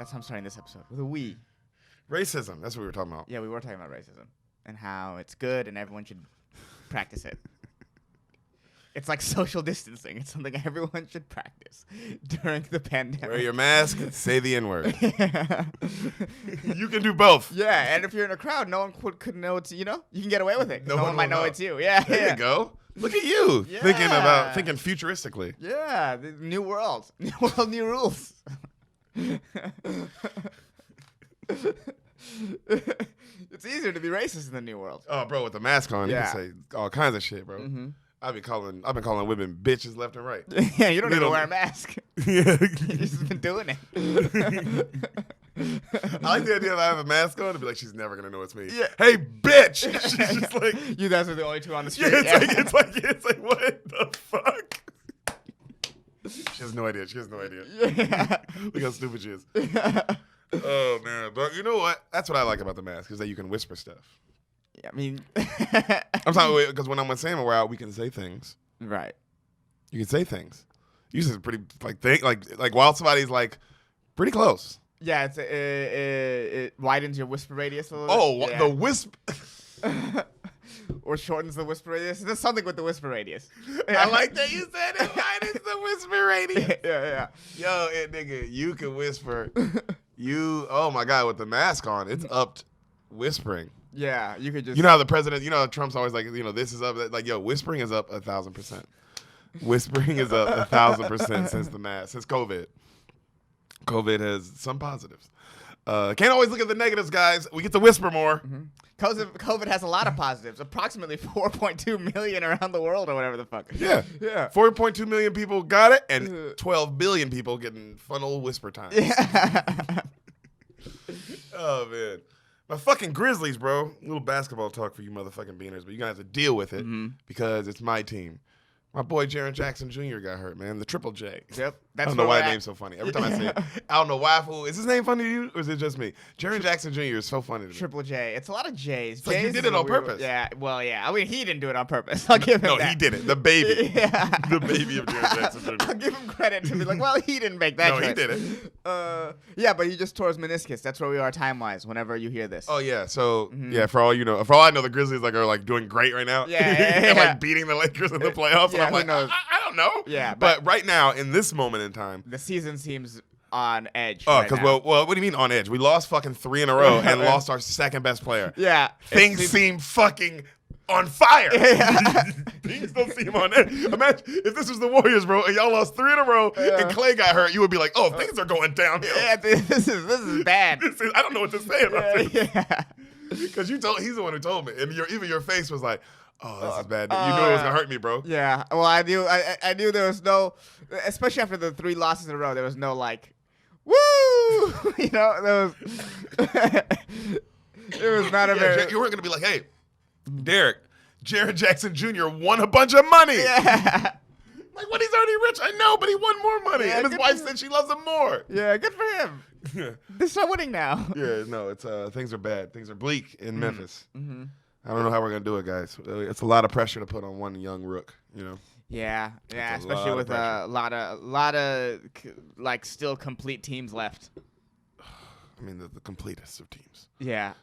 That's how I'm starting this episode. With a we. Racism. That's what we were talking about. Yeah, we were talking about racism and how it's good and everyone should practice it. It's like social distancing. It's something everyone should practice during the pandemic. Wear your mask. Say the N-word. You can do both. Yeah, and if you're in a crowd, no one could know it's, you can get away with it. No one might know it's you. Yeah, there you go. Look at you. Yeah. Thinking futuristically. Yeah, the new world. New world, new rules. It's easier to be racist in the new world. Oh, bro, with the mask on, you can say all kinds of shit, bro. Mm-hmm. I've been calling women bitches left and right. Yeah, you don't even wear a mask. Yeah. You've just been doing it. I like the idea of I have a mask on to be like, she's never gonna know it's me. Yeah. Hey, bitch! She's just like, you guys are the only two on the street. Yeah, it's like, what the fuck? She has no idea. Yeah. Look how stupid she is. Oh man, but you know what? That's what I like about the mask is that you can whisper stuff. Yeah, I mean, I'm talking because when I'm with Sam and we're out, we can say things. Right. You can say things. Usually, it's pretty like while somebody's like pretty close. Yeah, it widens your whisper radius a little. Oh, bit. the whisper. Or shortens the whisper radius. There's something with the whisper radius. I like that you said it. Widens the whisper radius. Yeah. Yo, nigga, you can whisper. Oh my God, with the mask on, it's upped whispering. Yeah, you could just. You know how the president, how Trump's always like, this is up. Like, yo, whispering is up 1,000%. Whispering is up 1,000% since the mask, since COVID. COVID has some positives. Can't always look at the negatives, guys. We get to whisper more. Mm-hmm. COVID has a lot of positives. Approximately 4.2 million around the world, or whatever the fuck. Yeah. 4.2 million people got it, and 12 billion people getting fun old whisper time. Yeah. Oh, man. My fucking Grizzlies, bro. A little basketball talk for you motherfucking beaners, but you're going to have to deal with it because it's my team. My boy Jaren Jackson Jr. got hurt, man. The Triple J. Yep. I don't know why that name's so funny. Every time I say it, I don't know why. Is his name funny to you, or is it just me? Jaren Jackson Jr. is so funny to me. Triple J. It's a lot of J's. It's like you did it on purpose. Yeah. Well, yeah. I mean, he didn't do it on purpose. I'll give him that. No, he did it. The baby. Yeah. The baby of Jaren Jackson Jr. I'll give him credit to be like, well, he didn't make that. No, choice. he did it. Yeah, but he just tore his meniscus. That's where we are time-wise. Whenever you hear this. Oh yeah. So yeah, for all I know, the Grizzlies are doing great right now. Yeah. And like beating the Lakers in the playoffs. Yeah, and I'm like, I don't know. Yeah, but right now in this moment in time, the season seems on edge. Oh, because well, what do you mean on edge? We lost fucking 3 in a row and lost our second best player. Yeah. Things seem fucking on fire. Yeah. Things don't seem on edge. Imagine if this was the Warriors, bro, and y'all lost 3 in a row and Clay got hurt, you would be like, oh, things are going downhill. Yeah, this is bad. I don't know what to say about this. Yeah. Because he's the one who told me. And even your face was like, oh, this is bad. You knew it was going to hurt me, bro. Yeah. Well, I knew there was no, especially after the 3 losses in a row, there was no like, woo! There was, it was not a very. You weren't going to be like, hey, Derek, Jaren Jackson Jr. won a bunch of money. Yeah. Like, what? He's already rich. I know, but he won more money. Yeah, and his wife said she loves him more. Yeah, good for him. Yeah. They're still winning now. Yeah, no, it's things are bad. Things are bleak in Memphis. Mm-hmm. I don't know how we're gonna do it, guys. It's a lot of pressure to put on one young rook. Yeah, especially with a lot of like still complete teams left. I mean, the completest of teams. Yeah.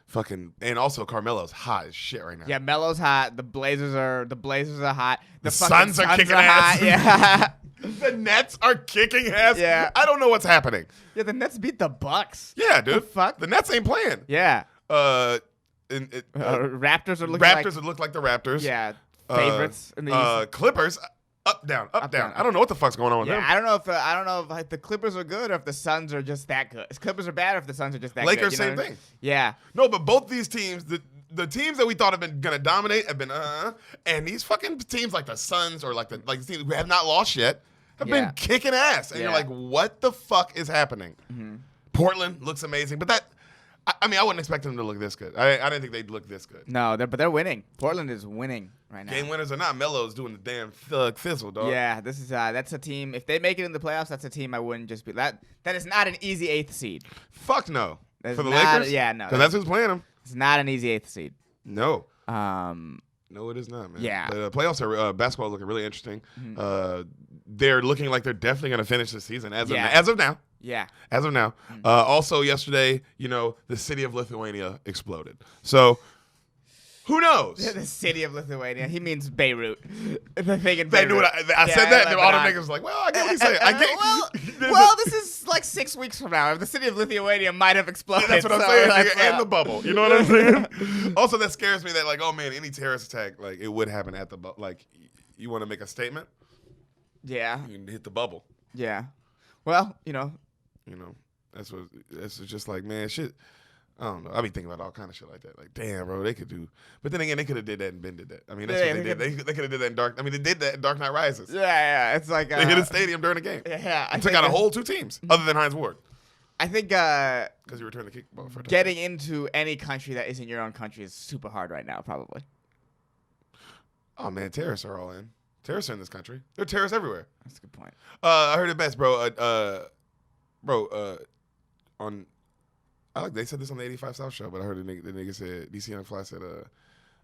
And also Carmelo's hot as shit right now. Yeah, Melo's hot. The Blazers are hot. The Suns are kicking ass. Hot. Yeah. The Nets are kicking ass. Yeah. I don't know what's happening. Yeah, the Nets beat the Bucks. Yeah, dude. The fuck? The Nets ain't playing. Yeah. Raptors would look like the Raptors. Yeah. Favorites in the East. Clippers. Up, down. I don't know what the fuck's going on with them. I don't know if like, the Clippers are good or if the Suns are just that good. If Clippers are bad or if the Suns are just that Lakers, good. same thing. Yeah. No, but both these teams, the teams that we thought have been gonna dominate have been and these fucking teams like the Suns or like the teams who have not lost yet have been kicking ass. And you're like, what the fuck is happening? Mm-hmm. Portland looks amazing, but I wouldn't expect them to look this good. I didn't think they'd look this good. No, but they're winning. Portland is winning right now. Game winners or not, Melo's doing the damn fizzle, dog. Yeah, this is that's a team. If they make it in the playoffs, that's a team I wouldn't just be that is not an easy 8th seed. Fuck no. That's for the not, Lakers? Yeah, no. Because that's who's playing them. It's not an easy 8th seed. No. No, it is not, man. Yeah. The playoffs are basketball is looking really interesting. Mm-hmm. They're looking like they're definitely going to finish the season as of now. Yeah. As of now. Also, yesterday, the city of Lithuania exploded. So, who knows? The city of Lithuania. He means Beirut. The thing in They Beirut. knew what I said that, and all the niggas was like, well, I get what he's saying. Well, this is like 6 weeks from now. The city of Lithuania might have exploded. That's what I'm saying, nigga, and the bubble. You know what I'm saying? Also, that scares me that, like, oh, man, any terrorist attack, like, it would happen at the bubble. Like, you want to make a statement? Yeah. You can hit the bubble. Yeah. Well, that's just like, man, shit. I don't know. I be thinking about all kind of shit like that. Like, damn, bro, they could do. But then again, they could have did that and Ben did that. I mean, that's what they did. They could have did that in Dark. I mean, they did that in Dark Knight Rises. Yeah. It's like they hit a stadium during the game. Yeah. And took out a whole 2 teams other than Heinz Ward. I think because you returned the kickball for a getting into any country that isn't your own country is super hard right now, probably. Oh man, terrorists are all in. Terrorists are in this country. There are terrorists everywhere. That's a good point. I heard it best, bro. They said this on the 85 South show, but I heard the nigga said, DC Young Fly said,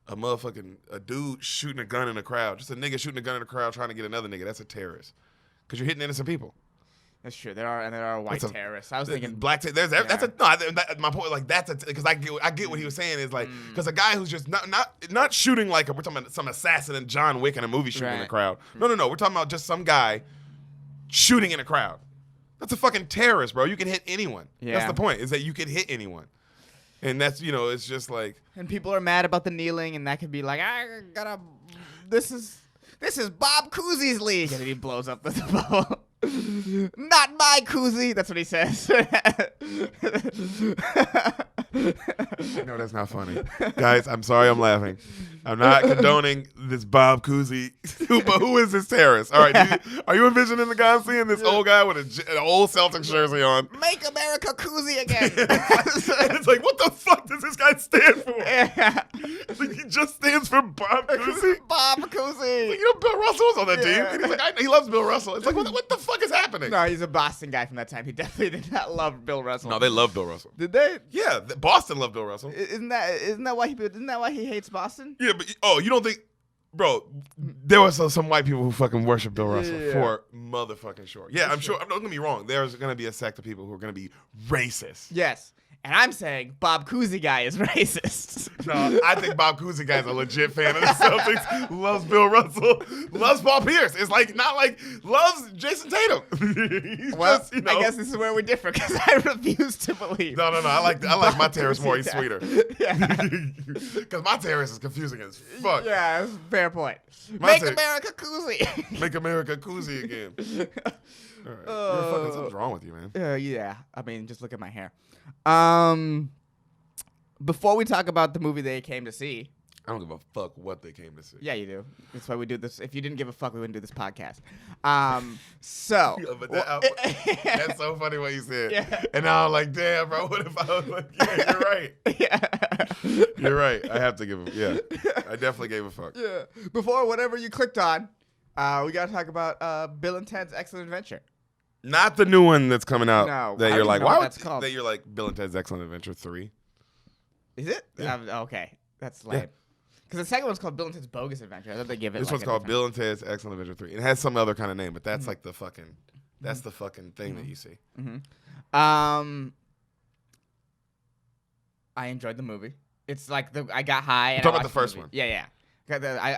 a dude shooting a gun in a crowd, just a nigga shooting a gun in a crowd trying to get another nigga. That's a terrorist, because you're hitting innocent people. That's true. There are white terrorists. I was thinking black. That's my point. Like because I get what he was saying is like because a guy who's just not shooting like we're talking about some assassin in John Wick in a movie shooting in a crowd. No. We're talking about just some guy shooting in a crowd. That's a fucking terrorist, bro. You can hit anyone. Yeah. That's the point. Is that you can hit anyone, and that's it's just like. And people are mad about the kneeling, and that could be like This is Bob Cousy's league, and then he blows up the ball. Not my koozie. That's what he says. No, that's not funny. Guys, I'm sorry I'm laughing. I'm not condoning this Bob Cousy. But who is this terrorist? All right, are you envisioning the guy seeing this old guy with an old Celtics jersey on? Make America koozie again. And it's like, what the fuck does this guy stand for? Yeah. Like, he just stands for Bob Cousy? Bob Cousy. Like, Bill Russell was on that team. And he's like, he loves Bill Russell. It's like, what the fuck is happening? No, he's a Boston guy from that time. He definitely did not love Bill Russell. No, they love Bill Russell. Did they? Yeah, Boston loved Bill Russell. Isn't that why he hates Boston? Yeah, but you don't think, bro? There was some white people who fucking worship Bill Russell for motherfucking sure. Yeah, I'm sure. Don't get me wrong. There's gonna be a sect of people who are gonna be racist. Yes. And I'm saying Bob Cousy guy is racist. No, I think Bob Cousy guy's a legit fan of the Celtics. Loves Bill Russell. Loves Paul Pierce. It's like not like loves Jason Tatum. Well, just, I guess this is where we differ because I refuse to believe. No. I like my terrorist more. He's sweeter. Yeah. Because my terrorist is confusing as fuck. Yeah, that's a fair point. Make America Cousy. Make America Cousy again. All right. Something's wrong with you, man. Yeah. I mean, just look at my hair. Before we talk about the movie they came to see. I don't give a fuck what they came to see. Yeah, you do. That's why we do this. If you didn't give a fuck, we wouldn't do this podcast. So. Yeah, but that's so funny what you said. Yeah. And now I'm like, damn, bro, what if I was like, yeah, you're right. Yeah. You're right. I have to give a, I definitely gave a fuck. Yeah. Before whatever you clicked on, we got to talk about Bill and Ted's Excellent Adventure. Not the new one that's coming out. No, that you're like, why? That's called. That you're like Bill and Ted's Excellent Adventure 3. Is it? Yeah. Okay, that's lame. Because the second one's called Bill and Ted's Bogus Adventure. I thought they give it. This one's called Bill and Ted's Excellent Adventure 3. It has some other kind of name, but that's like the fucking. That's the fucking thing that you see. I enjoyed the movie. It's like I got high. You're talking about the first one. Yeah. I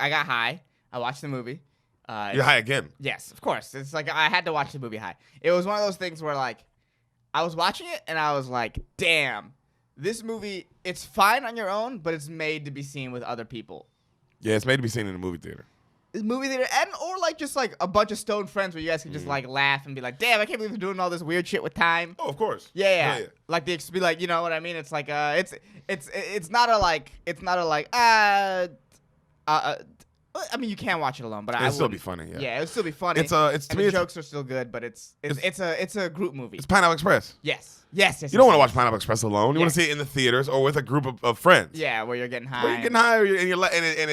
got high. I watched the movie. You're high again. Yes, of course. It's like I had to watch the movie high. It was one of those things where like I was watching it and I was like, damn, this movie, it's fine on your own, but it's made to be seen with other people. Yeah, it's made to be seen in a movie theater. Movie theater or like just like a bunch of stoned friends where you guys can just like laugh and be like, damn, I can't believe they're doing all this weird shit with time. Oh, of course. Yeah. Like they be like, you know what I mean? It's like it's not a I mean, you can watch it alone, but it'll still be funny. Yeah, it'll still be funny. It's to me, the jokes are still good, but it's a group movie. It's Pineapple Express. Yes. You don't want to watch Pineapple Express alone. You want to see it in the theaters or with a group of friends. Yeah, where you're getting high. And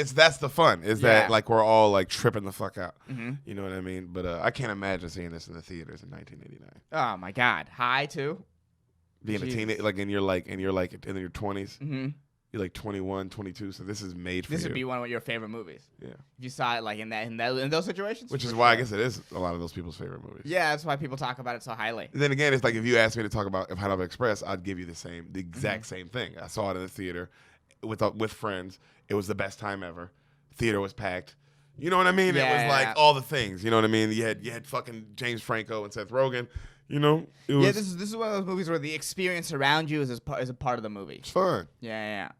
that's the fun. Is that like we're all like tripping the fuck out. Mm-hmm. You know what I mean? But I can't imagine seeing this in the theaters in 1989. Oh my God, high too. Being a teenager, like in your 20s. Mm-hmm. You're like 21, 22, so this is made for you. This would be one of your favorite movies. Yeah. If you saw it like in those situations. Which is why I guess it is a lot of those people's favorite movies. Yeah, that's why people talk about it so highly. Then again, it's like if you asked me to talk about Pineapple Express, I'd give you the exact same thing. I saw it in the theater with friends. It was the best time ever. Theater was packed. You know what I mean? Yeah, it was like all the things. You know what I mean? You had fucking James Franco and Seth Rogen. You know? It was, this is one of those movies where the experience around you is a part of the movie. It's fun. Yeah.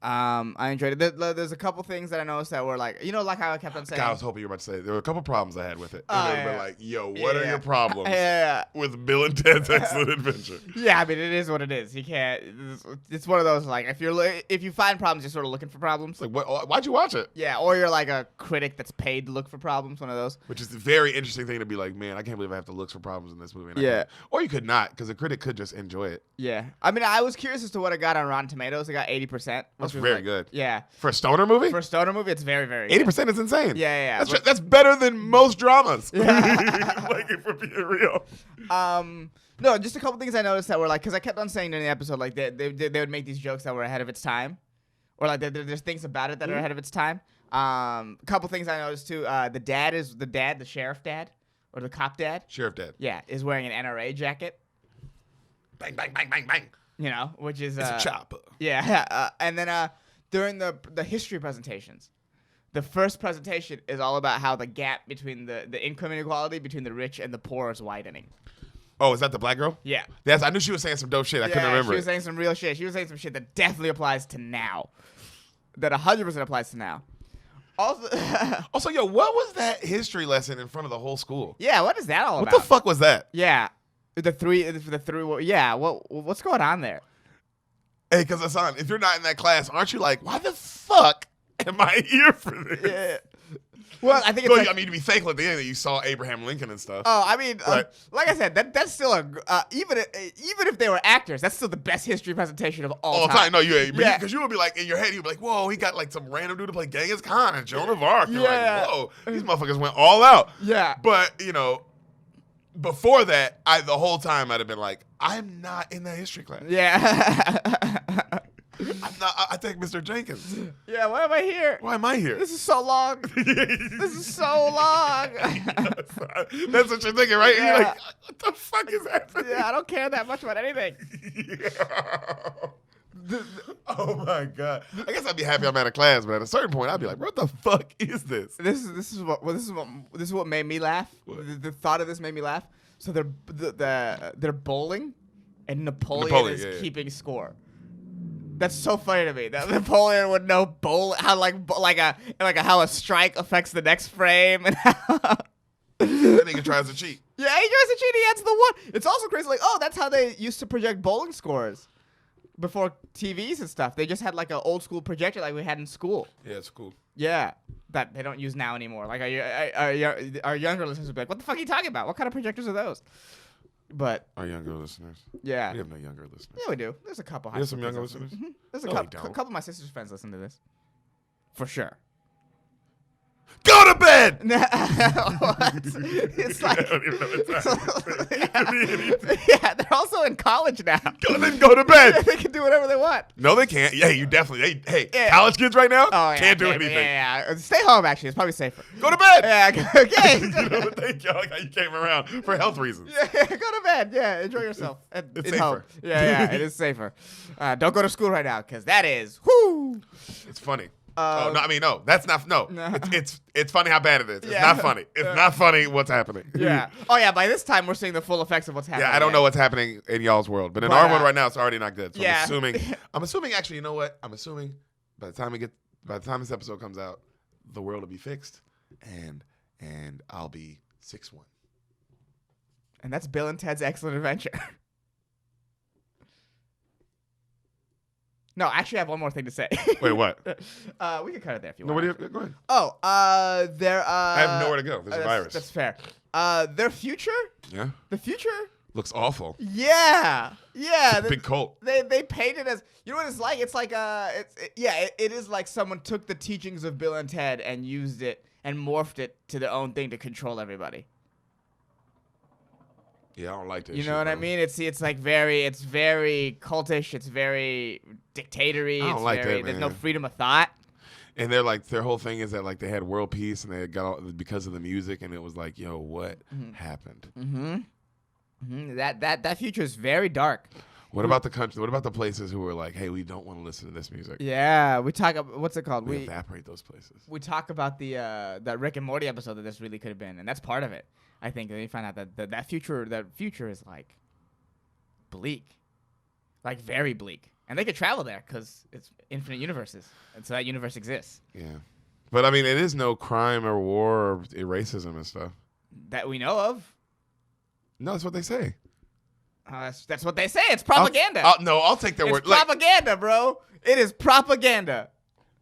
I enjoyed it. There's a couple things that I noticed that were like, like how I kept on saying. God, I was hoping you were about to say there were a couple problems I had with it. Oh, And they were yeah. like, yo, what are your problems Yeah. with Bill and Ted's Excellent Adventure? Yeah, I mean, it is what it is. You can't. It's one of those like if you find problems, you're sort of looking for problems. It's like, why'd you watch it? Yeah, or you're like a critic that's paid to look for problems. One of those. Which is a very interesting thing to be like, man, I can't believe I have to look for problems in this movie. And I Yeah. can't. Or you could not, because a critic could just enjoy it. Yeah, I mean, I was curious as to what it got on Rotten Tomatoes. It got 80%. That's very good. Yeah. For a stoner movie? For a stoner movie, it's very, very good. 80% is insane. Yeah. That's better than most dramas. Yeah. Like, if we're being real. No, just a couple things I noticed that were like, because I kept on saying in the episode, like they would make these jokes that were ahead of its time, or like there's things about it that are ahead of its time. Couple things I noticed too. The sheriff dad, or the cop dad. Sheriff Dad. Yeah, is wearing an NRA jacket. Bang, bang, bang, bang, bang. Which is It's a chopper. Yeah, and then during the history presentations, the first presentation is all about how the gap between the income inequality between the rich and the poor is widening. Oh, is that the black girl? Yeah. Yes, I knew she was saying some dope shit. I couldn't remember. She was saying some real shit. She was saying some shit that definitely applies to now. That 100% applies to now. Also, yo, what was that history lesson in front of the whole school? Yeah, what is that all What about? the fuck was that? Yeah. The three. Yeah, what's going on there? Hey, because Hassan, if you're not in that class, aren't you like, why the fuck am I here for this? Yeah. Well, I think it's I mean, to be thankful at the end that you saw Abraham Lincoln and stuff. Oh, I mean, Right. like I said, that's still even if they were actors, that's still the best history presentation of all time. No, yeah, Yeah. because you would be like in your head, you'd be like, whoa, he got like some random dude to play Genghis Khan and Joan of Arc. You're Yeah. like, whoa, these motherfuckers went all out. Yeah. But before that, the whole time I'd have been like, I'm not in that history class. Yeah. I'm not. I take Mr. Jenkins. Yeah. Why am I here? Why am I here? This is so long. This is so long. That's what you're thinking, right? Yeah. You're like, what the fuck is happening? Yeah, I don't care that much about anything. Oh my god! I guess I'd be happy I'm out of class, but at a certain point, I'd be like, "What the fuck is this?" This is what made me laugh. The thought of this made me laugh. So they're bowling, and Napoleon is keeping score. That's so funny to me. That Napoleon would know how how a strike affects the next frame and how. That nigga tries to cheat. Yeah, he tries to cheat. He adds the one. It's also crazy. Like, oh, that's how they used to project bowling scores before TVs and stuff. They just had like an old school projector like we had in school. Yeah, it's cool. Yeah, that they don't use now anymore. Like our younger listeners would be like, "What the fuck are you talking about? What kind of projectors are those?" But our younger listeners. Yeah, we have no younger listeners. Yeah, we do. There's a couple. There's some younger listeners. Mm-hmm. There's a No, couple of my sister's friends listen to this, for sure. Go to bed. What? It's like I don't even know what time. yeah, they're also in college now. Go to bed. They can do whatever they want. No, they can't. Yeah, you definitely. Hey, Yeah. college kids right now Can't do anything. Yeah. Stay home. Actually, it's probably safer. Go to bed. Yeah. Okay. Thank you. I like how you came around for health reasons. Yeah, go to bed. Yeah, enjoy yourself. It's in home. safer. Yeah, it is safer. Don't go to school right now, because that is whoo. It's funny. No, that's not. No, No. It's funny how bad it is. It's Yeah. not funny. It's not funny what's happening. Yeah. Oh yeah. By this time, we're seeing the full effects of what's happening. Yeah, I don't know what's happening in y'all's world, but in But, our world right now, it's already not good. So yeah. I'm assuming. Actually, you know what? I'm assuming by the time this episode comes out, the world will be fixed, and I'll be 6'1". And that's Bill and Ted's Excellent Adventure. No, actually, I have one more thing to say. Wait, what? We can cut it there if you No, want. go ahead. Oh, I have nowhere to go. There's a virus. That's fair. Their future? Yeah. The future? Looks awful. Yeah. Big cult. They paint it as, you know what it's like? It's like it is like someone took the teachings of Bill and Ted and used it and morphed it to their own thing to control everybody. Yeah, I don't like that. You know what I mean? It's very cultish. It's very dictatory. I don't like that, man. There's no freedom of thought. And they're like, their whole thing is that like they had world peace and they got all because of the music, and it was like, yo, what happened? That future is very dark. What about the country? What about the places who were like, hey, we don't want to listen to this music? Yeah, we talk about what's it called? We evaporate those places. We talk about that Rick and Morty episode that this really could have been, and that's part of it. I think they find out that future is like bleak, like very bleak, and they could travel there because it's infinite universes, and so that universe exists. Yeah, but I mean, it is no crime or war or racism and stuff that we know of. No, that's what they say. That's what they say. It's propaganda. I'll take their word. It's propaganda, bro. It is propaganda.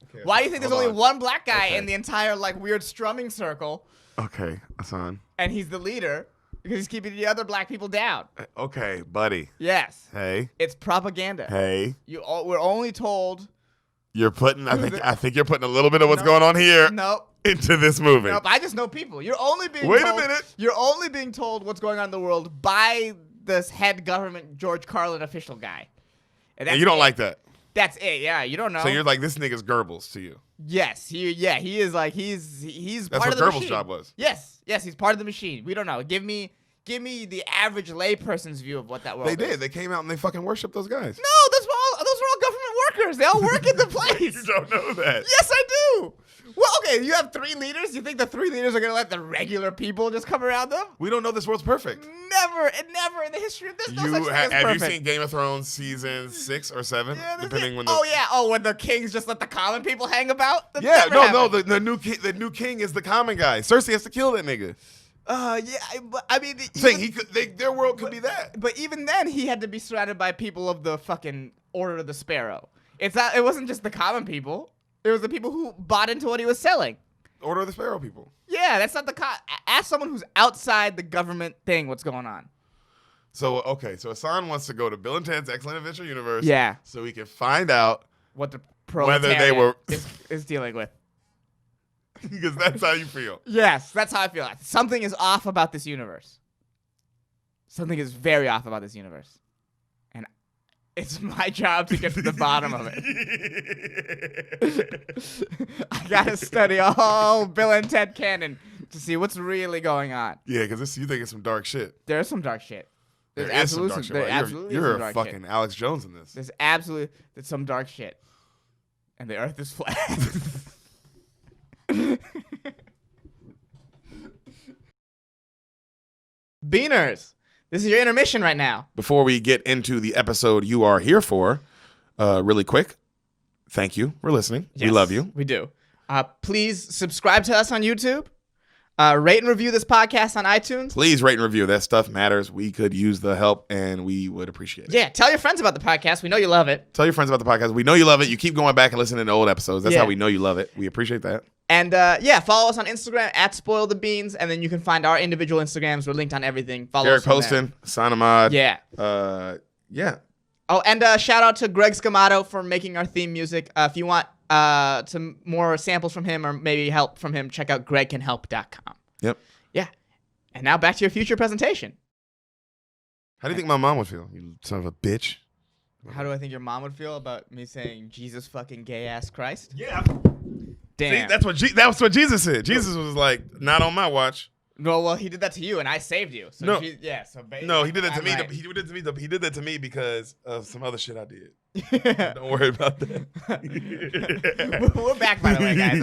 Okay, why do you think there's only one black guy in the entire like weird strumming circle? Okay, Hassan. And he's the leader because he's keeping the other black people down. Okay, buddy. Yes. Hey. It's propaganda. Hey. We're only told. You're putting. I think you're putting a little bit of what's going on here. Nope. Into this movie. Nope. I just know people. You're only being. Wait a minute. You're only being told what's going on in the world by this head government George Carlin official guy. And you don't like that. That's it. Yeah, you don't know. So you're like, this nigga's Goebbels to you. Yes, he is like he's That's part what of the Goebbels' machine. job was. Yes, he's part of the machine. We don't know. Give me the average layperson's view of what that world is. They did. They came out and they fucking worshipped those guys. No, those are all government workers. They all work in the place. You don't know that. Yes, I do. Well, okay, you have 3 leaders. You think the 3 leaders are going to let the regular people just come around them? We don't know this world's perfect. Never in the history of this. Have you seen Game of Thrones season 6 or 7? Yeah, depending when. When the kings just let the common people hang about. The new king is the common guy. Cersei has to kill that nigga. But I mean, their world could be that. But even then, he had to be surrounded by people of the fucking Order of the Sparrow. It wasn't just the common people. It was the people who bought into what he was selling. Order of the Sparrow people. Yeah, that's not ask someone who's outside the government thing what's going on. So Hassan wants to go to Bill and Ted's Excellent Adventure Universe. Yeah. So he can find out what the whether they were is dealing with. Because that's how you feel. Yes, that's how I feel. Something is off about this universe. Something is very off about this universe. And it's my job to get to the bottom of it. I gotta study all Bill and Ted canon to see what's really going on. Yeah, because you think it's some dark shit. There's some dark shit. There is some dark shit. You're a fucking Alex Jones in this. There's some dark shit. And the earth is flat. Beaners, this is your intermission right now. Before we get into the episode you are here for, really quick, thank you for listening. Yes, we love you. We do. Please subscribe to us on YouTube. Rate and review this podcast on iTunes. Please rate and review. That stuff matters. We could use the help, and we would appreciate it. Yeah, tell your friends about the podcast. We know you love it. Tell your friends about the podcast. We know you love it. You keep going back and listening to old episodes. That's how we know you love it. We appreciate that. And follow us on Instagram at Spoil the Beans, and then you can find our individual Instagrams. We're linked on everything. Follow Derek us Poston, Hassan Ahmad. Yeah. Yeah. Oh, and shout out to Greg Scamato for making our theme music. If you want some more samples from him or maybe help from him, check out gregcanhelp.com. Yep. Yeah. And now back to your future presentation. How do you think my mom would feel? You son of a bitch. How do I think your mom would feel about me saying Jesus fucking gay ass Christ? Yeah. Damn. See, that's what Jesus said. Jesus was like, not on my watch. No, well, he did that to you, and I saved you. So no, he did that to me. Right. He did that to me because of some other shit I did. Don't worry about that. We're back, by the way, guys.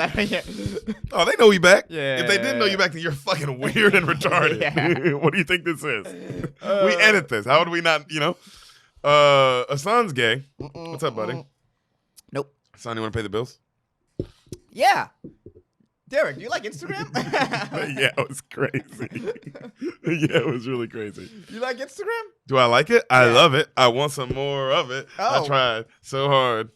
Oh, they know we back. Yeah. If they didn't know you back, then you're fucking weird and retarded. Yeah. What do you think this is? We edit this. How would we not? Hassan's gay. What's up, buddy? Nope. Hassan, you want to pay the bills? Yeah. Derek, do you like Instagram? Yeah, it was crazy. Yeah, it was really crazy. You like Instagram? Do I like it? I love it. I want some more of it. Oh. I tried so hard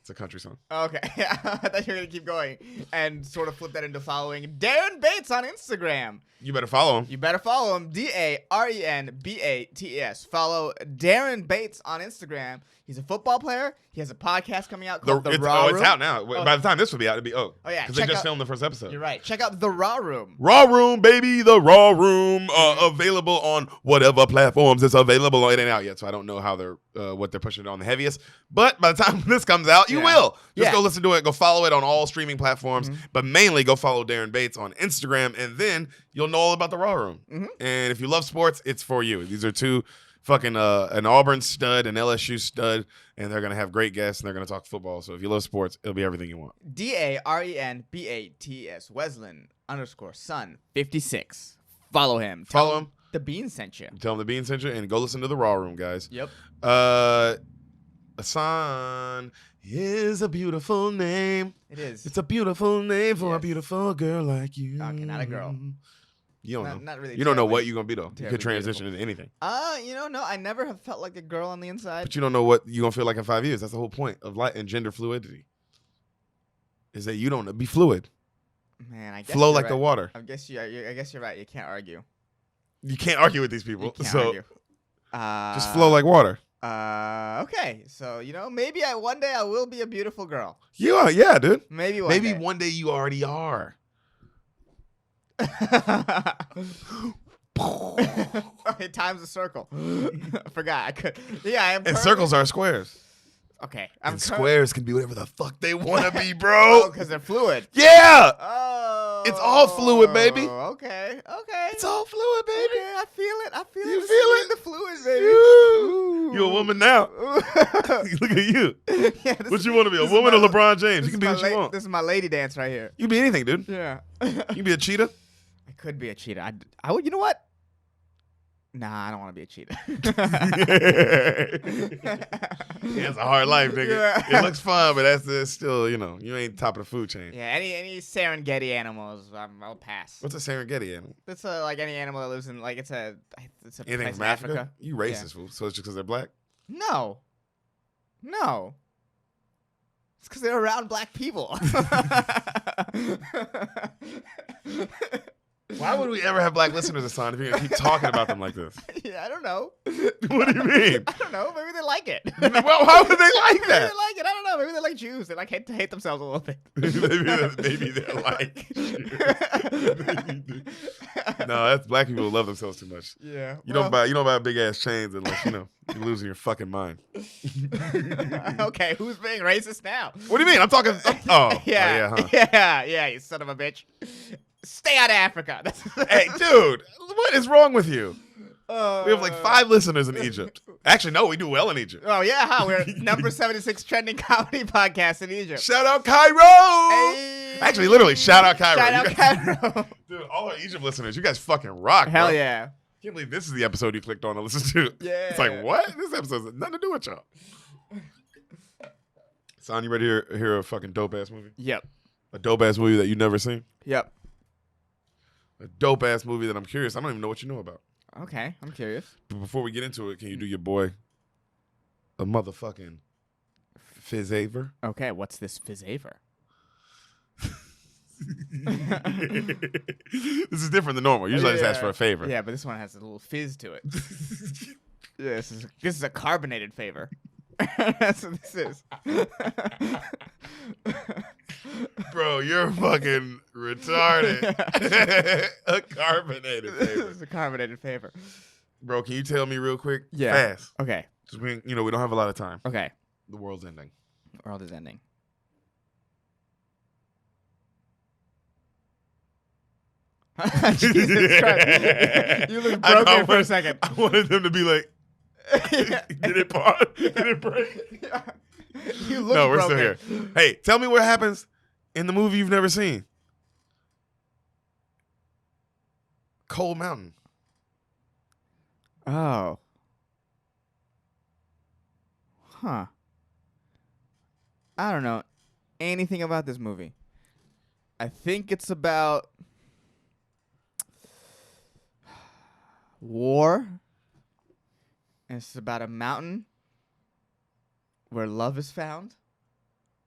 It's a country song. Okay, I thought you were gonna keep going and sort of flip that into following Darren Bates on Instagram. You better follow him. You better follow him. DARENBATES. Follow Darren Bates on Instagram. He's a football player. He has a podcast coming out called The Raw Room. It's out now. By the time this will be out, it'll be yeah, because they just filmed the first episode. You're right. Check out The Raw Room. Raw Room, baby, The Raw Room, available on whatever platforms it's available on. It ain't out yet, so I don't know how they're what they're pushing it on the heaviest. But by the time this comes out, you will. Just go listen to it. Go follow it on all streaming platforms, but mainly go follow Darren Bates on Instagram, and then you'll know all about The Raw Room. And if you love sports, it's for you. These are two fucking an Auburn stud, an LSU stud, and they're gonna have great guests and they're gonna talk football. So if you love sports, it'll be everything you want. DARENBATES Weslin_son56. Follow him. Follow him. The Bean sent you. Tell him the Bean sent you, and go listen to The Raw Room, guys. Yep. Hassan is a beautiful name. It is. It's a beautiful name for a beautiful girl like you. Okay, not a girl. You don't know. Not really. You don't know what you're gonna be though. You terribly could transition into anything. No, I never have felt like a girl on the inside. But you don't know what you're gonna feel like in 5 years. That's the whole point of life and gender fluidity. Is that you don't know. Be fluid. Man, I guess flow you're like right. the water. I guess you're right. You can't argue. You can't argue with these people. You can't so argue. just flow like water. Okay. So maybe one day I will be a beautiful girl. You are, yeah, dude. Maybe one day you already are. Okay, time's a circle. I forgot. I could. Yeah, I am. And circles are squares. Okay. And squares can be whatever the fuck they want to be, bro. Oh, because they're fluid. Yeah. Oh. It's all fluid, baby. Okay. It's all fluid, baby. Okay, I feel it. You feel it? The fluid, baby. You a woman now. Look at you. Yeah, What you want to be? A woman or LeBron James? You can be what you want. This is my lady dance right here. You can be anything, dude. Yeah. You can be a cheetah. I could be a cheetah. I would. You know what? Nah, I don't want to be a cheetah. Yeah, it's a hard life, nigga. Yeah. It looks fun, but that's still, you ain't top of the food chain. Yeah, any Serengeti animals, I'll pass. What's a Serengeti animal? It's like any animal that lives in it's a Anything place from in Africa? You racist, fool. So it's just because they're black? No. It's because they're around black people. Why would we ever have black listeners, Hassan, if you're going to keep talking about them like this? Yeah, I don't know. What do you mean? I don't know. Maybe they like it. Well, how would they like Maybe that? they like it. I don't know. Maybe they like Jews. They like hate themselves a little bit. maybe they're like No, that's black people who love themselves too much. Yeah. You don't buy big ass chains unless you're losing your fucking mind. Okay, who's being racist now? What do you mean? I'm talking. Yeah, you son of a bitch. Stay out of Africa. Hey, dude, what is wrong with you? We have like 5 listeners in Egypt. Actually, no, we do well in Egypt. Oh yeah, huh? We're number 76 trending comedy podcast in Egypt. Shout out Cairo. Hey. Actually, literally, shout out Cairo. Shout out Cairo. Dude, all our Egypt listeners, you guys fucking rock. Hell bro. yeah. Can't believe this is the episode you clicked on to listen to. Yeah. It's like, what? This episode has nothing to do with y'all. Son, you ready to hear a fucking dope ass movie? Yep. A dope ass movie that you've never seen? Yep. A dope ass movie that I'm curious. I don't even know what you know about. Okay, I'm curious. But before we get into it, can you do your boy a motherfucking fizzaver? Okay, what's this fizzaver? This is different than normal. Usually I just ask for a favor. Yeah, but this one has a little fizz to it. Yeah, this is a carbonated favor. That's what this is. Bro, you're fucking retarded. A carbonated favor. This is a carbonated favor. Bro, can you tell me real quick? Yeah. Fast. Okay. Just we don't have a lot of time. Okay. The world's ending. The world is ending. Jesus Christ. You look broke there for a second. I wanted them to be like, did it pause? Did it break? You look No, we're broken. still here. Hey, tell me what happens in the movie you've never seen. Cold Mountain. Oh. Huh. I don't know anything about this movie. I think it's about war. And it's about a mountain where love is found.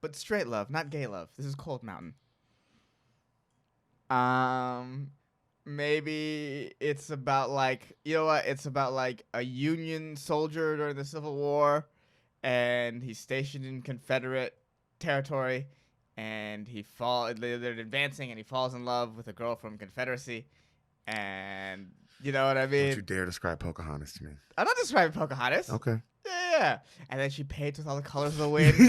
but straight love, not gay love. This is Cold Mountain. Maybe it's about like, you know what? It's about like a Union soldier during the Civil War, and he's stationed in Confederate territory, and they're advancing, and he falls in love with a girl from Confederacy, and you know what I mean? Don't you dare describe Pocahontas to me. I'm not describing Pocahontas. Okay. Yeah. And then she paints with all the colors of the wind. and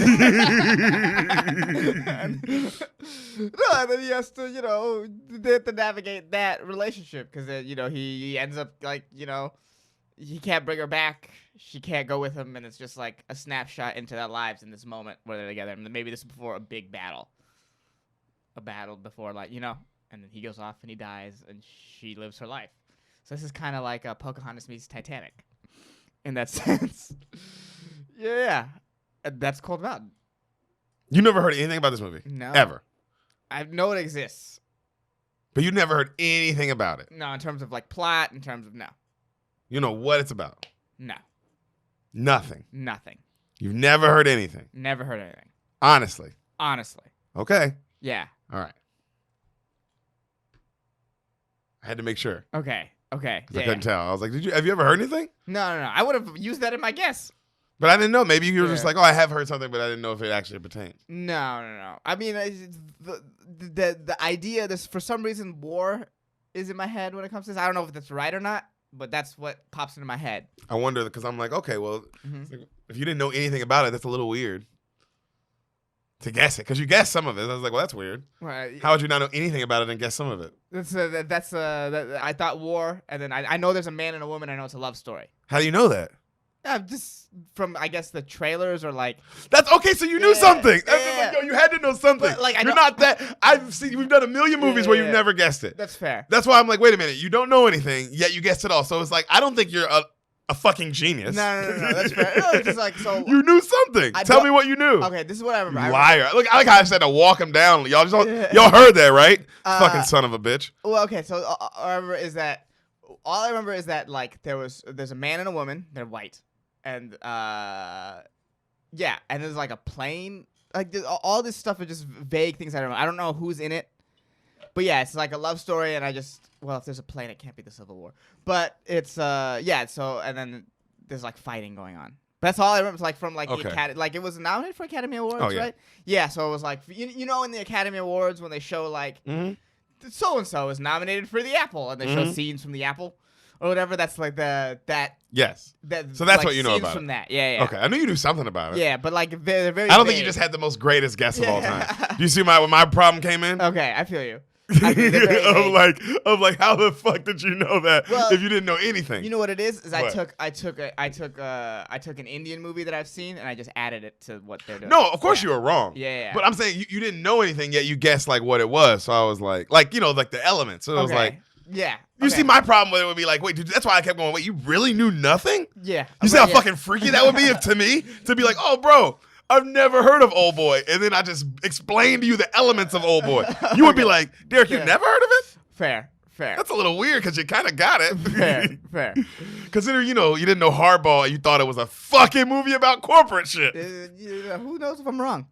then he has to, they have to navigate that relationship because, he ends up like, he can't bring her back. She can't go with him. And it's just like a snapshot into their lives in this moment where they're together. And maybe this is before a big battle. A battle before, like, and then he goes off and he dies and she lives her life. So this is kind of like Pocahontas meets Titanic. In that sense. Yeah. That's Cold Mountain. You never heard anything about this movie? No. Ever? I know it exists. But you never heard anything about it? No, in terms of like plot, in terms of no. You know what it's about? No. Nothing? Nothing. You've never heard anything? Never heard anything. Honestly? Honestly. Okay. Yeah. All right. I had to make sure. Okay. Okay. I couldn't tell. I was like, have you ever heard anything? No. I would have used that in my guess. But I didn't know. Maybe you were just like, oh, I have heard something, but I didn't know if it actually pertains. No. I mean, the idea, this for some reason, war is in my head when it comes to this. I don't know if that's right or not, but that's what pops into my head. I wonder because I'm like, okay, well, like, if you didn't know anything about it, that's a little weird to guess it. Because you guessed some of it. I was like, well, that's weird. Right. How would you not know anything about it and guess some of it? I thought war, and then I know there's a man and a woman. I know it's a love story. How do you know that? Just from, I guess, the trailers or like. That's okay. So you knew something. Yeah. Like, yo, you had to know something. But, like, You're not that. We've done a million movies where you've never guessed it. That's fair. That's why I'm like, wait a minute. You don't know anything, yet you guessed it all. So it's like, I don't think you're a fucking genius. No. That's fair. No, it's just like, so. You knew something. Tell me what you knew. Okay, this is what I remember. You liar. Look, I like how I said to walk him down. Y'all heard that, right? Fucking son of a bitch. Well, okay. So all I remember is that like there's a man and a woman. They're white. And and there's like a plane, like all this stuff are just vague things I don't know. I don't know who's in it, but yeah, it's like a love story. And if there's a plane, it can't be the Civil War. But it's So and then there's like fighting going on. But that's all I remember. It's like from like the Academy, like it was nominated for Academy Awards, right? Yeah. So it was like in the Academy Awards when they show like so and so is nominated for the Apple, and they show scenes from the Apple. Or whatever, that's like Yes. So that's like what you know about from it. that. Yeah. Okay, I knew you knew something about it. Yeah, but like they're very. I don't think you just had the most greatest guess of all time. Do you see when my problem came in? Okay, I feel you. of like how the fuck did you know that if you didn't know anything? You know what it is? What? I took an Indian movie that I've seen and I just added it to what they're doing. No, of course you were wrong. Yeah. But I'm saying you didn't know anything yet you guessed like what it was. So I was like like the elements. So it was like. Yeah. You see, my problem with it would be like, wait, dude, that's why I kept going, wait, you really knew nothing? Yeah. You see how fucking freaky that would be to me? To be like, oh, bro, I've never heard of Old Boy. And then I just explained to you the elements of Old Boy. You would be like, Derek, you never heard of it? Fair. That's a little weird because you kind of got it. Fair. Consider, you didn't know Hardball and you thought it was a fucking movie about corporate shit. Who knows if I'm wrong?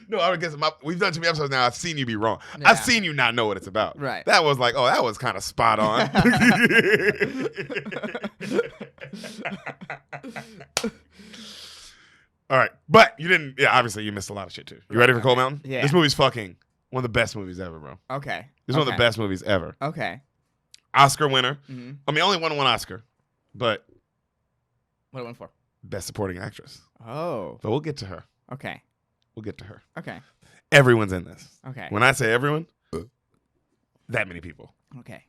No, I would guess we've done too many episodes now. I've seen you be wrong. Yeah. I've seen you not know what it's about. Right. That was like, oh, that was kind of spot on. All right. But you didn't, obviously you missed a lot of shit too. You ready for Cold Mountain? Yeah. This movie's fucking one of the best movies ever, bro. Okay. This is one of the best movies ever. Okay. Oscar winner. Mm-hmm. I mean, only won one Oscar, but. What did it win for? Best supporting actress. Oh. But we'll get to her. Okay. We'll get to her. Okay. Everyone's in this. Okay. When I say everyone, that many people. Okay.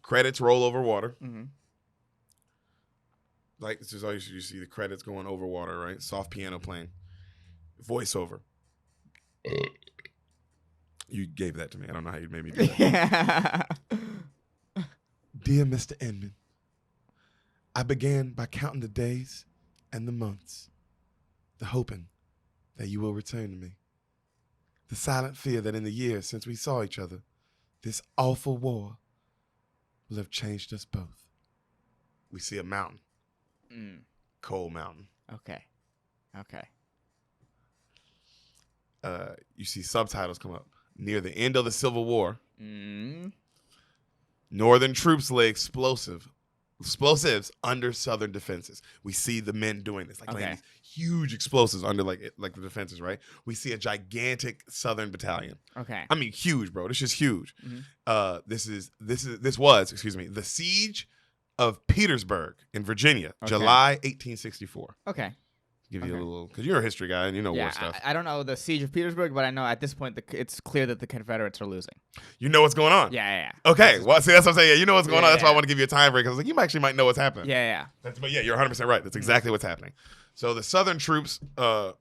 Credits roll over water. Mm-hmm. Like, this is all you see the credits going over water, right? Soft piano playing. Voiceover. You gave that to me. I don't know how you made me do that. Dear Mr. Inman, I began by counting the days and the months, the hoping that you will return to me. The silent fear that in the years since we saw each other, this awful war will have changed us both. We see a mountain. Cold Mountain. Okay. Okay. You see subtitles come up. Near the end of the Civil War, Mm. Northern troops lay explosives under Southern defenses. We see the men doing this, like laying these huge explosives under like the defenses, right? We see a gigantic Southern battalion. Okay. I mean, huge, bro. This is huge. Mm-hmm. This was, excuse me, the siege of Petersburg in Virginia, July 1864. Okay. Give you a little, because you're a history guy and you know war stuff. I don't know the siege of Petersburg, but I know at this point it's clear that the Confederates are losing. You know what's going on? Yeah. Okay, well, see, that's what I'm saying. Yeah, you know what's going on. That's why I want to give you a time break, because like, you actually might know what's happening. Yeah. But yeah, you're 100% right. That's exactly what's happening. So the Southern troops, they're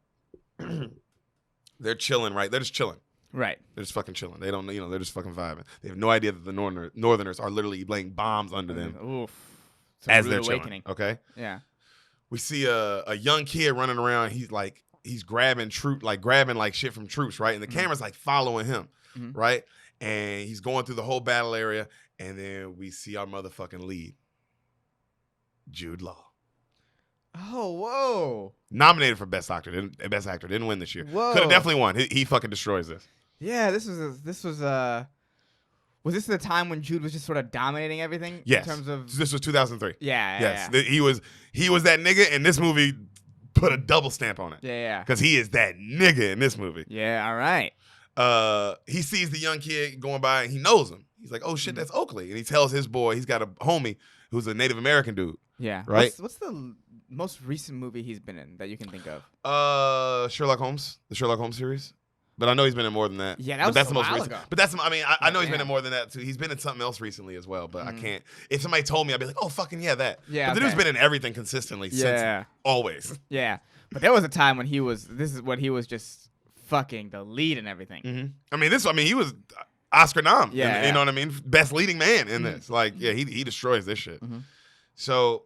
chilling, right? They're just chilling. Right. They're just fucking chilling. They don't, they're just fucking vibing. They have no idea that the Northerners are literally laying bombs under them. Oof. As they're awakening. Chilling. Okay. Yeah. We see a young kid running around. He's grabbing shit from troops, right? And the camera's like following him, right? And he's going through the whole battle area, and then we see our motherfucking lead, Jude Law. Oh, whoa! Nominated for Best Actor, didn't win this year. Whoa! Could have definitely won. He fucking destroys this. Yeah, this was Was this the time when Jude was just sort of dominating everything? Yes. In terms of this was 2003. Yeah. Yes. Yeah. He was that nigga, and this movie put a double stamp on it. Yeah. Because he is that nigga in this movie. Yeah. All right. He sees the young kid going by, and he knows him. He's like, "Oh shit, that's Oakley," and he tells his boy he's got a homie who's a Native American dude. Yeah. Right. What's the most recent movie he's been in that you can think of? Sherlock Holmes, the Sherlock Holmes series. But I know he's been in more than that. Yeah, that's the most recent. But I know he's been in more than that too. He's been in something else recently as well, but I can't. If somebody told me, I'd be like, "Oh, fucking yeah, that." Yeah. But the dude's been in everything consistently since always. Yeah. But there was a time when he was just fucking the lead and everything. Mm-hmm. He was Oscar nom. Yeah. You know what I mean? Best leading man in this. Like, yeah, he destroys this shit. Mm-hmm. So,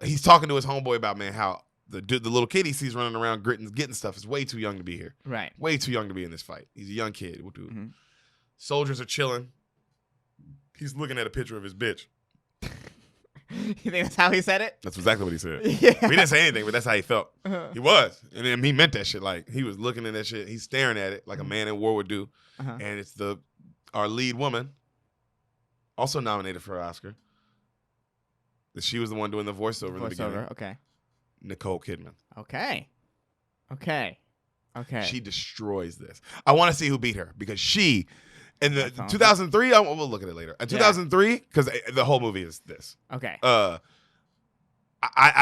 he's talking to his homeboy about, man, how the little kid he sees running around getting stuff is way too young to be here. Right. Way too young to be in this fight. He's a young kid. Soldiers are chilling. He's looking at a picture of his bitch. You think that's how he said it? That's exactly what he said. Yeah. We didn't say anything, but that's how he felt. He was. And then he meant that shit. Like, he was looking at that shit. He's staring at it like a man in war would do. And it's our lead woman, also nominated for an Oscar. She was the one doing the voiceover in the beginning. Okay. Nicole Kidman. Okay. She destroys this. I want to see who beat her, because she, in the 2003, we'll look at it later. In 2003, because the whole movie is this. Okay. I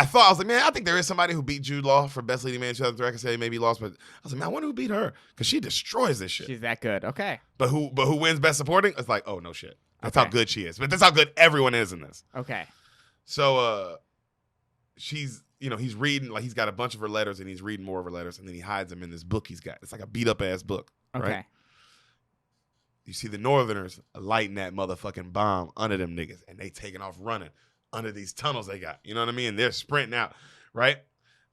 thought, I was like, man, I think there is somebody who beat Jude Law for Best Leading Man in 2003. I can say maybe he lost, but I was like, man, I wonder who beat her, because she destroys this shit. She's that good. Okay. But who wins Best Supporting? It's like, oh, no shit. That's how good she is. But that's how good everyone is in this. Okay. So he's reading, like, he's got a bunch of her letters, and he's reading more of her letters, and then he hides them in this book he's got. It's like a beat up ass book. Okay. Right? You see the Northerners lighting that motherfucking bomb under them niggas, and they taking off running under these tunnels they got. You know what I mean? They're sprinting out, right?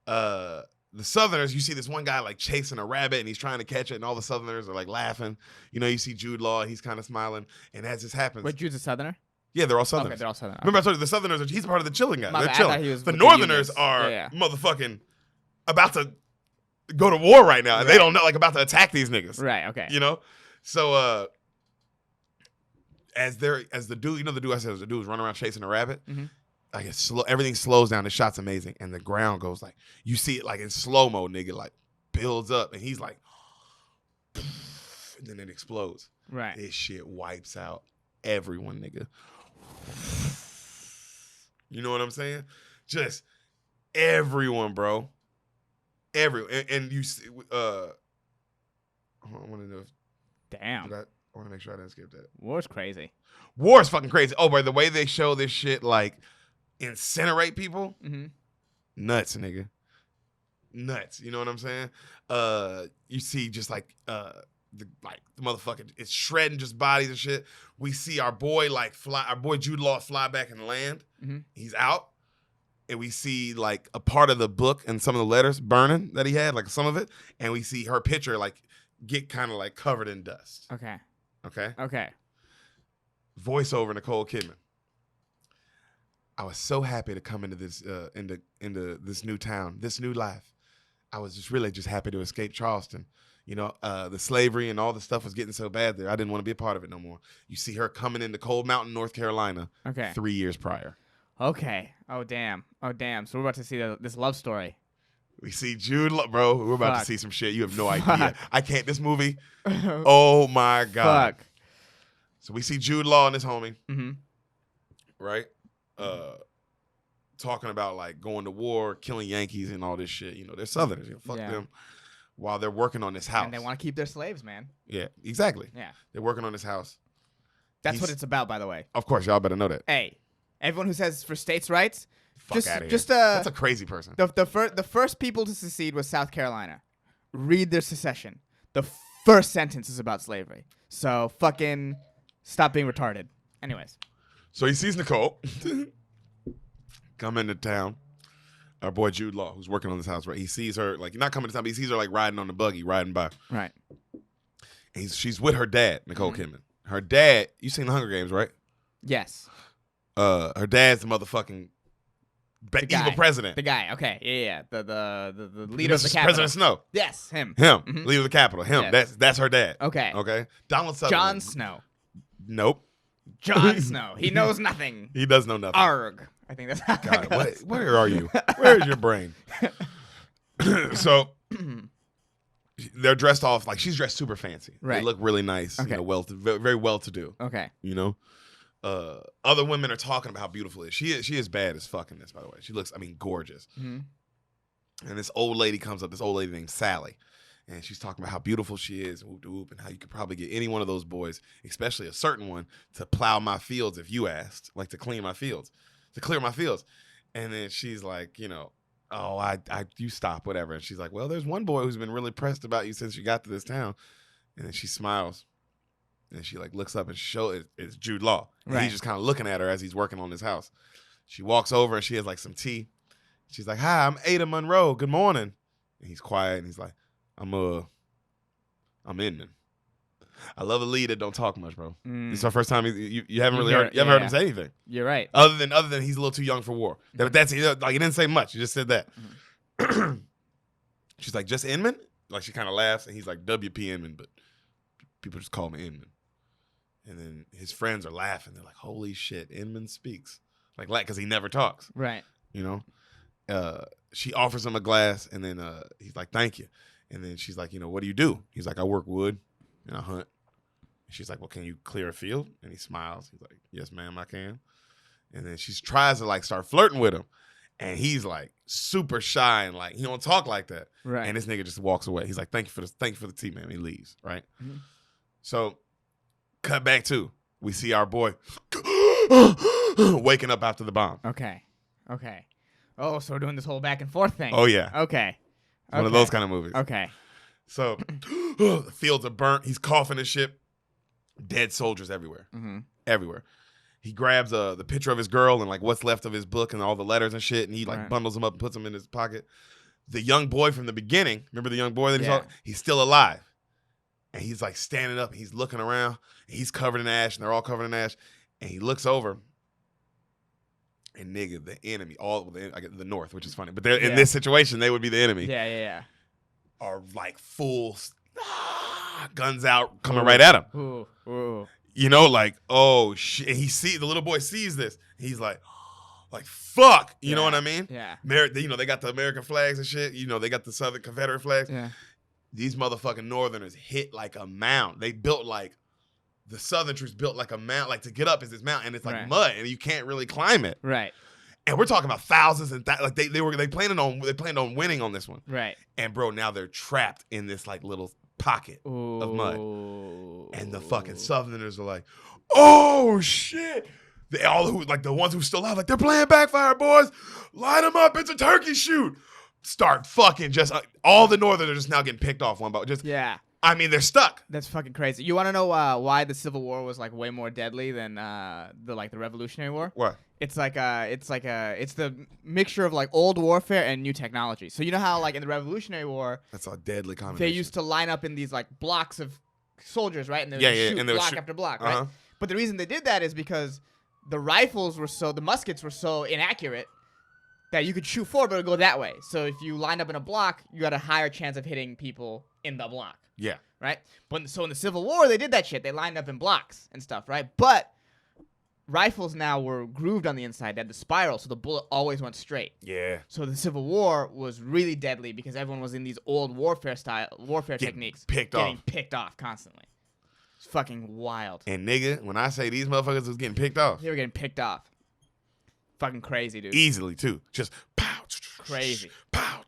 The Southerners, you see this one guy like chasing a rabbit, and he's trying to catch it, and all the Southerners are like laughing. You see Jude Law, he's kind of smiling, and as this happens, Wait, Jude's a Southerner? Yeah, they're all Southerners. Okay, they're all Southerners. Remember I told you the Southerners, he's part of the chilling guy. They're I chilling. thought he was The with Northerners the are motherfucking about to go to war right now, and they don't know, like, about to attack these niggas. Right, okay. So as the dude, the dude I said, the dude was running around chasing a rabbit. Like, everything slows down. The shot's amazing, and the ground goes like, you see it like in slow mo, nigga, like builds up, and he's like, and then it explodes. Right. This shit wipes out everyone, nigga. You know what I'm saying? Just everyone, bro. Everyone. And you see, I want to know. Damn. I want to make sure I didn't skip that. War's crazy. War's fucking crazy. Oh, by the way they show this shit, like, incinerate people. Nuts, nigga. Nuts. You know what I'm saying? You see just like the motherfucker is shredding just bodies and shit. We see our boy Jude Law fly back and land. He's out. And we see like a part of the book and some of the letters burning that he had, like some of it. And we see her picture like get kind of like covered in dust. Okay. Voiceover Nicole Kidman. I was so happy to come into this into this new town, this new life. I was just really just happy to escape Charleston. The slavery and all the stuff was getting so bad there. I didn't want to be a part of it no more. You see her coming into Cold Mountain, North Carolina, 3 years prior. Okay. Oh, damn. So we're about to see this love story. We see Jude Law. Bro, we're about to see some shit. You have no idea. I can't. This movie. Oh Oh, my God. Fuck. So we see Jude Law and his homie. Mm-hmm. Right? Talking about, like, going to war, killing Yankees and all this shit. They're Southerners. Fuck them. While they're working on this house. And they want to keep their slaves, man. Yeah, exactly. Yeah. They're working on this house. That's what it's about, by the way. Of course, y'all better know that. Hey, everyone who says for states' rights, Fuck out of here. That's a crazy person. The first people to secede was South Carolina. Read their secession. The first sentence is about slavery. So fucking stop being retarded. Anyways. So he sees Nicole come into town. Our boy Jude Law, who's working on this house, right? He sees her, like, not coming to town, but he sees her, like, riding on the buggy, riding by. Right. And she's with her dad, Nicole Kidman. Her dad, you seen The Hunger Games, right? Yes. Her dad's the motherfucking evil president. The guy, okay. Yeah. The leader of the Capitol. President Snow. Yes, him. Mm-hmm. Leader of the Capitol. Him. Yes. That's her dad. Okay. Donald Sutherland. Jon Snow. Nope. Jon Snow. He knows nothing. He does know nothing. Arg. I think that's how it goes. Where are you? Where's your brain? So they're dressed off, like, she's dressed super fancy. Right. They look really nice. Okay. Very well to do. Okay. Other women are talking about how beautiful it is. She is bad as fuck in this, by the way. She looks, gorgeous. Mm-hmm. And this old lady comes up, this old lady named Sally. And she's talking about how beautiful she is, and how you could probably get any one of those boys, especially a certain one, to plow my fields if you asked, like to clear my fields. And then she's like, you stop, whatever. And she's like, well, there's one boy who's been really pressed about you since you got to this town. And then she smiles. And she, like, looks up and it's Jude Law. And he's just kind of looking at her as he's working on this house. She walks over and she has, like, some tea. She's like, hi, I'm Ada Monroe. Good morning. And he's quiet and he's like, I'm Inman. I love a lead that don't talk much, bro. This is our first time you haven't really heard heard him say anything. You're right. Other than he's a little too young for war. That's like, he didn't say much. He just said that. She's like, just Inman? Like, she kind of laughs and he's like, WP Inman, but people just call me Inman. And then his friends are laughing. They're like, holy shit, Inman speaks. Like, because he never talks. Right. She offers him a glass and then he's like, thank you. And then she's like, what do you do? He's like, I work wood and I hunt. And she's like, well, can you clear a field? And he smiles. He's like, yes, ma'am, I can. And then she tries to, like, start flirting with him. And he's, like, super shy and, like, he don't talk like that. Right. And this nigga just walks away. He's like, thank you for the tea, man. He leaves, right? Mm-hmm. So, cut back to, we see our boy waking up after the bomb. Okay. Oh, so we're doing this whole back and forth thing. Oh, yeah. Okay. One of those kind of movies. Okay. So, the fields are burnt. He's coughing and shit. Dead soldiers everywhere. Mm-hmm. Everywhere. He grabs the picture of his girl and, like, what's left of his book and all the letters and shit, and he, like, bundles them up and puts them in his pocket. The young boy from the beginning, remember the young boy that he saw? He's still alive. And he's, like, standing up, and he's looking around, and he's covered in ash, and they're all covered in ash. And he looks over, and nigga, the enemy, the North, which is funny, but they're in this situation, they would be the enemy. Yeah. Are, like, full guns out, coming right at him. Ooh. Like, oh shit. And the little boy sees this. He's like fuck. You know what I mean? Yeah. They got the American flags and shit. They got the Southern Confederate flags. Yeah. These motherfucking Northerners hit like a mound. They built the Southern troops built like a mound. Like, to get up is this mountain, and it's like mud, and you can't really climb it. Right. And we're talking about thousands and they planned on winning on this one. Right. And bro, now they're trapped in this, like, little pocket of mud. And the fucking Southerners are like, oh shit. The ones who still alive, like, they're playing backfire, boys. Line them up, it's a turkey shoot. Start fucking all the Northerners are just now getting picked off one by they're stuck. That's fucking crazy. You want to know why the Civil War was, like, way more deadly than the Revolutionary War? What? It's the mixture of, like, old warfare and new technology. So you know how, like, in the Revolutionary War, that's a deadly combination. They used to line up in these, like, blocks of soldiers, right? And they would shoot block after block, right? But the reason they did that is because the muskets were so inaccurate that you could shoot forward, but it'll go that way. So if you lined up in a block, you got a higher chance of hitting people in the block. Yeah. Right? So in the Civil War, they did that shit. They lined up in blocks and stuff, right? But rifles now were grooved on the inside. They had the spiral, so the bullet always went straight. Yeah. So the Civil War was really deadly because everyone was in these old warfare techniques. Getting picked off constantly. It's fucking wild. And nigga, when I say these motherfuckers was getting picked off. They were getting picked off. Fucking crazy, dude. Easily, too. Just pow. Crazy. Pow.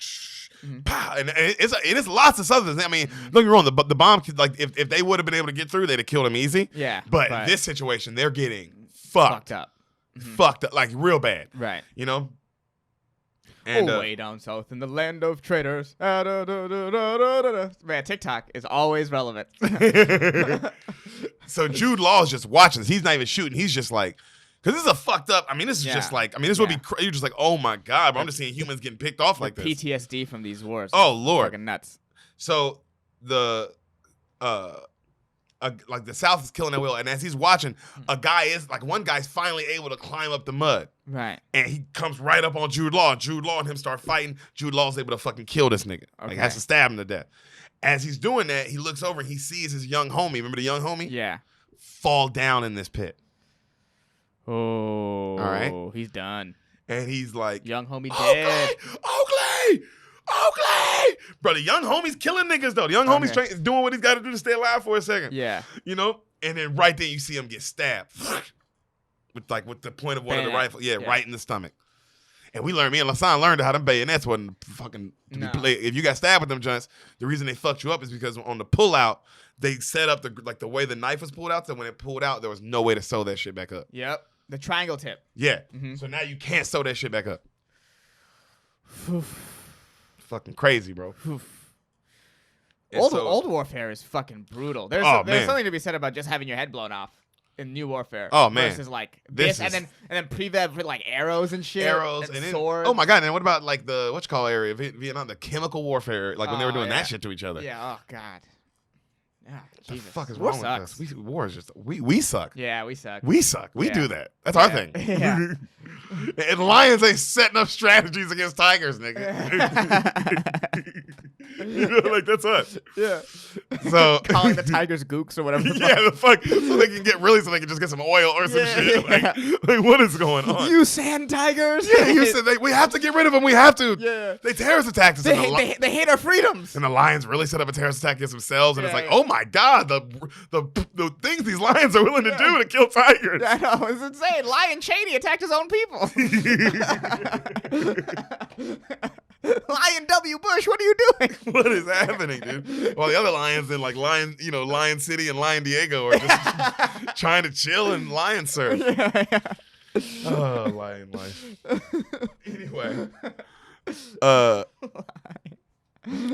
Pow. And it's lots of substance. I mean, don't get me wrong, the bomb, like, if they would have been able to get through, they'd have killed him easy. Yeah. But in this situation, they're getting fucked up. Fucked up, like real bad. Right. You know? And, way down south in the land of traitors. Man, TikTok is always relevant. So Jude Law is just watching this. He's not even shooting. He's just like, because this is a fucked up. I mean, this is just like, this would be crazy. You're just like, oh my God, bro. I'm just seeing humans getting picked off like this. PTSD from these wars. Oh, Lord. Fucking nuts. So the like the South is killing their will, and as he's watching, one guy's finally able to climb up the mud, right? And he comes right up on Jude Law. Jude Law and him start fighting. Jude Law's able to fucking kill this nigga. Okay. Like has to stab him to death. As he's doing that, he looks over and he sees his young homie. Remember the young homie? Yeah. Fall down in this pit. Oh, all right. He's done. And he's like, young homie dead. Oakley. Bro, the young homie's killing niggas, though. The young homie's doing what he's got to do to stay alive for a second. Yeah. You know? And then right then you see him get stabbed. with the point of one of the rifle. Yeah, right in the stomach. And me and Lasan learned how them bayonets wasn't fucking to be played. If you got stabbed with them joints, the reason they fucked you up is because on the pull out, they set up the way the knife was pulled out, so when it pulled out, there was no way to sew that shit back up. Yep. The triangle tip. Yeah. Mm-hmm. So now you can't sew that shit back up. Fucking crazy, bro. Old warfare is fucking brutal. There's something to be said about just having your head blown off in new warfare. Oh man, versus like this and then pre-vet with like arrows and shit. Arrows and swords. Oh my god! And what about like the area Vietnam, the chemical warfare, like when they were doing that shit to each other? Yeah. Oh god. Yeah, Jesus. The fuck is wrong with us? War is just we suck. Yeah, we suck. We suck. We do that. That's our thing. Yeah. And lions ain't setting up strategies against tigers, nigga. You know, like that's us. Yeah. So calling the tigers gooks or whatever. The fuck. So they can just get some oil or some shit. Yeah. Like what is going on? You sand tigers. Yeah, you said we have to get rid of them. We have to. Yeah. They terrorist attacked us. They hate our freedoms. And the lions really set up a terrorist attack against themselves. And it's like, oh my God, the things these lions are willing to do to kill tigers. I know, it's insane. Lion Cheney attacked his own people. Lion W. Bush, what are you doing? What is happening, dude? Well, the other lions in like Lion City and Lion Diego are just trying to chill and lion surf. Yeah. Oh, lion life. Anyway,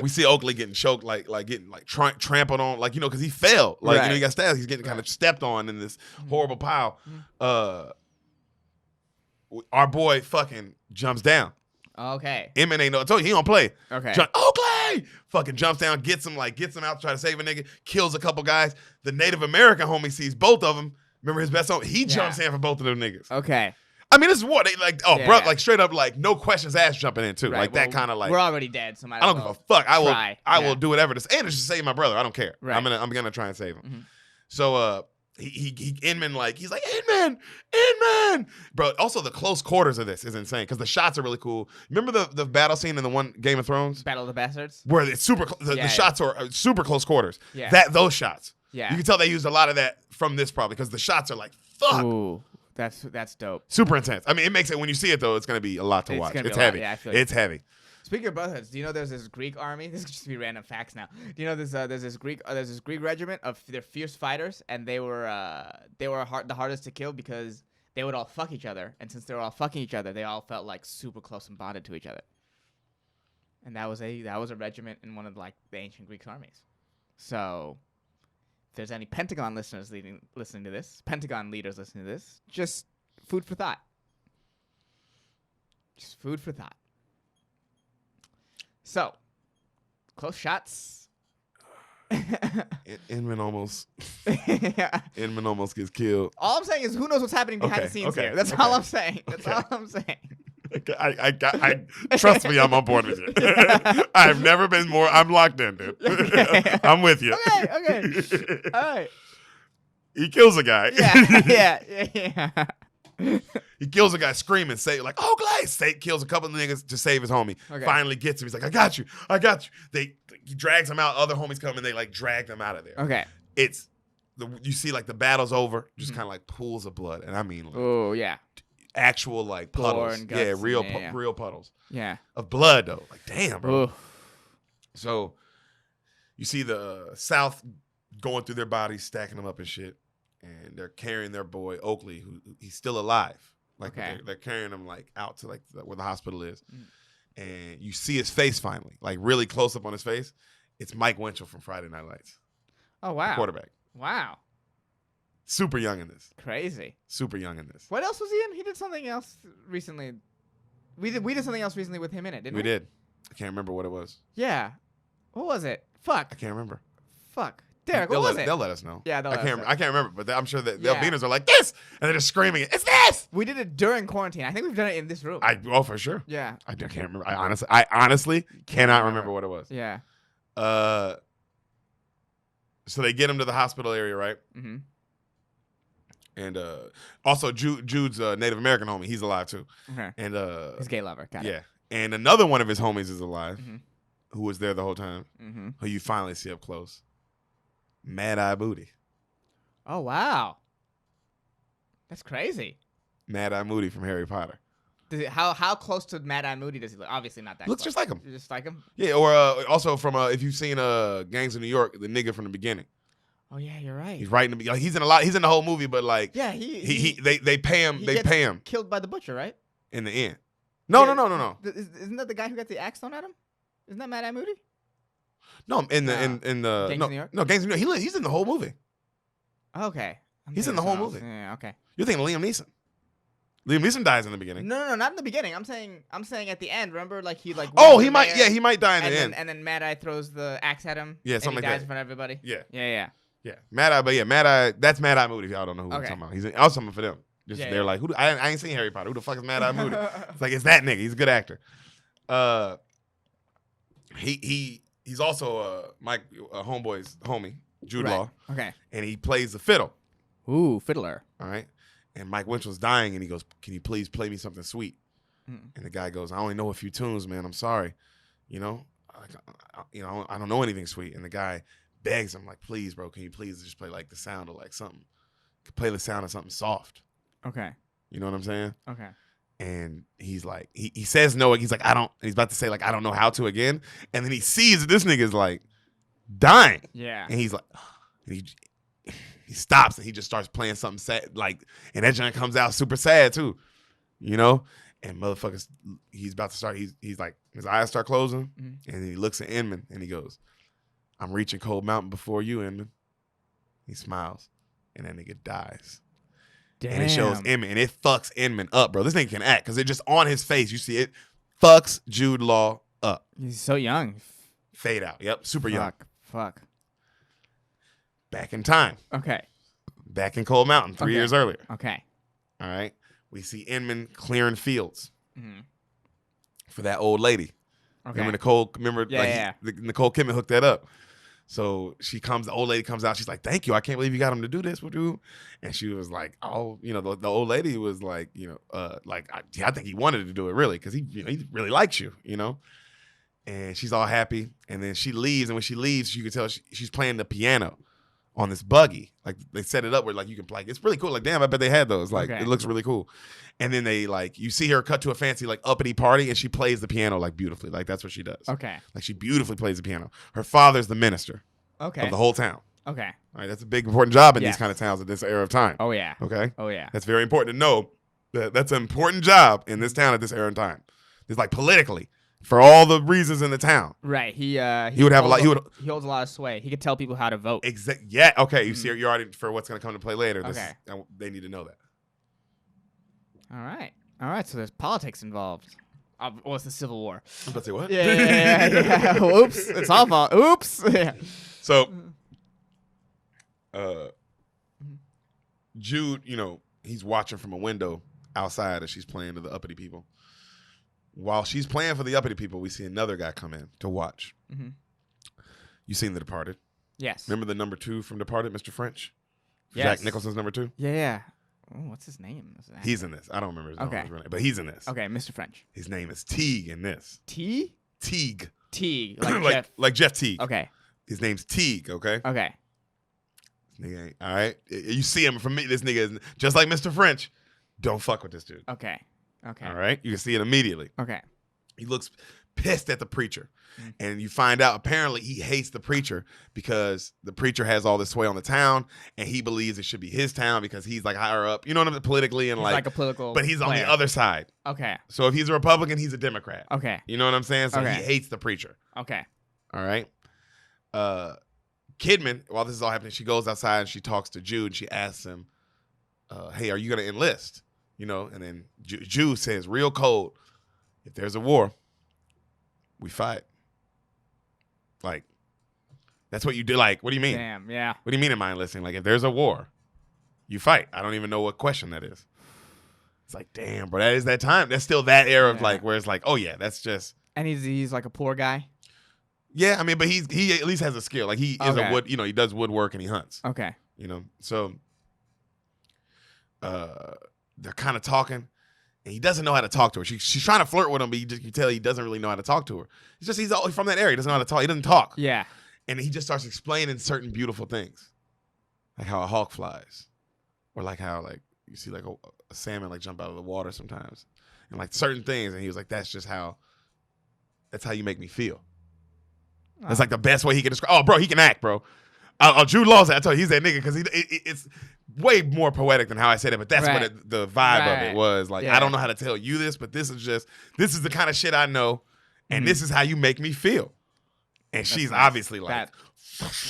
we see Oakley getting choked, getting trampled on, because he fell, he got stabbed. He's getting kind of stepped on in this horrible pile. Our boy fucking jumps down. Okay. Emmett ain't I told you he don't play. Okay. Oakley fucking jumps down, gets him out to try to save a nigga, kills a couple guys. The Native American homie sees both of them. Remember his best homie? He jumps in for both of them niggas. Okay. I mean, this is what they bro, straight up, no questions asked jumping in too. Right. That kind of we're already dead, so I don't give a fuck. I will do whatever this, and it's just save my brother. I don't care. Right. I'm gonna try and save him. Mm-hmm. So Inman he's like Inman, bro. Also, the close quarters of this is insane because the shots are really cool. Remember the battle scene in the one Game of Thrones, Battle of the Bastards, where it's super. The shots are super close quarters. Yeah. Those shots. Yeah. You can tell they used a lot of that from this probably because the shots are fuck. Ooh, that's dope. Super intense. I mean, it makes it when you see it though, it's gonna be a lot to watch. It's heavy. Yeah, I feel it's heavy. Speaking of brotherhoods, do you know there's this Greek army? This could just be random facts now. Do you know there's this Greek regiment of they're fierce fighters, and they were the hardest to kill because they would all fuck each other, and since they were all fucking each other, they all felt super close and bonded to each other. And that was a regiment in one of the ancient Greek armies. So, if there's any Pentagon listeners listening to this, Pentagon leaders listening to this, just food for thought. Just food for thought. So, close shots. Inman almost gets killed. All I'm saying is who knows what's happening behind the scenes here. That's all I'm saying. That's all I'm saying. I trust me, I'm on board with you. I've never been more. I'm locked in, dude. Okay. I'm with you. Okay. All right. He kills a guy. Yeah. He kills a guy screaming, say like, "Oh, Glaze!" Kills a couple of niggas to save his homie. Okay. Finally gets him. He's like, "I got you. He drags him out. Other homies come and they like drag them out of there. Okay. You see like the battle's over, just kind of like pools of blood, and I mean like Oh yeah. actual like puddles, and guts real puddles, Yeah. of blood though. Like damn, bro. Ooh. So you see the South going through their bodies, stacking them up and shit, and they're carrying their boy Oakley, who he's still alive. Like they're carrying him like out to like where the hospital is, and you see his face finally, like really close up on his face. It's Mike Winchell from Friday Night Lights. Oh wow. The quarterback. Wow. Super young in this. Crazy. Super young in this. What else was he in? He did something else recently. We did something else recently with him in it, didn't we? We did. I can't remember what it was. Yeah. What was it? Fuck. I can't remember. Fuck. Derek, what was it? They'll let us know. Yeah, I can't remember, but I'm sure that their beaners are like this, and they're just screaming, "It's this!" We did it during quarantine. I think we've done it in this room. For sure. Yeah. I can't remember. I honestly cannot remember what it was. Yeah. So they get him to the hospital area, right? Mm-hmm. And also Jude's Native American homie, he's alive too. Okay. And his gay lover. Got it. yeah. And another one of his homies is alive, Mm-hmm. who was there the whole time, who you finally see up close. Mad Eye Moody. Oh wow. That's crazy. Mad Eye Moody from Harry Potter. How close to Mad Eye Moody does he look? Obviously not that. Looks close. just like him. Just like him. Yeah, or also from if you've seen Gangs of New York, the nigga from the beginning. Oh yeah, you're right. He's right in the he's in a lot. He's in the whole movie, but like Yeah, they pay him. They pay him killed by the butcher, right? in the end. No. Isn't that the guy who got the axe thrown at him? Isn't that Mad Eye Moody? No, in the Gangs of New York? No, Gangs of New York. He's in the whole movie. Okay. He's in the whole movie. Yeah. Okay. You're thinking Liam Neeson. Liam Neeson dies in the beginning. No, not in the beginning. I'm saying at the end. Remember, like he like. Oh, he might. Yeah, he might die in the end. And then Mad Eye throws the axe at him. Yeah, and something he like dies that. in front of everybody. Yeah. Yeah. Mad Eye. But yeah, Mad Eye. That's Mad Eye Moody. If y'all don't know who we're Okay. talking about, I was talking for them. Just Yeah, they're yeah. like, who? I ain't seen Harry Potter. Who the fuck is Mad Eye Moody? It's like it's that nigga. He's a good actor. He's also Mike homeboy's homie, Jude Law. Okay. And he plays the fiddle. Ooh, fiddler. All right. And Mike Winchell's dying, and he goes, "Can you please play me something sweet?" And the guy goes, "I only know a few tunes, man. I'm sorry. You know, I don't know anything sweet." And the guy begs him, like, "Please, bro, can you please just play like the sound of like something? Play the sound of something soft." Okay. You know what I'm saying? Okay. And he's like, he says no. He's like, I don't. And he's about to say like, I don't know how to again. And then he sees that this nigga's like dying. Yeah. And he's like, and he stops and he just starts playing something sad, like, and that joint comes out super sad too, you know. And motherfuckers, he's about to start. He's like, his eyes start closing, and then he looks at Inman and he goes, "I'm reaching Cold Mountain before you, Inman." He smiles, and that nigga dies. Damn. And it shows Inman, and it fucks Inman up, bro. This nigga can act because it just on his face. You see it fucks Jude Law up. He's so young. Fade out. Yep, super young. Fuck. Back in time. Okay. Back in Cold Mountain 3 years earlier. Okay. All right. We see Inman clearing fields for that old lady. Okay. Remember Nicole? Yeah. Nicole Kidman hooked that up. So the old lady comes out. She's like, "Thank you. I can't believe you got him to do this with you." And she was like, "Oh, the old lady was like, I think he wanted to do it really because he really likes you, you know." And she's all happy. And then she leaves. And when she leaves, you can tell she's playing the piano on this buggy. Like they set it up where like you can play. It's really cool. Like, damn, I bet they had those. Like it looks really cool. And then they like you see her cut to a fancy like uppity party and she plays the piano like beautifully. Like that's what she does. Okay. Like she beautifully plays the piano. Her father's the minister of the whole town. Okay. All right, that's a big important job in these kind of towns at this era of time. Oh yeah. Okay. Oh yeah. That's very important to know that that's an important job in this town at this era of time. It's like politically. For all the reasons in the town, right? He would have a lot. He holds a lot of sway. He could tell people how to vote. Yeah. Okay. You see, you're already for what's going to come to play later. They need to know that. All right. So there's politics involved. It's the Civil War. I was about to say what? Yeah. Oops. It's all fault. Oops. Yeah. So, Jude, he's watching from a window outside as she's playing to the uppity people. While she's playing for the uppity people, we see another guy come in to watch. Mm-hmm. You seen The Departed? Yes. Remember the number 2 from Departed, Mr. French? Yes. Jack Nicholson's number 2? Yeah. Oh, what's his name? He's in this. I don't remember his name, but he's in this. Okay, Mr. French. His name is Teague in this. T? Teague. Teague. Like Jeff Teague. Okay. His name's Teague, okay? Okay. This nigga ain't, all right? You see him from me. This nigga is just like Mr. French. Don't fuck with this dude. Okay. Okay. All right? You can see it immediately. Okay. He looks pissed at the preacher. And you find out apparently he hates the preacher because the preacher has all this sway on the town and he believes it should be his town because he's like higher up, you know what I mean, politically and He's like a political but he's player. on the other side. Okay. So if he's a Republican, he's a Democrat. Okay. You know what I'm saying? So Okay. he hates the preacher. Okay. All right. Kidman, while this is all happening, she goes outside and she talks to Jude and she asks him, hey, are you going to enlist? You know, and then Jude says real cold, if there's a war, we fight. Like, that's what you do. Like, what do you mean? Damn, yeah. What do you mean am I enlisting? Like, if there's a war, you fight. I don't even know what question that is. It's like, damn, bro, that is that time. That's still that era of like, where it's like, oh yeah, that's just. And he's like a poor guy? Yeah, I mean, but he at least has a skill. Like, he is a wood, you know, he does woodwork and he hunts. Okay. You know, so they're kind of talking. And he doesn't know how to talk to her. She's trying to flirt with him, but you can tell he doesn't really know how to talk to her. It's just he's from that area. He doesn't know how to talk. He doesn't talk. Yeah. And he just starts explaining certain beautiful things, like how a hawk flies, or like how like you see like a salmon like jump out of the water sometimes, and like certain things. And he was like, that's how you make me feel. That's like the best way he can describe. Oh, bro, he can act, bro. Jude Law's I told you he's that nigga because it's way more poetic than how I said it, but that's what the vibe of it was. Like, I don't know how to tell you this, but this is the kind of shit I know, and this is how you make me feel. And she's obviously like,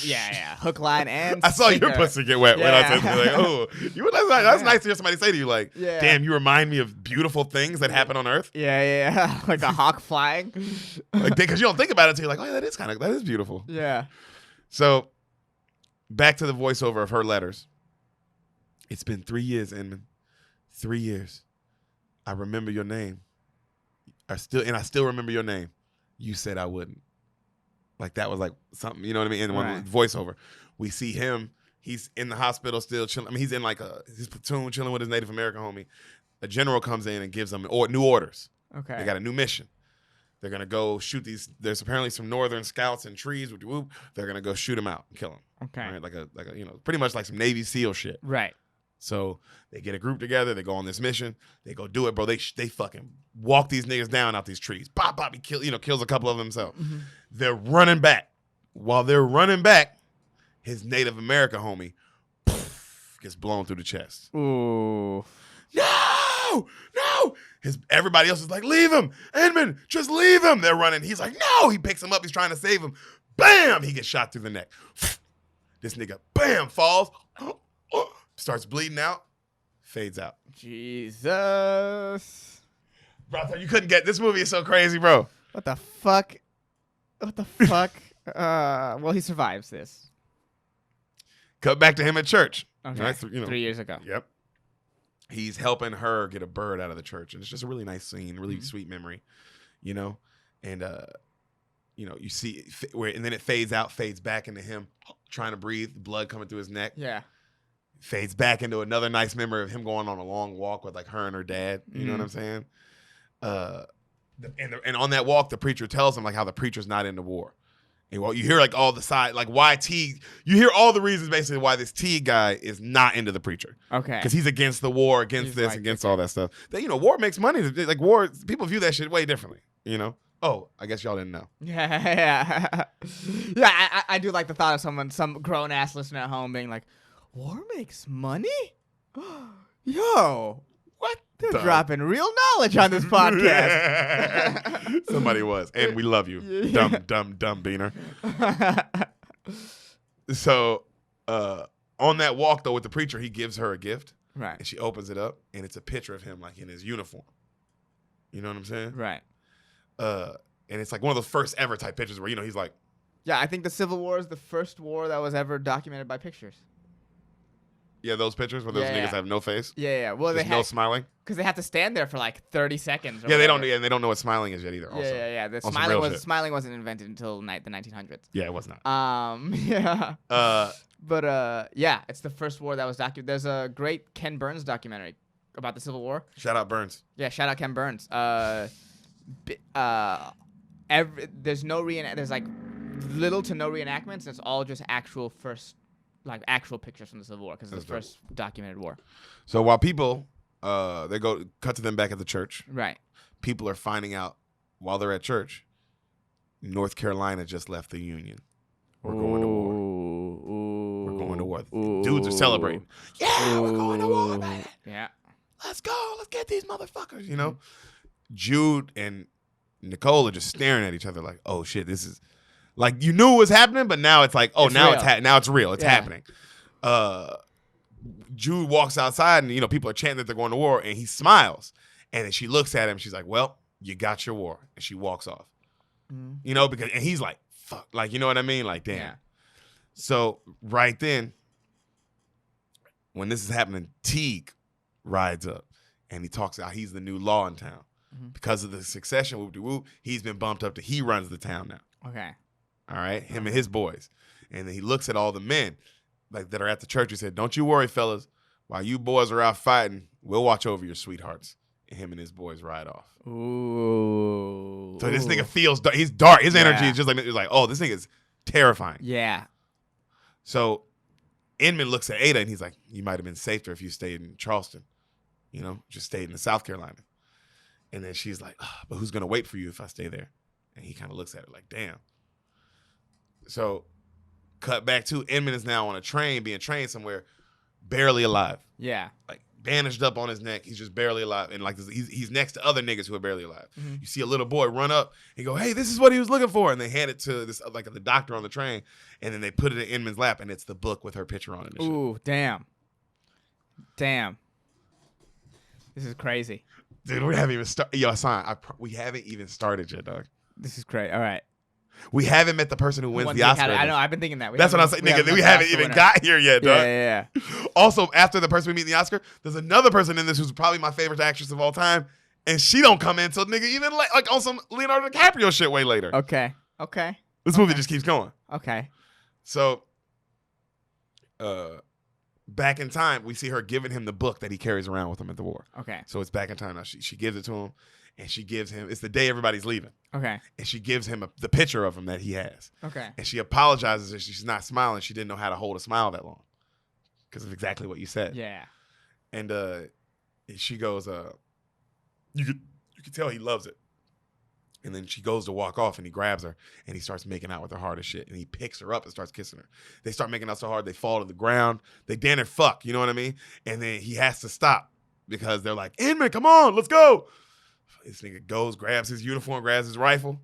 yeah, hook, line, and I saw sinker. your pussy get wet when I said, like, oh, that's nice to hear somebody say to you, like, damn, you remind me of beautiful things that happen on Earth. Yeah, like a hawk flying. Like, because you don't think about it until you're like, oh, yeah, that is beautiful. Yeah. So, back to the voiceover of her letters. It's been 3 years, Inman. 3 years. I remember your name. I still remember your name. You said I wouldn't. Like, that was like something, you know what I mean? And one voiceover. We see him. He's in the hospital still chilling. I mean, he's in like his platoon chilling with his Native American homie. A general comes in and gives them new orders. Okay. They got a new mission. They're going to go shoot these. There's apparently some northern scouts in trees. Whoop. They're going to go shoot them out and kill them. Okay. Right? Like a you know, pretty much like some Navy SEAL shit. Right. So they get a group together. They go on this mission. They go do it, bro. They fucking walk these niggas down out these trees. Pop. He kills a couple of them himself. Mm-hmm. They're running back. While they're running back, his Native American homie gets blown through the chest. Ooh. No. Everybody else is like, leave him. Edmund, just leave him. They're running. He's like, no. He picks him up. He's trying to save him. Bam. He gets shot through the neck. This nigga, bam, falls. Starts bleeding out. Fades out. Jesus. Bro, I thought you couldn't get this movie is so crazy, bro. What the fuck? Well, he survives this. Cut back to him at church. Okay. Right? 3 years ago. Yep. He's helping her get a bird out of the church. And it's just a really nice scene, really sweet memory, you know? And, you know, you see and then it fades out, fades back into him trying to breathe, blood coming through his neck. Yeah. Fades back into another nice memory of him going on a long walk with like her and her dad. You know what I'm saying? And on that walk, the preacher tells him like how the preacher's not into war. And well, you hear like all the side, like why T. You hear all the reasons basically why this T guy is not into the preacher. Okay. Because he's against the war, against this, against all that stuff. That, you know, war makes money. Like war, people view that shit way differently. You know. Oh, I guess y'all didn't know. Yeah. I do like the thought of some grown ass listener at home being like, war makes money? Yo, what? They're dropping real knowledge on this podcast. Somebody was. And we love you. Dumb beaner. So, on that walk, though, with the preacher, he gives her a gift. Right. And she opens it up, and it's a picture of him, like, in his uniform. You know what I'm saying? Right. And it's, like, one of those first ever type pictures where, you know, he's like. Yeah, I think the Civil War is the first war that was ever documented by pictures. Yeah, those pictures where those niggas have no face. Yeah. Well, There's no smiling. Because they have to stand there for like 30 seconds. Yeah, they don't. Yeah, and they don't know what smiling is yet either. Also. Yeah. The smiling wasn't invented until the 1900s. Yeah, it was not. Yeah. But yeah, it's the first war that was documented. There's a great Ken Burns documentary about the Civil War. Shout out Burns. Yeah, shout out Ken Burns. There's like little to no reenactments. It's all just actual pictures from the Civil War because it's the first documented war. So while people they cut to them back at the church. Right. People are finding out while they're at church, North Carolina just left the Union. We're going to war. We're going to war. Dudes are celebrating. Yeah, we're going to war, man. Yeah. Let's go. Let's get these motherfuckers, you know? Jude and Nicole are just staring at each other like, oh, shit, this is... Like, you knew it was happening, but now it's like, oh, now it's real. It's happening. Jude walks outside, and, you know, people are chanting that they're going to war, and he smiles. And then she looks at him. She's like, well, you got your war. And she walks off. You know, and he's like, fuck. Like, you know what I mean? Like, damn. Yeah. So, right then, when this is happening, Teague rides up, and he talks about he's the new law in town. Because of the succession, whoop-de-whoop, he's been bumped up to he runs the town now. Okay. All right? Him and his boys. And then he looks at all the men like that are at the church. He said, don't you worry, fellas. While you boys are out fighting, we'll watch over your sweethearts. And him and his boys ride off. Ooh. So this nigga feels dark. He's dark. His energy is just like, oh, this nigga's terrifying. Yeah. So Inman looks at Ada and he's like, you might have been safer if you stayed in Charleston. You know, just stayed in South Carolina. And then she's like, but who's going to wait for you if I stay there? And he kind of looks at her like, damn. So cut back to Inman is now on a train, being trained somewhere, barely alive. Yeah. Like bandaged up on his neck. He's just barely alive. And like he's next to other niggas who are barely alive. You see a little boy run up and go, hey, this is what he was looking for. And they hand it to this like the doctor on the train. And then they put it in Inman's lap and it's the book with her picture on it. Ooh, damn. Damn. This is crazy. Dude, we haven't even started. Yo, Hassan, we haven't even started yet, dog. This is great. All right. We haven't met the person who wins the Oscar. I know. I've been thinking that. That's what I'm saying, nigga. We haven't even got here yet, dog. Yeah. Also, after the person we meet in the Oscar, there's another person in this who's probably my favorite actress of all time, and she don't come in until nigga even like on some Leonardo DiCaprio shit way later. Okay. This movie just keeps going. Okay. So, back in time, we see her giving him the book that he carries around with him at the war. Okay. So it's back in time now. She gives it to him, and she gives him. It's the day everybody's leaving. Okay. And she gives him the picture of him that he has. Okay. And she apologizes that she's not smiling. She didn't know how to hold a smile that long, because of exactly what you said. Yeah. And she goes, you could tell he loves it. And then she goes to walk off, and he grabs her, and he starts making out with her hard as shit. And he picks her up and starts kissing her. They start making out so hard, they fall to the ground. They damn near fuck, you know what I mean? And then he has to stop because they're like, Inman, come on, let's go. This nigga goes, grabs his uniform, grabs his rifle.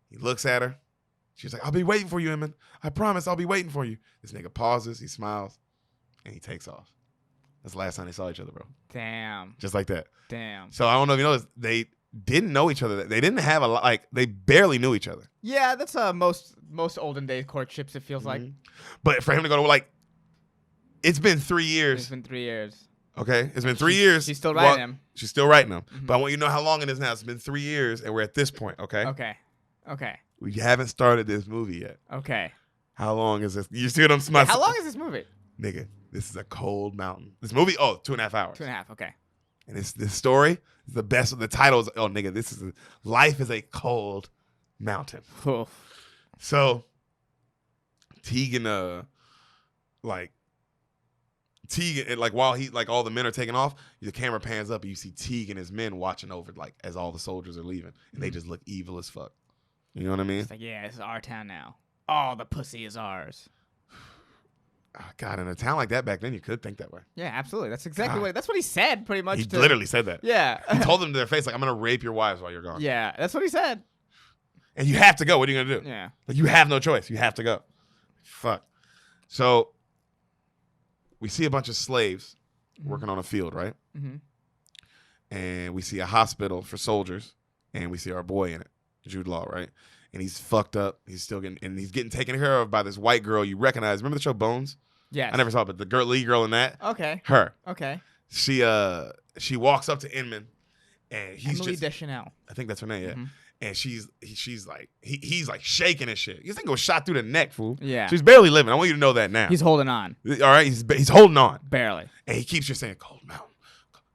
He looks at her. She's like, I'll be waiting for you, Inman. I promise I'll be waiting for you. This nigga pauses, he smiles, and he takes off. That's the last time they saw each other, bro. Damn. Just like that. Damn. So I don't know if you know this, they didn't know each other. They didn't have a lot, like, they barely knew each other. Yeah, that's most olden day courtships, it feels like. But for him to go to, like, it's been 3 years. It's been 3 years. Okay? It's been 3 years. She's still writing him. She's still writing him. But I want you to know how long it is now. It's been 3 years, and we're at this point, okay? Okay. We haven't started this movie yet. Okay. How long is this? You see what I'm smiling? How long is this movie? Nigga, this is a cold mountain. This movie, 2.5 hours. 2.5, okay. And this story is the best. The title is, nigga, this is Life is a Cold Mountain. Oh. So, Teague, while he, like, all the men are taking off, the camera pans up and you see Teague and his men watching over, like, as all the soldiers are leaving. And they just look evil as fuck. You know what I mean? It's like, yeah, this is our town now. All the pussy is ours. Oh, God, in a town like that back then, you could think that way. Yeah, absolutely. That's exactly that's what he said, pretty much. He literally said that. Yeah. He told them to their face, like, I'm going to rape your wives while you're gone. Yeah, that's what he said. And you have to go. What are you going to do? Yeah. Like, you have no choice. You have to go. Fuck. So, we see a bunch of slaves working on a field, right? Mm-hmm. And we see a hospital for soldiers, and we see our boy in it, Jude Law, right? And he's fucked up. He's getting taken care of by this white girl you recognize. Remember the show Bones? Yes. I never saw it, but the lead girl in that. Okay. Her. Okay. She walks up to Inman, and he's Emily just. Deschanel. I think that's her name. Yeah. Mm-hmm. And she's like he's like shaking and shit. You think it was shot through the neck, fool? Yeah. She's barely living. I want you to know that now. He's holding on. All right. He's holding on. Barely. And he keeps just saying Cold Mountain,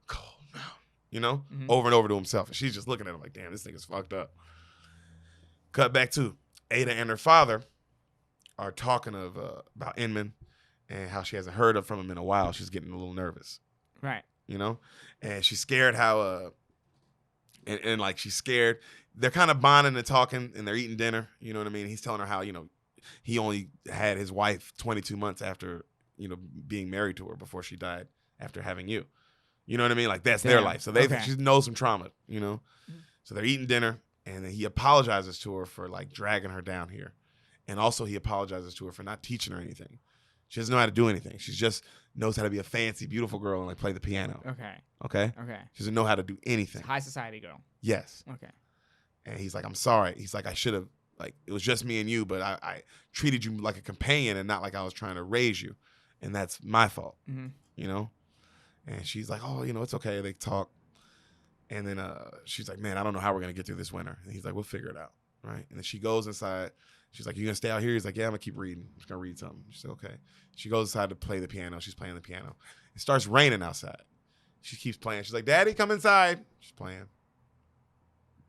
Cold Mountain. You know, Mm-hmm. over and over to himself. And she's just looking at him like, damn, this thing is fucked up. Cut back to Ada and her father are talking about Inman and how she hasn't heard from him in a while. She's getting a little nervous. Right. You know, and she's scared how and like she's scared. They're kind of bonding and talking, and they're eating dinner. You know what I mean? He's telling her how, you know, he only had his wife 22 months after, you know, being married to her before she died after having you. You know what I mean? Like that's their life. So she knows some trauma, you know? Mm-hmm. So they're eating dinner, and then he apologizes to her for like dragging her down here. And also he apologizes to her for not teaching her anything. She doesn't know how to do anything. She just knows how to be a fancy, beautiful girl and like play the piano. Okay? She doesn't know how to do anything. High society girl. Yes. Okay. And he's like, I'm sorry. He's like, I should have, like, it was just me and you, but I treated you like a companion and not like I was trying to raise you. And that's my fault, you know? And she's like, oh, you know, it's okay. They talk. And then she's like, man, I don't know how we're going to get through this winter. And he's like, we'll figure it out, right? And then she goes inside. She's like, you going to stay out here? He's like, yeah, I'm going to keep reading. I'm just going to read something. She's like, okay. She goes inside to play the piano. She's playing the piano. It starts raining outside. She keeps playing. She's like, Daddy, come inside. She's playing.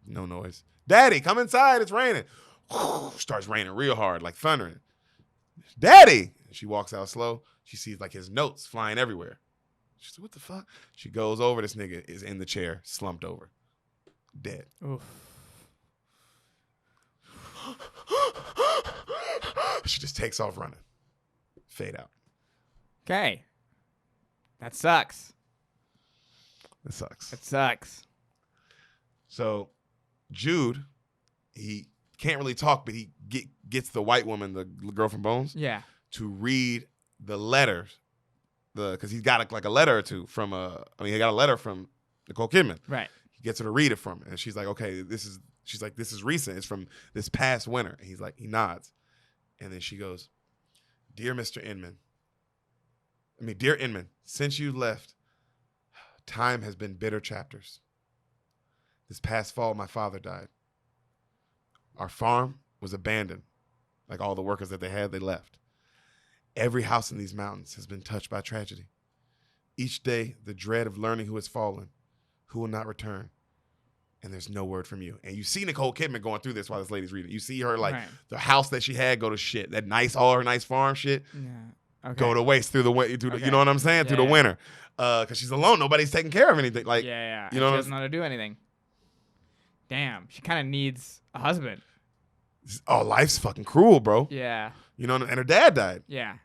No noise. Daddy, come inside. It's raining. Starts raining real hard, like thundering. Daddy! She walks out slow. She sees like his notes flying everywhere. She's like, what the fuck? She goes over. This nigga is in the chair, slumped over. Dead. Oof. She just takes off running. Fade out. Okay. That sucks. It sucks. It sucks. So Jude, he can't really talk, but he gets the white woman, the girl from Bones, to read the letters, because he's got like a letter or two from he got a letter from Nicole Kidman. Right. He gets her to read it from her, and she's like, okay, she's like, this is recent. It's from this past winter. And he's like, he nods, and then she goes, dear Inman, since you left, time has been bitter chapters. This past fall, my father died. Our farm was abandoned. Like all the workers that they had, they left. Every house in these mountains has been touched by tragedy. Each day, the dread of learning who has fallen, who will not return, and there's no word from you. And you see Nicole Kidman going through this while this lady's reading. You see her, like, the house that she had go to shit. That all her nice farm shit, go to waste through the winter. You know what I'm saying? Through the winter. Because she's alone. Nobody's taking care of anything. Like, You know, she doesn't know how to do anything. Damn, she kind of needs a husband. Oh, life's fucking cruel, bro. Yeah. You know, and her dad died. Yeah.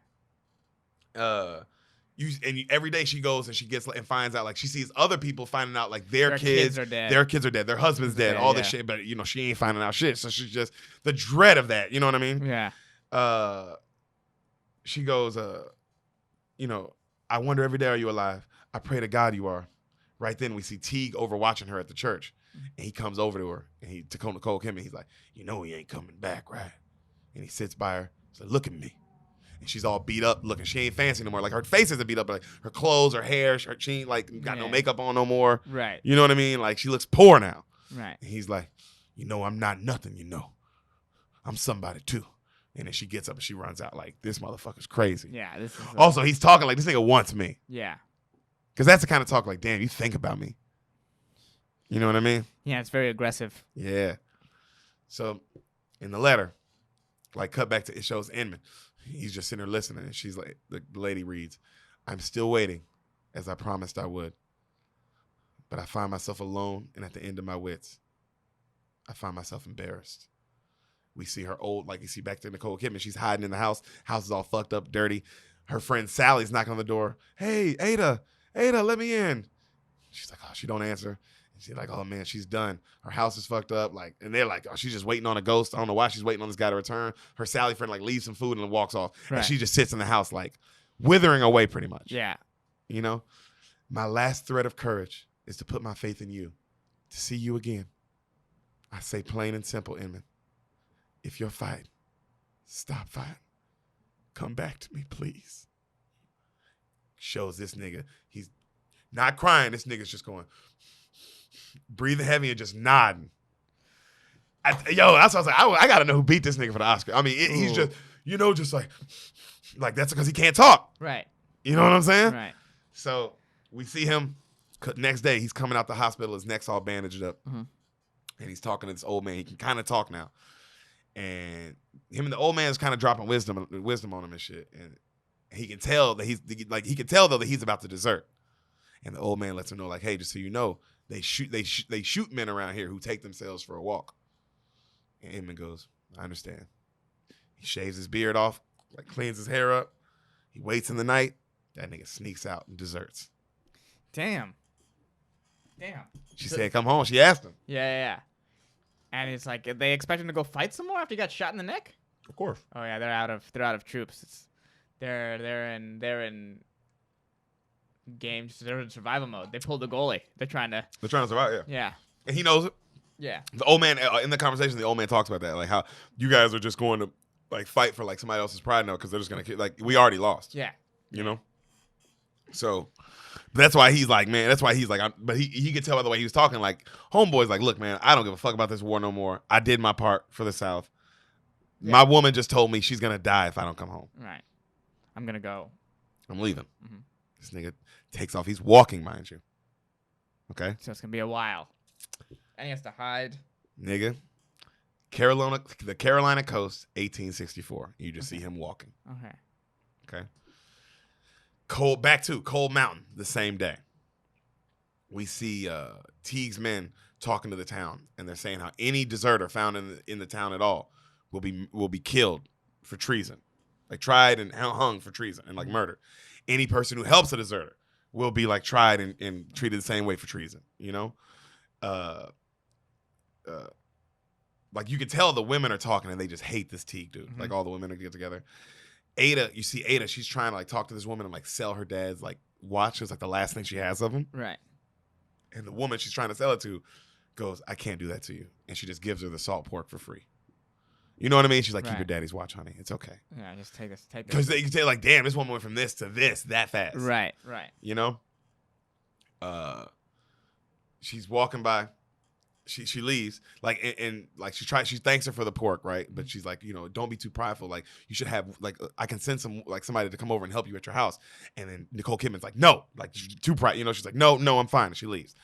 Every day she goes and she gets and finds out, like, she sees other people finding out, like, their kids are dead. Their kids are dead. Their husband's dead. All this shit, but you know she ain't finding out shit. So she's just the dread of that. You know what I mean? Yeah. She goes, you know, I wonder every day, are you alive? I pray to God you are. Right then we see Teague overwatching her at the church, and he comes over to her and to Nicole Kidman. He's like, you know he ain't coming back, right? And he sits by her. He's like, look at me. And she's all beat up looking. She ain't fancy no more. Like, her face isn't beat up, but like her clothes, her hair, she ain't like got no makeup on no more. Right. You know what I mean? Like, she looks poor now. Right. And he's like, you know, I'm not nothing, you know. I'm somebody too. And then she gets up and she runs out like, this motherfucker's crazy. Yeah. This is also, he's talking like this nigga wants me. Yeah. Because that's the kind of talk like, damn, you think about me. You know what I mean? Yeah, it's very aggressive. Yeah. So in the letter, like, cut back to, it shows Inman. He's just sitting there listening, and she's like, the lady reads, I'm still waiting, as I promised I would. But I find myself alone and at the end of my wits. I find myself embarrassed. We see her old, like, you see back to Nicole Kidman. She's hiding in the house. House is all fucked up, dirty. Her friend Sally's knocking on the door. Hey, Ada, let me in. She's like, oh, she don't answer. And she's like, oh, man, she's done. Her house is fucked up. Like, and they're like, oh, she's just waiting on a ghost. I don't know why she's waiting on this guy to return. Her Sally friend, like, leaves some food and walks off. Right. And she just sits in the house, like, withering away pretty much. Yeah. You know? My last thread of courage is to put my faith in you, to see you again. I say plain and simple, Inman. If you're fighting, stop fighting. Come back to me, please. shows this nigga. He's not crying. This nigga's just going, breathing heavy and just nodding. That's what I was like, I got to know who beat this nigga for the Oscar. I mean, he's just, just like that's because he can't talk. Right. You know what I'm saying? Right. So we see him next day. He's coming out the hospital. His neck's all bandaged up. Mm-hmm. And he's talking to this old man. He can kind of talk now. And him and the old man is kind of dropping wisdom on him and shit. And he can tell that that he's about to desert. And the old man lets him know, like, hey, just so you know, they shoot men around here who take themselves for a walk. And Inman goes, I understand. He shaves his beard off, like cleans his hair up. He waits in the night. That nigga sneaks out and deserts. Damn. She said, come home. She asked him. Yeah. And it's like, they expect him to go fight some more after he got shot in the neck? Of course. Oh yeah, they're out of troops. They're in games. They're in survival mode. They pulled the goalie. They're trying to survive. Yeah. Yeah. And he knows it. Yeah. The old man in the conversation, the old man talks about that, like how you guys are just going to like fight for like somebody else's pride now because they're just gonna like we already lost. Yeah. You know. So that's why he's like, man. That's why he's like, but he could tell by the way he was talking. Like, homeboy's like, look, man, I don't give a fuck about this war no more. I did my part for the South. Yeah. My woman just told me she's gonna die if I don't come home. Right. I'm gonna go. I'm leaving. Mm-hmm. This nigga takes off. He's walking, mind you. Okay. So it's gonna be a while. And he has to hide. Nigga. The Carolina coast, 1864. You just see him walking. Okay. Cold Mountain, the same day. We see Teague's men talking to the town, and they're saying how any deserter found in the town at all will be killed for treason, like tried and hung for treason and like murdered. Any person who helps a deserter will be like tried and treated the same way for treason. You know, like you can tell the women are talking and they just hate this Teague dude. Mm-hmm. Like all the women are get together. You see Ada, she's trying to like talk to this woman and like sell her dad's like watch. It's like the last thing she has of him. Right. And the woman she's trying to sell it to goes, I can't do that to you. And she just gives her the salt pork for free. You know what I mean? She's like, keep your daddy's watch, honey. It's okay. Yeah, just take this. Because you can say like, damn, this woman went from this to this that fast. Right. You know? She's walking by. She leaves, like, and like she thanks her for the pork, right? But she's like, don't be too prideful. Like, you should have, like, I can send somebody to come over and help you at your house. And then Nicole Kidman's like, no, like, too pride. She's like, no, I'm fine. And she leaves.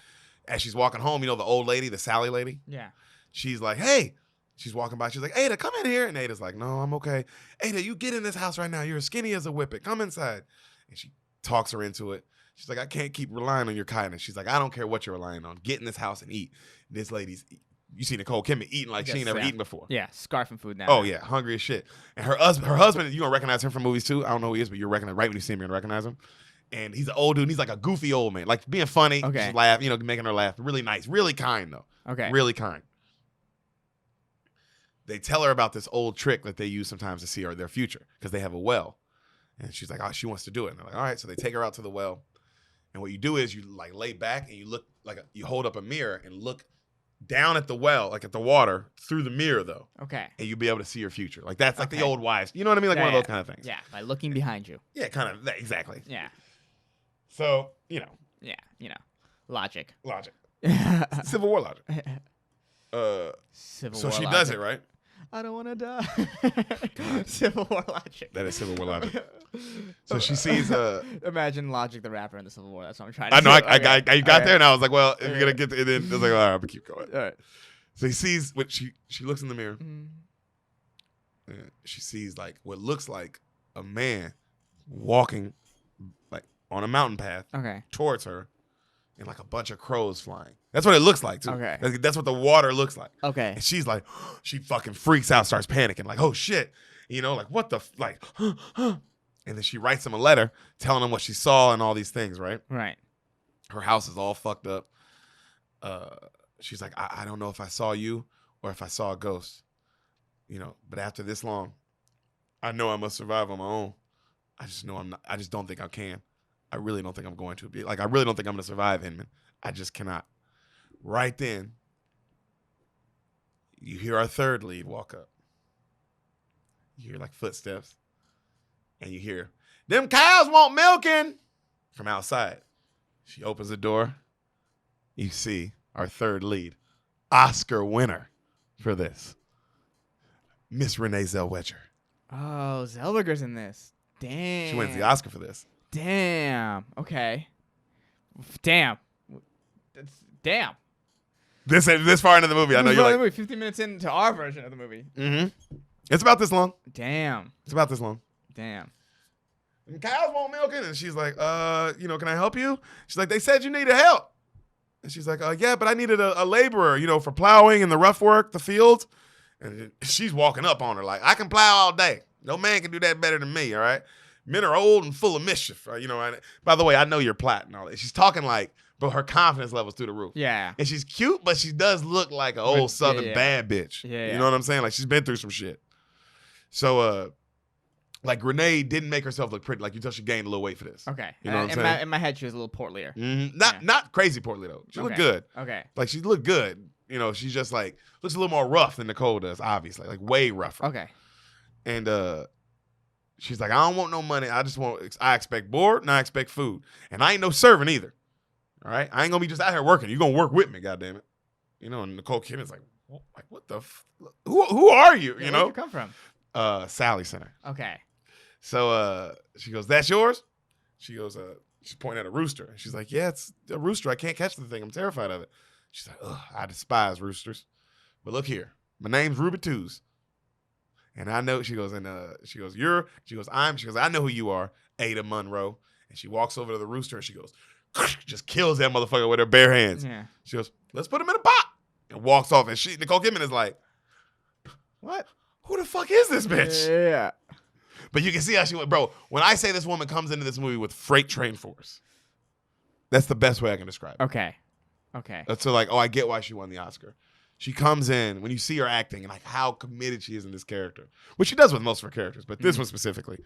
As she's walking home, the old lady, the Sally lady. Yeah. She's like, hey. She's walking by. She's like, Ada, come in here. And Ada's like, no, I'm okay. Ada, you get in this house right now. You're as skinny as a whippet. Come inside. And she talks her into it. She's like, I can't keep relying on your kindness. She's like, I don't care what you're relying on. Get in this house and eat. This lady's, you see Nicole Kidman eating like she ain't never eaten before. Yeah, scarfing food now. Oh, yeah, hungry as shit. And her husband, you gonna recognize him from movies too. I don't know who he is, but you're recognize right when you see him, you're gonna recognize him. And he's an old dude, and he's like a goofy old man. Like being funny, just laugh, making her laugh. Really nice, really kind though. Okay. Really kind. They tell her about this old trick that they use sometimes to see their future, because they have a well. And she's like, oh, she wants to do it. And they're like, all right. So they take her out to the well. And what you do is you like lay back and you look like you hold up a mirror and look down at the well, like at the water, through the mirror though. Okay. And you'll be able to see your future. Like that's like the old wives. You know what I mean? Like one of those kind of things. Yeah, by looking behind you. Yeah, kind of. Exactly. Yeah. So, Yeah, logic. Civil War logic. Civil War So she logic. Does it, right? I don't want to die. Civil War logic. That is Civil War logic. So she sees Imagine Logic the rapper in the Civil War. That's what I'm trying to I know. say. I got there and I was like, well, if you're going to get to it, then I was like, all right, I'm going to keep going. All right. So he sees what she looks in the mirror. And she sees like what looks like a man walking like on a mountain path towards her and like a bunch of crows flying. That's what it looks like too. Okay. That's what the water looks like. Okay. And she's like, she fucking freaks out, starts panicking, like, oh shit. Like what the, and then she writes him a letter telling him what she saw and all these things, right? Right. Her house is all fucked up. She's like, I don't know if I saw you or if I saw a ghost, but after this long, I know I must survive on my own. I just know I'm not, I just don't think I can. I really don't think I'm going to be like, I really don't think I'm going to survive, Inman. I just cannot. Right then, you hear our third lead walk up. You hear like footsteps and you hear, them cows want milking. from outside. She opens the door. You see our third lead, Oscar winner for this, Miss Renee Zellweger. Oh, Zellweger's in this. Damn. She wins the Oscar for this. Damn. Okay. Damn. Damn. This far into the movie, I know you're like 15 minutes into our version of the movie. Mm-hmm. It's about this long. Damn. It's about this long. Damn. And cows won't milk it, and she's like, can I help you? She's like, they said you needed help. And she's like, yeah, but I needed a laborer, for plowing and the rough work, the fields. And she's walking up on her like, I can plow all day. No man can do that better than me, all right? Men are old and full of mischief, right? By the way, I know you're plotting all that. She's talking like, but her confidence level's through the roof. Yeah. And she's cute, but she does look like an old Southern bad bitch. Yeah. You know what I'm saying? Like, she's been through some shit. So, like, Renee didn't make herself look pretty. Like, you tell she gained a little weight for this. Okay. You know what I'm saying? In my head, she was a little portlier. Mm-hmm. Not crazy portly, though. She looked good. Okay. Like, she looked good. She's just, like, looks a little more rough than Nicole does, obviously. Like, way rougher. Okay. And she's like, I don't want no money. I expect board and I expect food. And I ain't no servant either. All right? I ain't going to be just out here working. You're going to work with me, goddammit. And Nicole Kidman's like, what the who are you? Where'd you come from? Sally Center. Okay. So she goes, that's yours? She goes, she's pointing at a rooster. She's like, yeah, it's a rooster. I can't catch the thing. I'm terrified of it. She's like, ugh, I despise roosters. But look here. My name's Ruby Twos. And I know, she goes, I know who you are, Ada Monroe. And she walks over to the rooster and she goes, just kills that motherfucker with her bare hands. Yeah. She goes, let's put him in a pot. And walks off. And Nicole Kidman is like, what? Who the fuck is this bitch? Yeah. But you can see how she went, bro. When I say this woman comes into this movie with freight train force, that's the best way I can describe it. Okay. So like, I get why she won the Oscar. She comes in, when you see her acting and like how committed she is in this character, which she does with most of her characters, but this one specifically,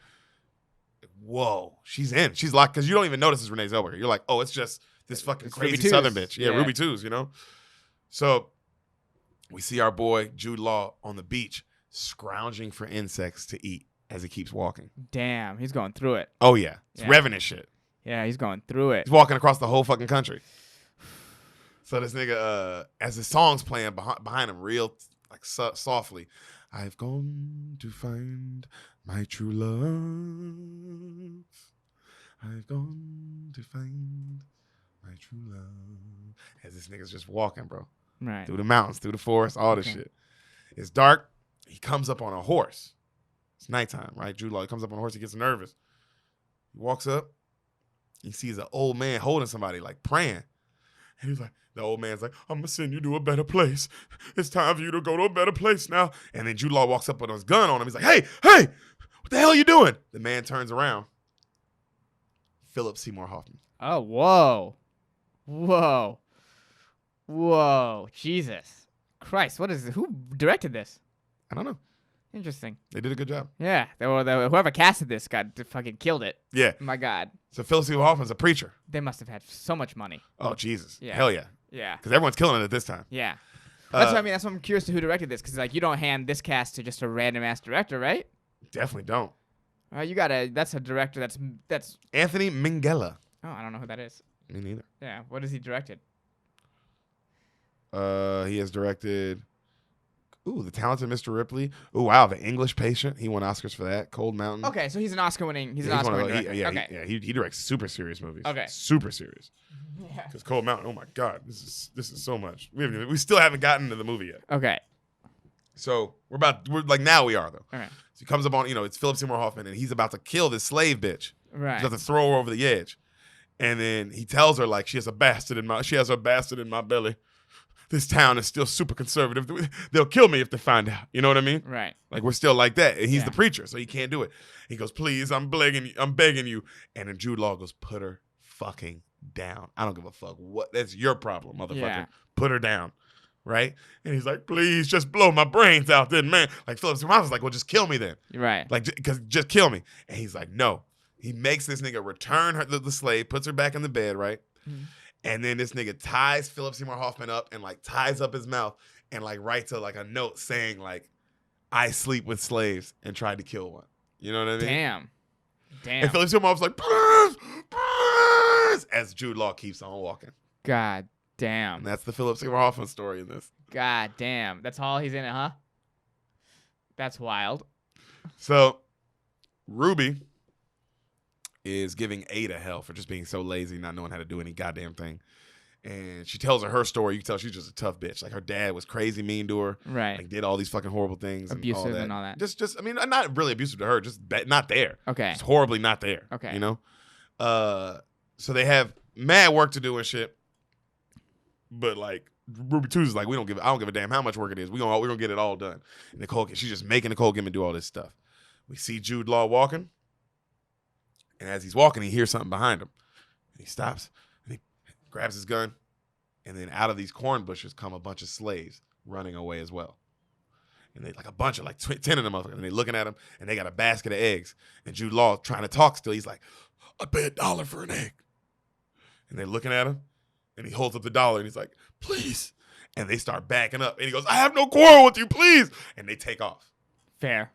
whoa, she's in. She's locked, because you don't even notice it's Renee Zellweger. You're like, oh, it's just this fucking crazy Southern bitch. Yeah, Ruby Twos, So we see our boy Jude Law on the beach scrounging for insects to eat as he keeps walking. Damn, he's going through it. Oh, yeah. It's revenant shit. Yeah, he's going through it. He's walking across the whole fucking country. So this nigga, as the song's playing behind him real like softly, I've gone to find my true love. I've gone to find my true love. As this nigga's just walking, bro. Right. Through the mountains, through the forest, all this shit. It's dark. He comes up on a horse. It's nighttime, right? Jude Law, he comes up on a horse. He gets nervous. He walks up. He sees an old man holding somebody, like praying. And he's like, the old man's like, I'm going to send you to a better place. It's time for you to go to a better place now. And then Jude Law walks up with his gun on him. He's like, hey, what the hell are you doing? The man turns around. Philip Seymour Hoffman. Oh, whoa. Jesus Christ. What is this? Who directed this? I don't know. Interesting. They did a good job. Yeah. Whoever casted this fucking killed it. Yeah. My God. So Philip Seymour Hoffman's a preacher. They must have had so much money. Oh, Jesus. Yeah. Hell yeah. Yeah. Because everyone's killing it at this time. Yeah. That's what I mean. That's what I'm curious to who directed this, because like you don't hand this cast to just a random ass director, right? Definitely don't. That's a director that's Anthony Minghella. Oh, I don't know who that is. Me neither. Yeah. What has he directed? He has directed The Talented Mr. Ripley. Oh, wow, The English Patient. He won Oscars for that. Cold Mountain. Okay, so he's an Oscar-winning director. He directs super serious movies. Okay. Super serious. Yeah. Because Cold Mountain, oh my God, this is so much. We still haven't gotten to the movie yet. Okay. So now we are though. Okay. So he comes up on, it's Philip Seymour Hoffman, and he's about to kill this slave bitch. Right. He's about to throw her over the edge. And then he tells her like she has a bastard in my belly. This town is still super conservative. They'll kill me if they find out. You know what I mean? Right. Like we're still like that. And he's the preacher, so he can't do it. He goes, please, I'm begging you. And then Jude Law goes, put her fucking down. I don't give a fuck. What? That's your problem, motherfucker. Yeah. Put her down. Right? And he's like, please, just blow my brains out then, man. Like Philip Seymour was like, well, just kill me then. Right. Like, because just kill me. And he's like, no. He makes this nigga return her the slave, puts her back in the bed, right? Mm-hmm. And then this nigga ties Philip Seymour Hoffman up and like ties up his mouth and like writes a note saying like, I sleep with slaves and tried to kill one. You know what I mean? Damn. Damn. And Philip Seymour Hoffman's like, please, please, as Jude Law keeps on walking. God damn. And that's the Philip Seymour Hoffman story in this. God damn. That's all he's in it, huh? That's wild. So, Ruby is giving Ada hell for just being so lazy, not knowing how to do any goddamn thing. And she tells her story. You can tell she's just a tough bitch. Like, her dad was crazy mean to her. Right. Like, did all these fucking horrible things. Abusive and all that. Just, I mean, not really abusive to her. Just not there. Okay. Just horribly not there. Okay. You know? So they have mad work to do and shit. But, like, Ruby 2 is like, I don't give a damn how much work it is. We're gonna get it all done. And she's just making Nicole Kidman do all this stuff. We see Jude Law walking. And as he's walking, he hears something behind him. And he stops. And he grabs his gun. And then out of these corn bushes come a bunch of slaves running away as well. And they like a bunch of 10 of them motherfuckers. And they looking at him. And they got a basket of eggs. And Jude Law trying to talk still. He's like, I'd pay $1 for an egg. And they're looking at him. And he holds up the $1. And he's like, please. And they start backing up. And he goes, I have no quarrel with you, please. And they take off. Fair.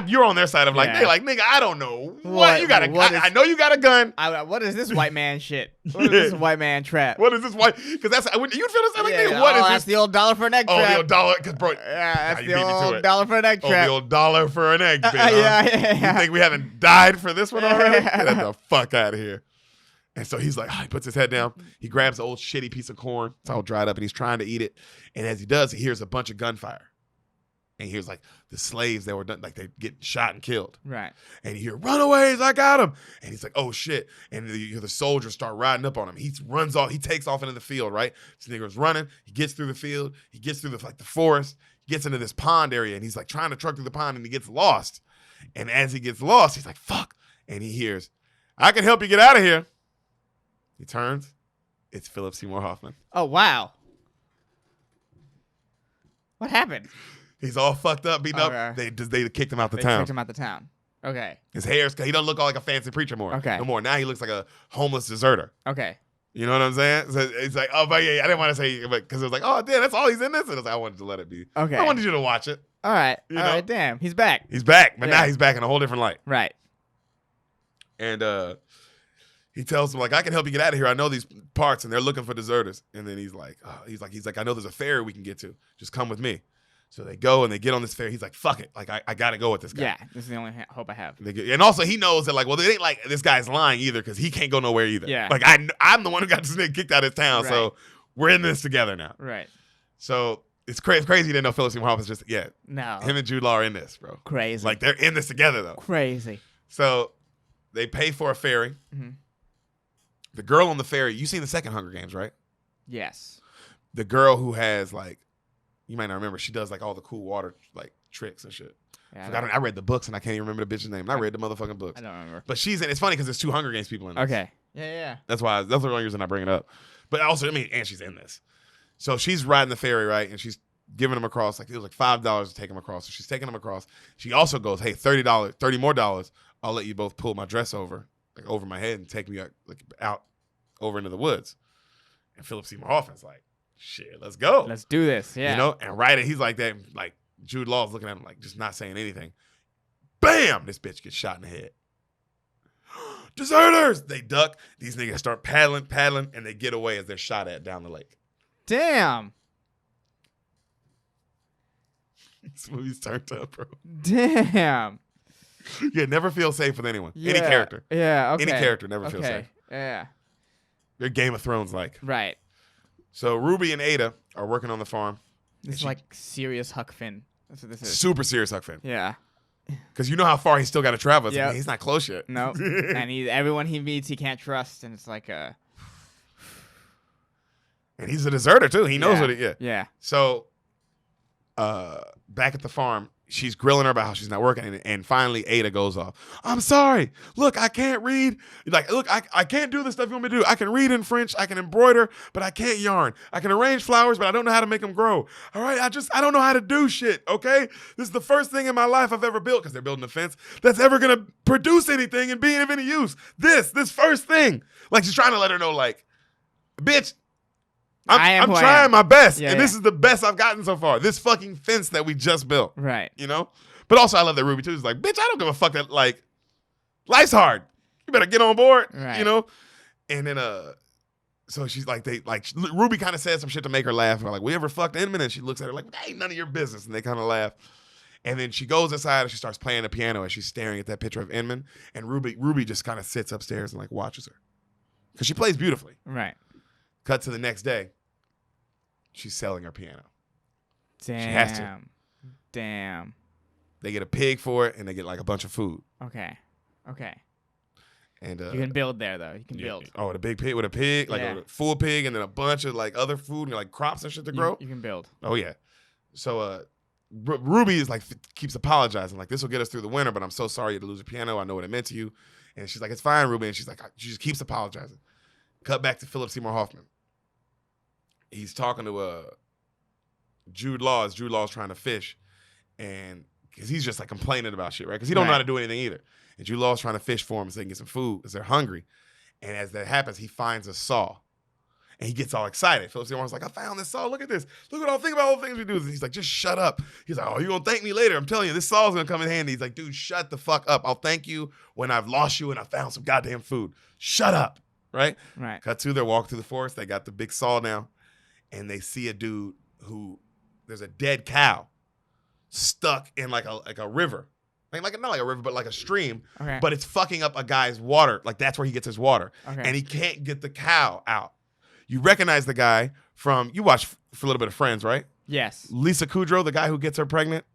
You're on their side of they're like, nigga, I don't know. What you got I know you got a gun. What is this white man shit? What is this white man trap? What is this white? Because that's, you feel the same like, nigga, what is this? That's the old $1 for an egg trap. Oh, the old dollar, because bro. Yeah, that's the old $1 for an egg trap. Oh, the old $1 for an egg, bitch. Yeah. You think we haven't died for this one already? Get the fuck out of here. And so he's like, he puts his head down. He grabs an old shitty piece of corn. It's all dried up, and he's trying to eat it. And as he does, he hears a bunch of gunfire. And he hears like the slaves that were done, like they get shot and killed. Right. And you hear, runaways, I got him. And he's like, oh shit. And you hear the soldiers start riding up on him. He runs off, he takes off into the field, right? This nigga's running. He gets through the field. He gets through the forest. He gets into this pond area, and he's like trying to truck through the pond, and he gets lost. And as he gets lost, he's like, fuck. And he hears, I can help you get out of here. He turns. It's Philip Seymour Hoffman. Oh, wow. What happened? He's all fucked up, beaten up. They kicked him out the town. Kicked him out the town. Okay. His hair's, he doesn't look like a fancy preacher more. Okay. No more. Now he looks like a homeless deserter. Okay. You know what I'm saying? So it's like, oh, but yeah, I didn't want to say, but because it was like, oh, damn, that's all he's in this. And I was like, I wanted to let it be. Okay. I wanted you to watch it. All right. You all know? right. Damn. He's back. He's back, but now he's back in a whole different light. Right. And he tells him, like, I can help you get out of here. I know these parts, and they're looking for deserters. And then he's like, I know there's a ferry we can get to. Just come with me. So they go and they get on this ferry. He's like, fuck it. Like, I got to go with this guy. Yeah, this is the only hope I have. And also, he knows that, like, well, it ain't like this guy's lying either because he can't go nowhere either. Yeah. Like, I'm the one who got this nigga kicked out of town, so we're in this together now. Right. So it's crazy. Crazy you didn't know Philip Seymour Hoffman's just, No. him and Jude Law are in this, bro. Crazy. Like, they're in this together, though. Crazy. So they pay for a ferry. Mm-hmm. The girl on the ferry, you seen the second Hunger Games, right? Yes. The girl who has, like, you might not remember, she does like all the cool water like tricks and shit. Yeah, I read the books and I can't even remember the bitch's name. And I read the motherfucking books. I don't remember. But she's in. It's funny because there's 2 Hunger Games people in this. Okay. Yeah. That's the only reason I bring it up. But also, and she's in this. So she's riding the ferry, right? And she's giving him across. Like, it was like $5 to take him across. So she's taking him across. She also goes, hey, $30 more dollars. I'll let you both pull my dress over my head and take me out over into the woods. And Philip Seymour Hoffman's like, shit, let's go. Let's do this. Yeah. You know, and he's like that, like Jude Law's looking at him like just not saying anything. Bam! This bitch gets shot in the head. Deserters! They duck. These niggas start paddling, and they get away as they're shot at down the lake. Damn. This movie's turned up, bro. Damn. Yeah, never feel safe with anyone. Yeah. Any character. Yeah, okay. Any character never feels safe. Yeah. They're Game of Thrones like. Right. So Ruby and Ada are working on the farm. This is like serious Huck Finn. That's what this is. Super serious Huck Finn. Yeah. Because you know how far he's still got to travel. It's Yep. like, he's not close yet. No. And everyone he meets, he can't trust. And it's like a... And he's a deserter, too. He knows what it is. Yeah. So back at the farm, she's grilling her about how she's not working. And finally, Ada goes off. I'm sorry. Look, I can't read. Like, look, I can't do the stuff you want me to do. I can read in French. I can embroider, but I can't yarn. I can arrange flowers, but I don't know how to make them grow. All right? I don't know how to do shit, okay? This is the first thing in my life I've ever built, because they're building a fence, that's ever going to produce anything and be of any use. This first thing. Like, she's trying to let her know, like, bitch, I'm trying my best, and this is the best I've gotten so far. This fucking fence that we just built. Right. You know? But also, I love that Ruby, too, is like, bitch, I don't give a fuck that, like, Life's hard. You better get on board, Right. you know? And then, so she's like, Ruby kind of said some shit to make her laugh. We're like, we ever fucked Inman? And she looks at her like, that ain't none of your business. And they kind of laugh. And then she goes inside and she starts playing the piano as she's staring at that picture of Inman. And Ruby just kind of sits upstairs and like watches her. Because she plays beautifully. Right. Cut to the next day. She's selling her piano. Damn. She has to. Damn. They get a pig for it and they get like a bunch of food. Okay. And You can build there though. You can build. Oh, the big pig with a pig, like a full pig, and then a bunch of like other food and like crops and shit to grow. You can build. Oh yeah. So Ruby is like keeps apologizing, like this will get us through the winter, but I'm so sorry to lose a piano. I know what it meant to you. And she's like, it's fine, Ruby. And she's like, she just keeps apologizing. Cut back to Philip Seymour Hoffman. He's talking to Jude Law as Jude Law's trying to fish, and because he's just like complaining about shit, right? Because he don't know how to do anything either. And Jude Law's trying to fish for him so they can get some food because they're hungry. And as that happens, he finds a saw. And he gets all excited. Philip Seymour's like, I found this saw. Look at this. Look at all, think about all the things we do. And he's like, just shut up. He's like, oh, you're going to thank me later. I'm telling you, this saw's going to come in handy. He's like, dude, shut the fuck up. I'll thank you when I've lost you and I found some goddamn food. Shut up. Right? Cut to, they're walking through the forest. They got the big saw now. And they see a dude who, there's a dead cow stuck in like a river. Like not like a river, but like a stream. Okay. But it's fucking up a guy's water. Like that's where he gets his water. Okay. And he can't get the cow out. You recognize the guy from, you watched for a little bit of Friends, right? Yes. Lisa Kudrow, the guy who gets her pregnant.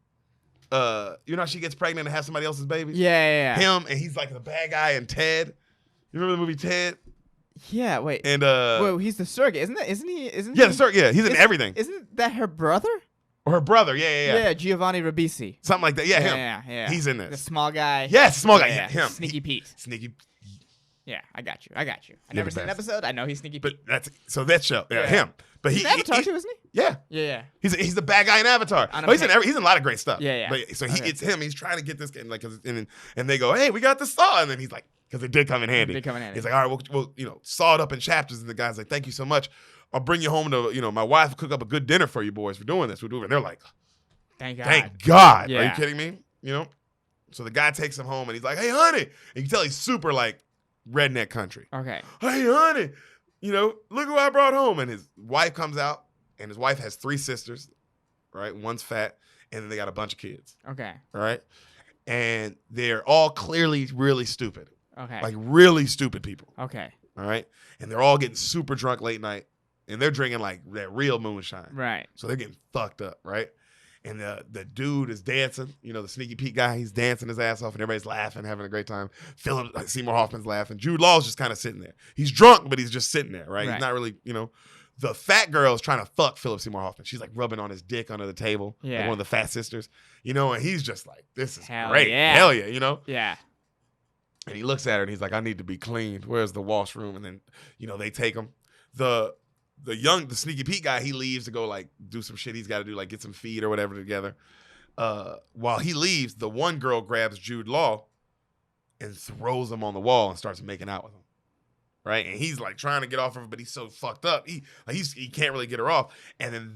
You know how she gets pregnant and has somebody else's baby? Yeah. Him, and he's like the bad guy in Ted. You remember the movie Ted? Yeah, wait. And wait, he's the surrogate, isn't he? Yeah, the surrogate. Yeah, he's in everything. Isn't that her brother? Or her brother? Yeah. Yeah, Giovanni Ribisi. Something like that. Yeah, him. Yeah. He's in this. The small guy. Yes, small guy. Yeah, him. Sneaky Pete. Sneaky. Yeah, I got you. I never seen an episode. I know he's Sneaky Pete. But that show. Yeah, him. But he's in Avatar too, isn't he? Yeah. Yeah. He's the bad guy in Avatar. He's in a lot of great stuff. Yeah. But so it's him. He's trying to get this and like and they go, hey, we got the saw, and then he's like, because it did come in handy. He's like, all right, we'll saw it up in chapters, and the guy's like, thank you so much. I'll bring you home to my wife will cook up a good dinner for you boys for doing this. We'll do it. And they're like, thank God. Thank God. Yeah. Are you kidding me? So the guy takes him home and he's like, hey, honey. And you can tell he's super like redneck country. Okay. Hey, honey, look who I brought home. And his wife comes out, and his wife has 3 sisters, right? One's fat, and then they got a bunch of kids. Okay. All right? And they're all clearly really stupid. Okay. Like really stupid people. Okay. All right? And they're all getting super drunk late night, and they're drinking like that real moonshine. Right. So they're getting fucked up, right? And the dude is dancing, the Sneaky Pete guy, he's dancing his ass off, and everybody's laughing, having a great time. Philip Seymour Hoffman's laughing. Jude Law's just kind of sitting there. He's drunk, but he's just sitting there, right? He's not really, The fat girl is trying to fuck Philip Seymour Hoffman. She's like rubbing on his dick under the table. Yeah. Like one of the fat sisters. And he's just like, this is Hell great. yeah. Hell yeah, Yeah. And he looks at her and he's like, I need to be cleaned. Where's the washroom? And then, they take him. The Sneaky Pete guy, he leaves to go like do some shit he's got to do, like get some feed or whatever together. While he leaves, the one girl grabs Jude Law and throws him on the wall and starts making out with him. Right? And he's like trying to get off of her, but he's so fucked up. He can't really get her off. And then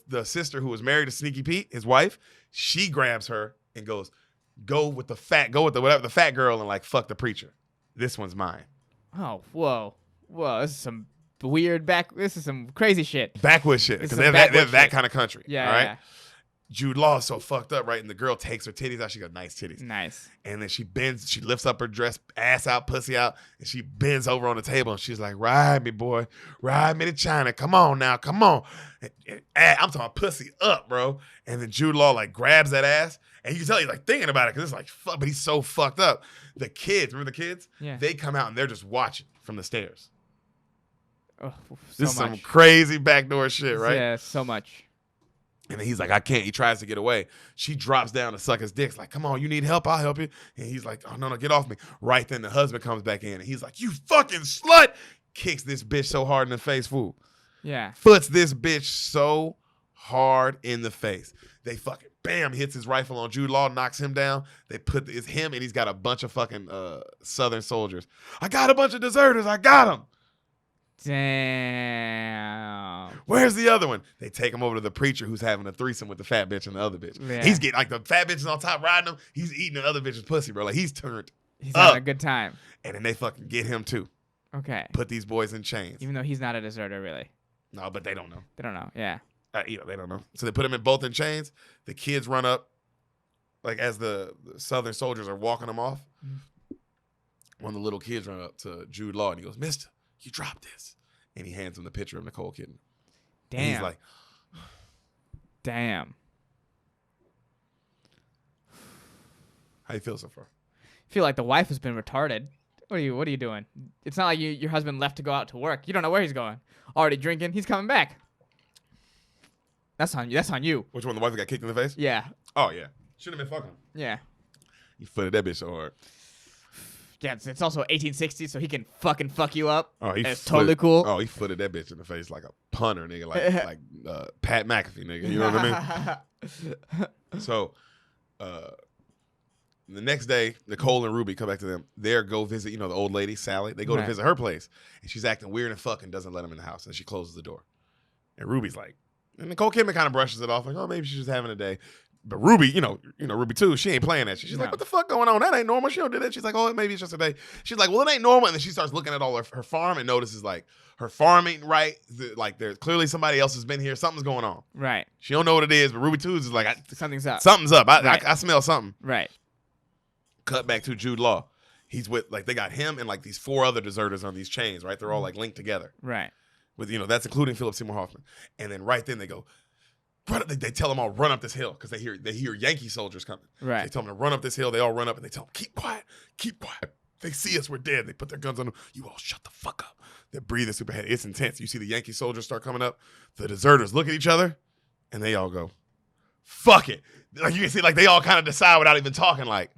the sister who was married to Sneaky Pete, his wife, she grabs her and goes, go with the fat girl and like fuck the preacher. This one's mine. Oh, whoa. This is some weird this is some crazy shit. Backwoods shit. Because they're that kind of country. Yeah. All right? Yeah. Jude Law is so fucked up, right? And the girl takes her titties out. She got nice titties. Nice. And then she lifts up her dress, ass out, pussy out, and she bends over on the table and she's like, ride me, boy. Ride me to China. Come on now. Come on. I'm talking pussy up, bro. And then Jude Law like grabs that ass. And you can tell he's like thinking about it because it's like, fuck, but he's so fucked up. The kids, remember the kids? Yeah. They come out and they're just watching from the stairs. Oh, This is some crazy backdoor shit, right? Yeah, so much. And then he's like, I can't. He tries to get away. She drops down to suck his dick. Like, come on, you need help? I'll help you. And he's like, oh, no, get off me. Right then the husband comes back in and he's like, you fucking slut. Kicks this bitch so hard in the face, fool. Yeah. Foots this bitch so hard in the face. They fucking, bam, hits his rifle on Jude Law, knocks him down. It's him and he's got a bunch of fucking Southern soldiers. I got a bunch of deserters. I got them. Damn. Where's the other one? They take him over to the preacher who's having a threesome with the fat bitch and the other bitch. Yeah. He's getting like the fat bitch is on top riding him. He's eating the other bitch's pussy, bro. Like he's turned He's having a good time. And then they fucking get him too. Okay. Put these boys in chains. Even though he's not a deserter, really. No, but they don't know. They don't know. Yeah. They don't know. So they put them both in chains. The kids run up, like as the Southern soldiers are walking them off. One of the little kids run up to Jude Law and he goes, "Mister, you dropped this." And he hands him the picture of Nicole Kidman. Damn. And he's like, damn. how you feel so far? I feel like the wife has been retarded. What are you doing? It's not like your husband left to go out to work. You don't know where he's going. Already drinking. He's coming back. That's on you. That's on you. Which one? The wife that got kicked in the face? Yeah. Oh, yeah. Shouldn't have been fucking. Yeah. You footed that bitch so hard. Yeah, it's also 1860, so he can fucking fuck you up. Oh, it's totally cool. Oh, he footed that bitch in the face like a punter, nigga. Like Pat McAfee, nigga. You know what I mean? So, the next day, Nicole and Ruby come back to them. They go visit, the old lady, Sally. They go to visit her place. And she's acting weird and fucking doesn't let them in the house. And she closes the door. And Ruby's like, and Nicole Kidman kind of brushes it off. Like, oh, maybe she's just having a day. But Ruby, Ruby too, she ain't playing that shit. She's like, what the fuck going on? That ain't normal. She don't do that. She's like, oh, maybe it's just a day. She's like, well, it ain't normal. And then she starts looking at all her farm and notices like her farm ain't right. Like there's clearly somebody else has been here. Something's going on. Right. She don't know what it is, but Ruby too is like, something's up. Something's up. I smell something. Right. Cut back to Jude Law. He's with they got him and like these 4 other deserters on these chains, right? They're all like linked together. Right. With that's including Philip Seymour Hoffman. And then right then they go, they tell them all run up this hill because they hear Yankee soldiers coming. Right. They tell them to run up this hill. They all run up and they tell them, keep quiet. They see us, we're dead. They put their guns on them. You all shut the fuck up. They're breathing super heavy. It's intense. You see the Yankee soldiers start coming up. The deserters look at each other and they all go, fuck it. Like you can see, like they all kind of decide without even talking. Like,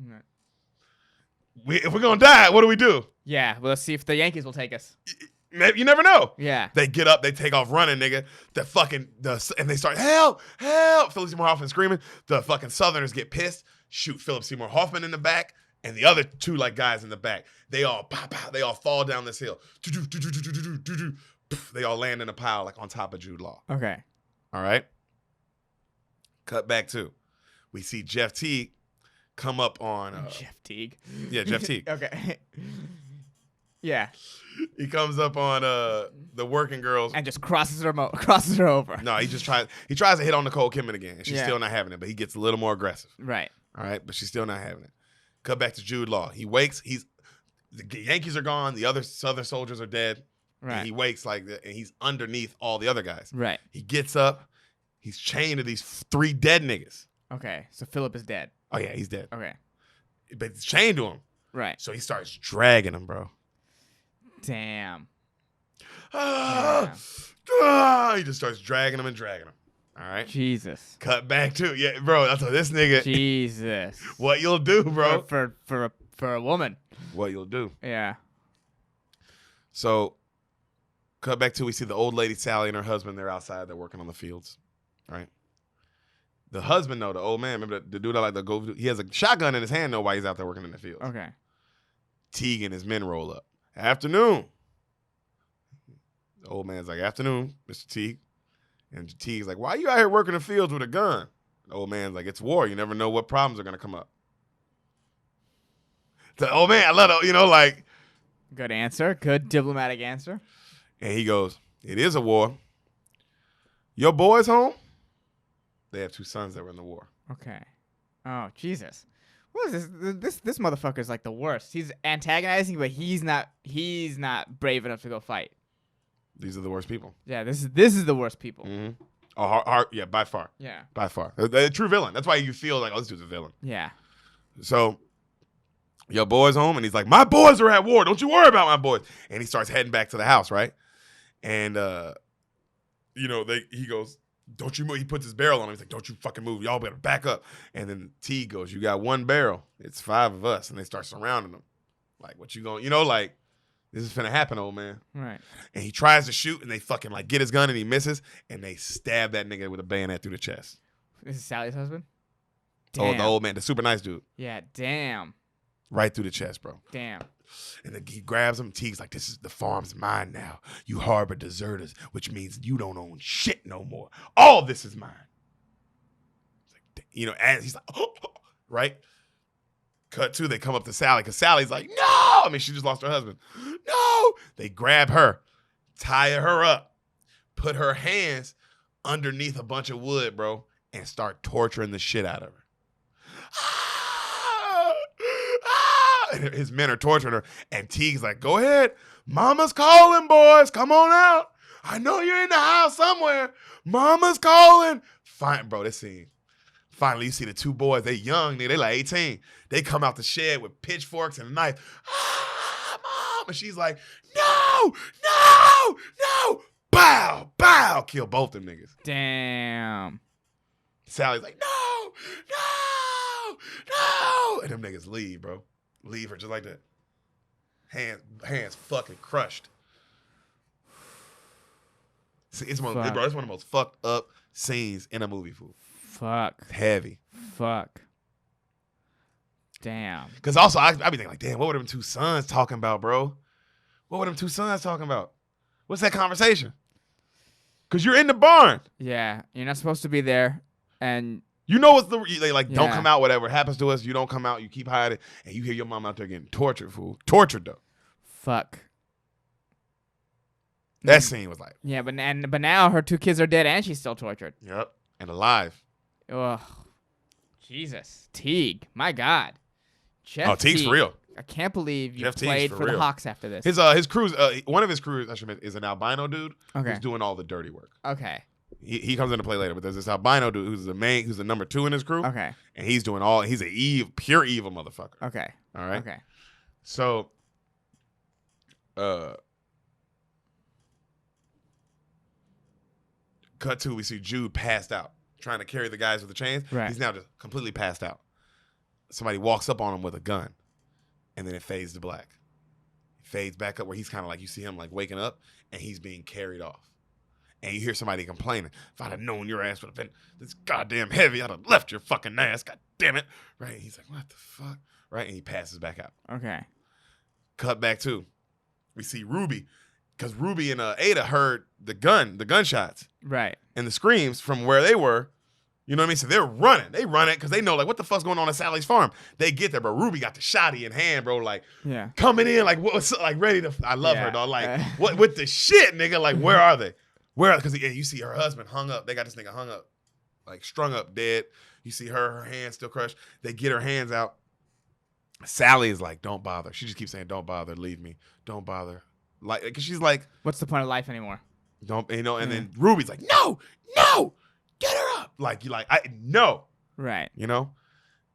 if we're gonna die, what do we do? Yeah. Well, let's see if the Yankees will take us. You never know. Yeah. They get up, they take off running, nigga. And they start, help, help. Philip Seymour Hoffman screaming. The fucking Southerners get pissed, shoot Philip Seymour Hoffman in the back, and the other 2 like guys in the back. They all they all fall down this hill. They all land in a pile like on top of Jude Law. Okay. All right. Cut back to, we see Jeff Teague come up on Jeff Teague. Yeah, Jeff Teague. Okay. Yeah. He comes up on the working girls and just crosses her over. No, he tries to hit on Nicole Kidman again, and she's still not having it, but he gets a little more aggressive. Right. All right, but she's still not having it. Cut back to Jude Law. He wakes. The Yankees are gone. The other Southern soldiers are dead. Right. And he wakes and he's underneath all the other guys. Right. He gets up. He's chained to these 3 dead niggas. Okay, so Philip is dead. Oh yeah, he's dead. Okay. But he's chained to him. Right. So he starts dragging him, bro. Damn. He just starts dragging him. All right. Jesus. Cut back to bro. That's what this nigga. Jesus. What you'll do, bro? For a woman. What you'll do? Yeah. So, cut back to, we see the old lady Sally and her husband. They're outside. They're working on the fields. Right. The husband, though, the old man, remember the dude that like to go. He has a shotgun in his hand, though, while he's out there working in the fields. Okay. Teague and his men roll up. Afternoon. The old man's like, afternoon, Mr. Teague. And Teague's like, why are you out here working in the fields with a gun? The old man's like, it's war. You never know what problems are going to come up. The old man, I love it, like. Good answer. Good diplomatic answer. And he goes, it is a war. Your boys home? They have 2 sons that were in the war. Okay. Oh, Jesus. What is this? This motherfucker's like the worst. He's antagonizing, but he's not brave enough to go fight. These are the worst people. Yeah, this is the worst people. Mm-hmm. Oh, yeah, by far. Yeah. By far. A true villain. That's why you feel like, oh, this dude's a villain. Yeah. So, your boy's home, and he's like, my boys are at war. Don't you worry about my boys. And he starts heading back to the house, right? And, he goes, don't you move. He puts his barrel on him. He's like, don't you fucking move. Y'all better back up. And then T goes, you got 1 barrel. It's 5 of us. And they start surrounding him. Like, what you going, like, this is finna happen, old man. Right. And he tries to shoot, and they fucking, like, get his gun, and he misses. And they stab that nigga with a bayonet through the chest. This is Sally's husband? Damn. Oh, the old man, the super nice dude. Yeah, damn. Right through the chest, bro. Damn. And then he grabs him. Teague's like, the farm's mine now. You harbor deserters, which means you don't own shit no more. All this is mine. It's like, and he's like, right? Cut 2, they come up to Sally because Sally's like, no. I mean, she just lost her husband. No. They grab her, tie her up, put her hands underneath a bunch of wood, bro, and start torturing the shit out of her. And his men are torturing her. And Teague's like, go ahead. Mama's calling, boys. Come on out. I know you're in the house somewhere. Mama's calling. Fine, bro, this scene. Finally, you see the 2 boys. They young, they like 18. They come out the shed with pitchforks and a knife. Mom! And she's like, no! Bow! Kill both them niggas. Damn. Sally's like, no! And them niggas leave, bro. Leave her just like that. Hands fucking crushed. See, it's one of the most fucked up scenes in a movie, fool. Fuck. Heavy. Fuck. Damn. Because also, I be thinking like, damn, what were them 2 sons talking about, bro? What were them 2 sons talking about? What's that conversation? Because you're in the barn. Yeah, you're not supposed to be there, and you know what's they like, don't come out, whatever happens to us, you don't come out, you keep hiding, and you hear your mom out there getting tortured, fool. Tortured, though. Fuck. That scene was like. Yeah, but now her 2 kids are dead, and she's still tortured. Yep, and alive. Ugh. Jesus. Teague. My God. Jeff Teague's Teague. For real. I can't believe you Jeff played for for the real. Hawks after this. His crews, one of his crews, I should admit, is an albino dude who's doing all the dirty work. Okay. He comes into play later, but there's this albino dude who's the number 2 in his crew. Okay. And he's a pure evil motherfucker. Okay. All right. Okay. So, cut 2, we see Jude passed out, trying to carry the guys with the chains. Right. He's now just completely passed out. Somebody walks up on him with a gun, and then it fades to black. It fades back up where he's kind of like, you see him like waking up, and he's being carried off. And you hear somebody complaining, if I'd have known your ass would have been this goddamn heavy, I'd have left your fucking ass, god damn it. Right? And he's like, what the fuck? Right? And he passes back out. Okay. Cut back 2. We see Ruby, because Ruby and Ada heard the gunshots. Right. And the screams from where they were. You know what I mean? So they're running. They run it because they know, like, what the fuck's going on at Sally's farm? They get there, but Ruby got the shotty in hand, bro. Like, coming in, like, what's like ready to. I love her, dog. Like, what with the shit, nigga? Like, where are they? Where? Because you see her husband hung up. They got this nigga hung up, like strung up, dead. You see her hands still crushed. They get her hands out. Sally is like, don't bother. She just keeps saying, don't bother, leave me, don't bother. Like, because she's like, what's the point of life anymore? Don't, you know? And then Ruby's like, no, get her up. Like, no. Right. You know?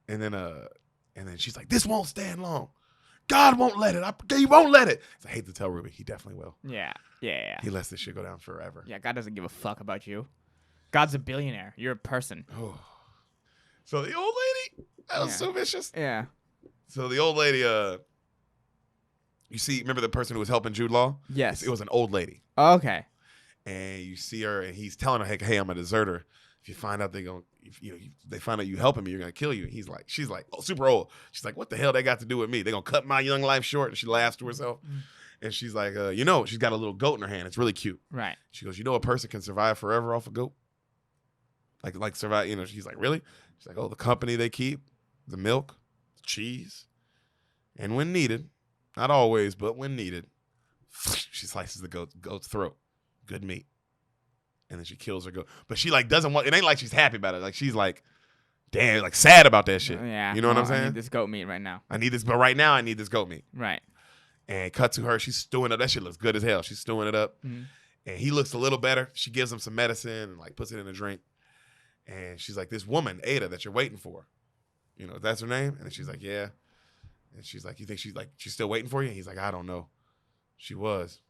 And then she's like, this won't stand long. God won't let it. He won't let it. I hate to tell Ruby, he definitely will. Yeah. He lets this shit go down forever. Yeah, God doesn't give a fuck about you. God's a billionaire. You're a person. Oh. So the old lady, that was so vicious. Yeah. So the old lady, you see, remember the person who was helping Jude Law? Yes. It was an old lady. Okay. And you see her, and he's telling her, hey, I'm a deserter. If you find out they find out you helping me, you're gonna kill you. And she's like, oh, super old. She's like, what the hell they got to do with me? They gonna cut my young life short? And she laughs to herself. And she's like, she's got a little goat in her hand. It's really cute. Right. She goes, a person can survive forever off a goat? Like survive, she's like, really? She's like, oh, the company they keep, the milk, the cheese. And when needed, not always, but when needed, she slices the goat's throat. Good meat. And then she kills her goat. But she like doesn't want, it ain't like she's happy about it. Like she's like, damn, like sad about that shit. Yeah. You know what I'm saying? I need this goat meat right now. But right now I need this goat meat. Right. And cut to her, she's stewing up. That shit looks good as hell. She's stewing it up. Mm-hmm. And he looks a little better. She gives him some medicine and like puts it in a drink. And she's like, this woman, Ada, that you're waiting for. That's her name? And she's like, yeah. And she's like, you think she's still waiting for you? And he's like, I don't know. She was.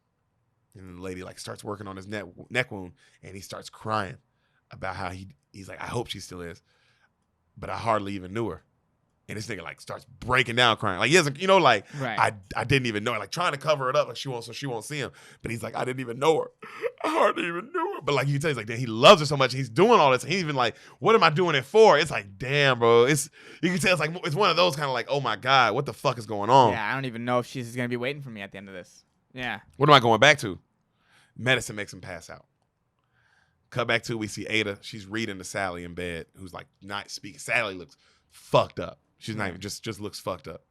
And the lady like starts working on his neck wound, and he starts crying about how he's like, I hope she still is, but I hardly even knew her. And this nigga like starts breaking down crying. Like he doesn't, right. I didn't even know her. Like trying to cover it up like she won't see him. But he's like, I didn't even know her. I hardly even knew her. But like you can tell, he's like, damn, he loves her so much. He's doing all this. He's even like, what am I doing it for? It's like, damn, bro. You can tell it's one of those kind of like, oh my God, what the fuck is going on? Yeah, I don't even know if she's gonna be waiting for me at the end of this. Yeah. What am I going back to? Medicine makes him pass out. Cut back to, we see Ada. She's reading to Sally in bed, who's like not speaking. Sally looks fucked up. She's not even, just looks fucked up.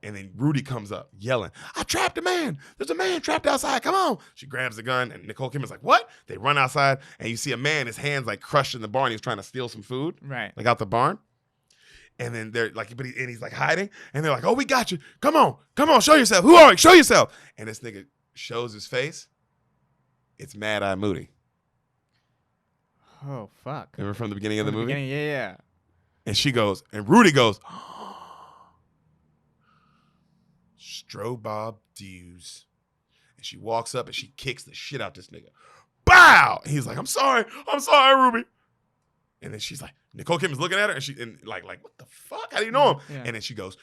And then Rudy comes up yelling, I trapped a man. There's a man trapped outside. Come on. She grabs the gun and Nicole Kidman's like, what? They run outside and you see a man, his hands like crushed in the barn. He was trying to steal some food. Right. Like out the barn. And then they're like, and he's like hiding. And they're like, oh, we got you. Come on, show yourself. Who are you? Show yourself. And this nigga shows his face. It's Mad Eye Moody. Oh, fuck. Remember from the beginning of the movie? Yeah. And she goes, and Rudy goes, Strobob Dews. And she walks up and she kicks the shit out this nigga. Bow! And he's like, I'm sorry, Ruby. And then she's like, Nicole Kidman's looking at her and like, what the fuck? How do you know him? Yeah. And then she goes,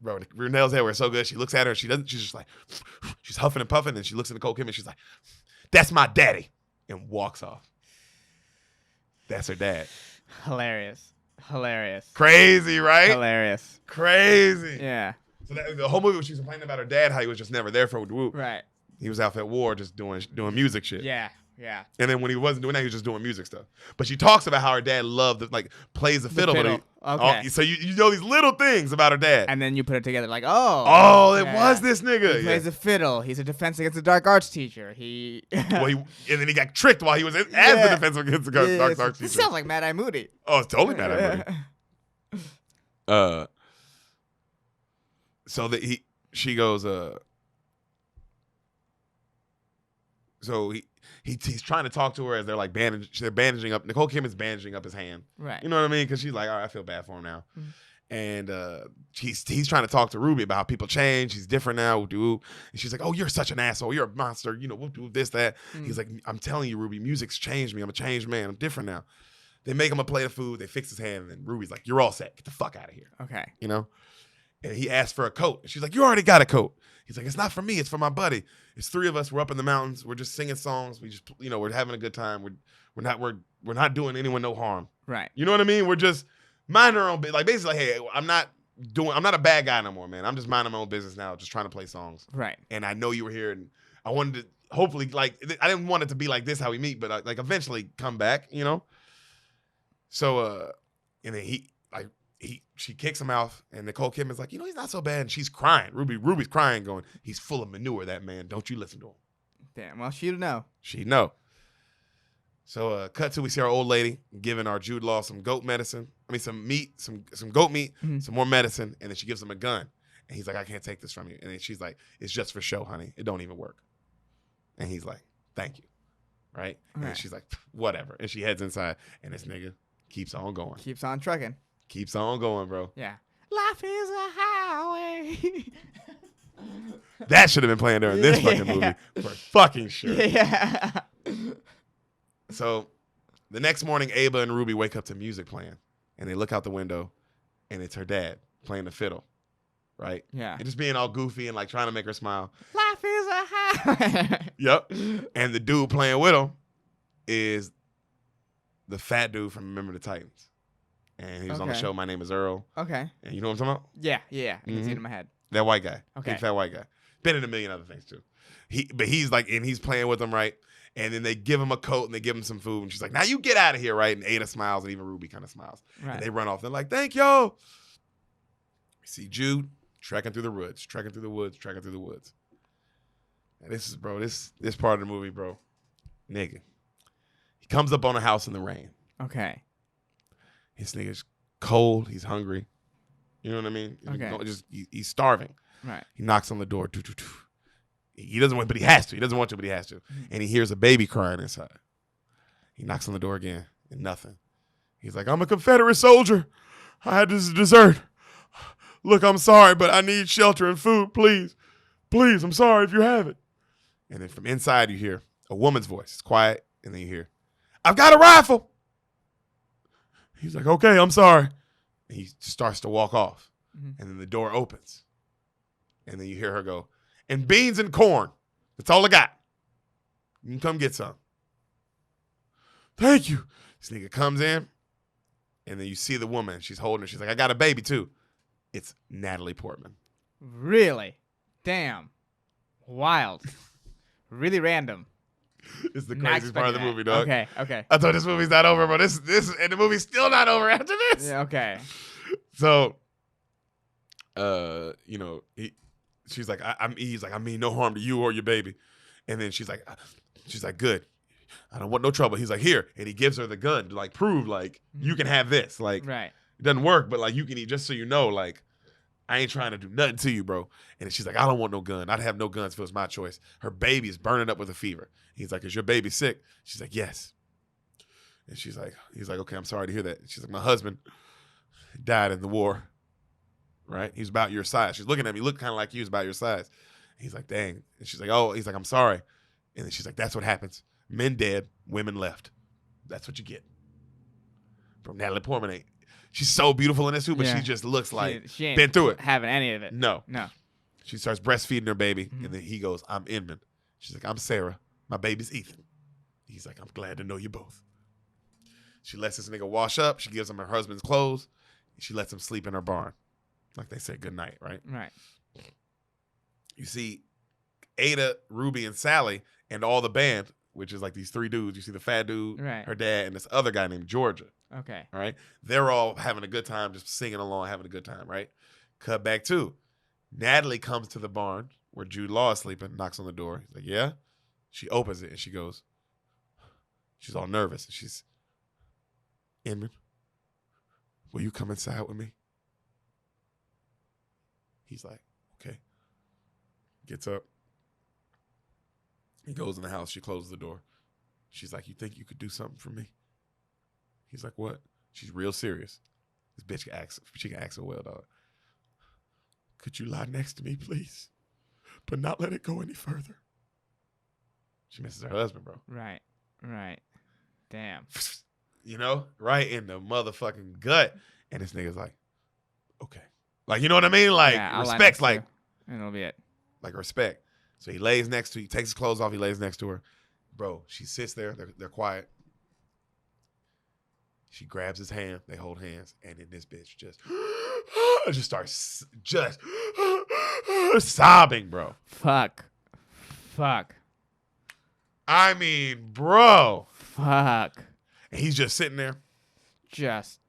bro, Renelle's hair was so good. She looks at her and she's just like, she's huffing and puffing. And she looks at Nicole Kidman and she's like, that's my daddy. And walks off. That's her dad. Hilarious. Crazy, right? Hilarious. Crazy. Yeah. So the whole movie, she was complaining about her dad, how he was just never there for her. Whoop. Right. He was out at war just doing music shit. Yeah. And then when he wasn't doing that, he was just doing music stuff. But she talks about how her dad plays the fiddle. Okay. So you know these little things about her dad. And then you put it together like, it was this nigga. He plays the fiddle. He's a defense against the dark arts teacher. And and then he got tricked while he was as the defense against the dark arts teacher. This sounds like Mad Eye Moody. Oh, it's totally Mad Eye Moody. So she goes, so he's trying to talk to her as they're like bandaging up. Nicole Kidman's bandaging up his hand. Right. You know what I mean? Because she's like, all right, I feel bad for him now. Mm-hmm. And he's trying to talk to Ruby about how people change. He's different now. And she's like, oh, you're such an asshole. You're a monster. You know, we'll do this, that. Mm-hmm. He's like, I'm telling you, Ruby, music's changed me. I'm a changed man. I'm different now. They make him a plate of food. They fix his hand. And then Ruby's like, you're all set. Get the fuck out of here. Okay. You know? And he asked for a coat. And she's like, you already got a coat. He's like, it's not for me. It's for my buddy. It's three of us. We're up in the mountains. We're just singing songs. We just, we're having a good time. We're not doing anyone no harm. Right. You know what I mean? We're just minding our own business. Like basically, hey, I'm not a bad guy no more, man. I'm just minding my own business now, just trying to play songs. Right. And I know you were here, and I wanted to hopefully I didn't want it to be like this how we meet, but like eventually come back, you know. So and then she kicks him out, and Nicole Kidman's like, he's not so bad, and she's crying. Ruby's crying, going, he's full of manure, that man. Don't you listen to him. Damn. Well, she'd know. She'd know. So cut to, we see our old lady giving our Jude Law some goat medicine. I mean, some meat, some goat meat, some more medicine, and then she gives him a gun. And he's like, I can't take this from you. And then she's like, it's just for show, honey. It don't even work. And he's like, thank you. Right? And then she's like, whatever. And she heads inside, and this nigga keeps on going. Keeps on trucking. Keeps on going, bro. Yeah. Life is a highway. That should have been playing during this fucking movie. For fucking sure. Yeah. So the next morning, Ava and Ruby wake up to music playing. And they look out the window, and it's her dad playing the fiddle. Right? Yeah. And just being all goofy and like trying to make her smile. Life is a highway. Yep. And the dude playing with him is the fat dude from Remember the Titans. And he was on the show My Name is Earl. Okay. And you know what I'm talking about? Yeah. I can see it in my head. That white guy. Okay. Big fat white guy. Been in a million other things too. But he's like, and he's playing with them, right? And then they give him a coat and they give him some food. And she's like, now you get out of here, right? And Ada smiles and even Ruby kind of smiles. Right. And they run off. They're like, thank y'all. We see Jude trekking through the woods. And this is, bro, this part of the movie, bro. Nigga. He comes up on a house in the rain. Okay. This nigga's cold. He's hungry. You know what I mean? Okay. He's starving. Right. He knocks on the door. He doesn't want, but he has to. He doesn't want to, but he has to. Mm-hmm. And he hears a baby crying inside. He knocks on the door again, and nothing. He's like, I'm a Confederate soldier. I had to desert. Look, I'm sorry, but I need shelter and food, please. Please, I'm sorry if you have it. And then from inside, you hear a woman's voice. It's quiet, and then you hear, I've got a rifle. He's like, okay, I'm sorry. And he starts to walk off. Mm-hmm. And then the door opens. And then you hear her go, and beans and corn. That's all I got. You can come get some. Thank you. This nigga comes in. And then you see the woman. She's holding her. She's like, I got a baby too. It's Natalie Portman. Really? Damn. Wild. Really random. It's the craziest part of the movie, dog. Okay. I thought this movie's not over, but this and the movie's still not over after this. Yeah, okay. So, you know, she's like, he's like, I mean no harm to you or your baby. And then she's like, good. I don't want no trouble. He's like, here. And he gives her the gun to like prove like you can have this. Like, Right. it doesn't work, but like you can eat, just so you know, like, I ain't trying to do nothing to you, bro. And she's like, I don't want no gun. I'd have no guns if it was my choice. Her baby is burning up with a fever. He's like, is your baby sick? She's like, yes. And he's like, okay, I'm sorry to hear that. She's like, my husband died in the war. Right? He's about your size. She's looking at me, look kind of like you, was about your size. He's like, dang. And she's like, oh, he's like, I'm sorry. And then she's like, that's what happens. Men dead, women left. That's what you get. From Natalie Portman. She's so beautiful in this too, but she just looks like she ain't been through it. Having any of it. No. No. She starts breastfeeding her baby, and then he goes, I'm Inman. She's like, I'm Sarah. My baby's Ethan. He's like, I'm glad to know you both. She lets this nigga wash up. She gives him her husband's clothes. She lets him sleep in her barn. Like they said goodnight, right? Right. You see Ada, Ruby, and Sally, and all the band, which is like these three dudes. You see the fat dude, Right. her dad, and this other guy named Georgia. Okay. All right. They're all having a good time, just singing along, having a good time, right? Cut back to Natalie comes to the barn where Jude Law is sleeping, knocks on the door. He's like, yeah? She opens it and she goes, she's all nervous. And she's, Inman, will you come inside with me? He's like, okay. Gets up. He goes in the house. She closes the door. She's like, you think you could do something for me? He's like, what? She's real serious. This bitch she can act so well, dog. Could you lie next to me, please? But not let it go any further. She misses her husband, bro. Right. Right. Damn. You know? Right in the motherfucking gut. And this nigga's like, okay. Like, you know what I mean? Like, Yeah, I'll lie respect's next to like, you, and it'll be it. like respect. So he lays next to, he takes his clothes off, he lays next to her. Bro, she sits there, they're quiet. She grabs his hand, they hold hands, and then this bitch just starts sobbing, bro. Fuck. I mean, bro. Fuck. And he's just sitting there. Just.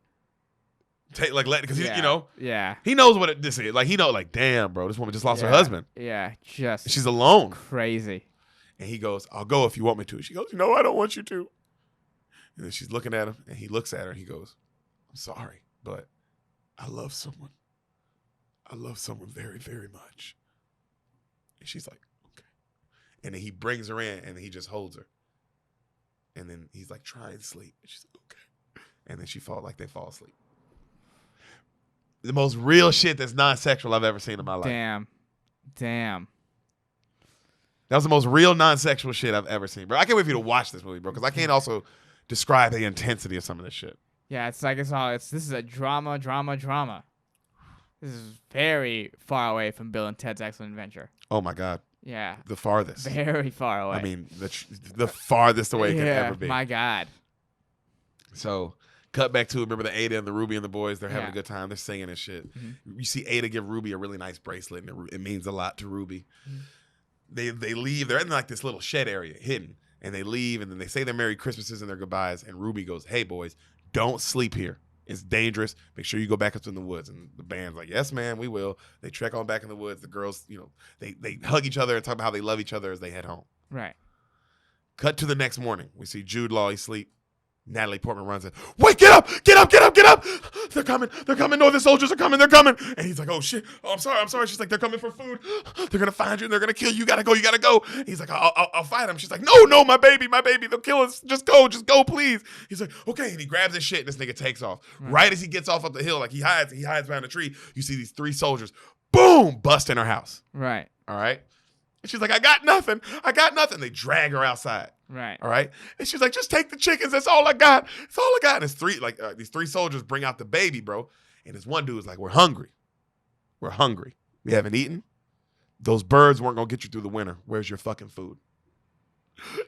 Because yeah. he, you know, Yeah. he knows what this is. Like, he knows, like, damn, bro, this woman just lost her husband. Yeah. Just. She's alone. Crazy. And he goes, I'll go if you want me to. She goes, no, I don't want you to. And then she's looking at him, and he looks at her, and he goes, I'm sorry, but I love someone. I love someone very, very much. And she's like, okay. And then he brings her in, and he just holds her. And then he's like, try and sleep. And she's like, okay. And then they fall asleep. The most real shit that's non-sexual I've ever seen in my life. Damn. That was the most real non-sexual shit I've ever seen, bro. I can't wait for you to watch this movie, bro, because I can't also describe the intensity of some of this shit. Yeah, it's like this is a drama. This is very far away from Bill and Ted's Excellent Adventure. Oh my God. Yeah. The farthest. Very far away. I mean, the farthest away it could ever be. My God. So, cut back to, remember the Ada and the Ruby and the boys? They're having Yeah. a good time. They're singing and shit. Mm-hmm. You see Ada give Ruby a really nice bracelet, and it means a lot to Ruby. Mm-hmm. They leave. They're in like this little shed area, hidden. And they leave, and then they say their Merry Christmases and their goodbyes. And Ruby goes, hey, boys, don't sleep here. It's dangerous. Make sure you go back up in the woods. And the band's like, yes, man, we will. They trek on back in the woods. The girls, you know, they hug each other and talk about how they love each other as they head home. Right. Cut to the next morning. We see Jude Law, he's asleep. Natalie Portman runs in. Wait, get up! They're coming. No, the soldiers are coming. They're coming. And he's like, oh shit. Oh, I'm sorry. She's like, they're coming for food. They're gonna find you and they're gonna kill you. You gotta go. He's like, I'll fight him. She's like, no, my baby. They'll kill us. Just go, please. He's like, okay. And he grabs his shit and this nigga takes off. Right as he gets off up the hill, like he hides behind a tree. You see these three soldiers, boom, bust in her house. Right. All right. And she's like, I got nothing. They drag her outside. Right. All right. And she's like, just take the chickens. That's all I got. And it's these three soldiers bring out the baby, bro. And this one dude is like, we're hungry. We haven't eaten. Those birds weren't going to get you through the winter. Where's your fucking food?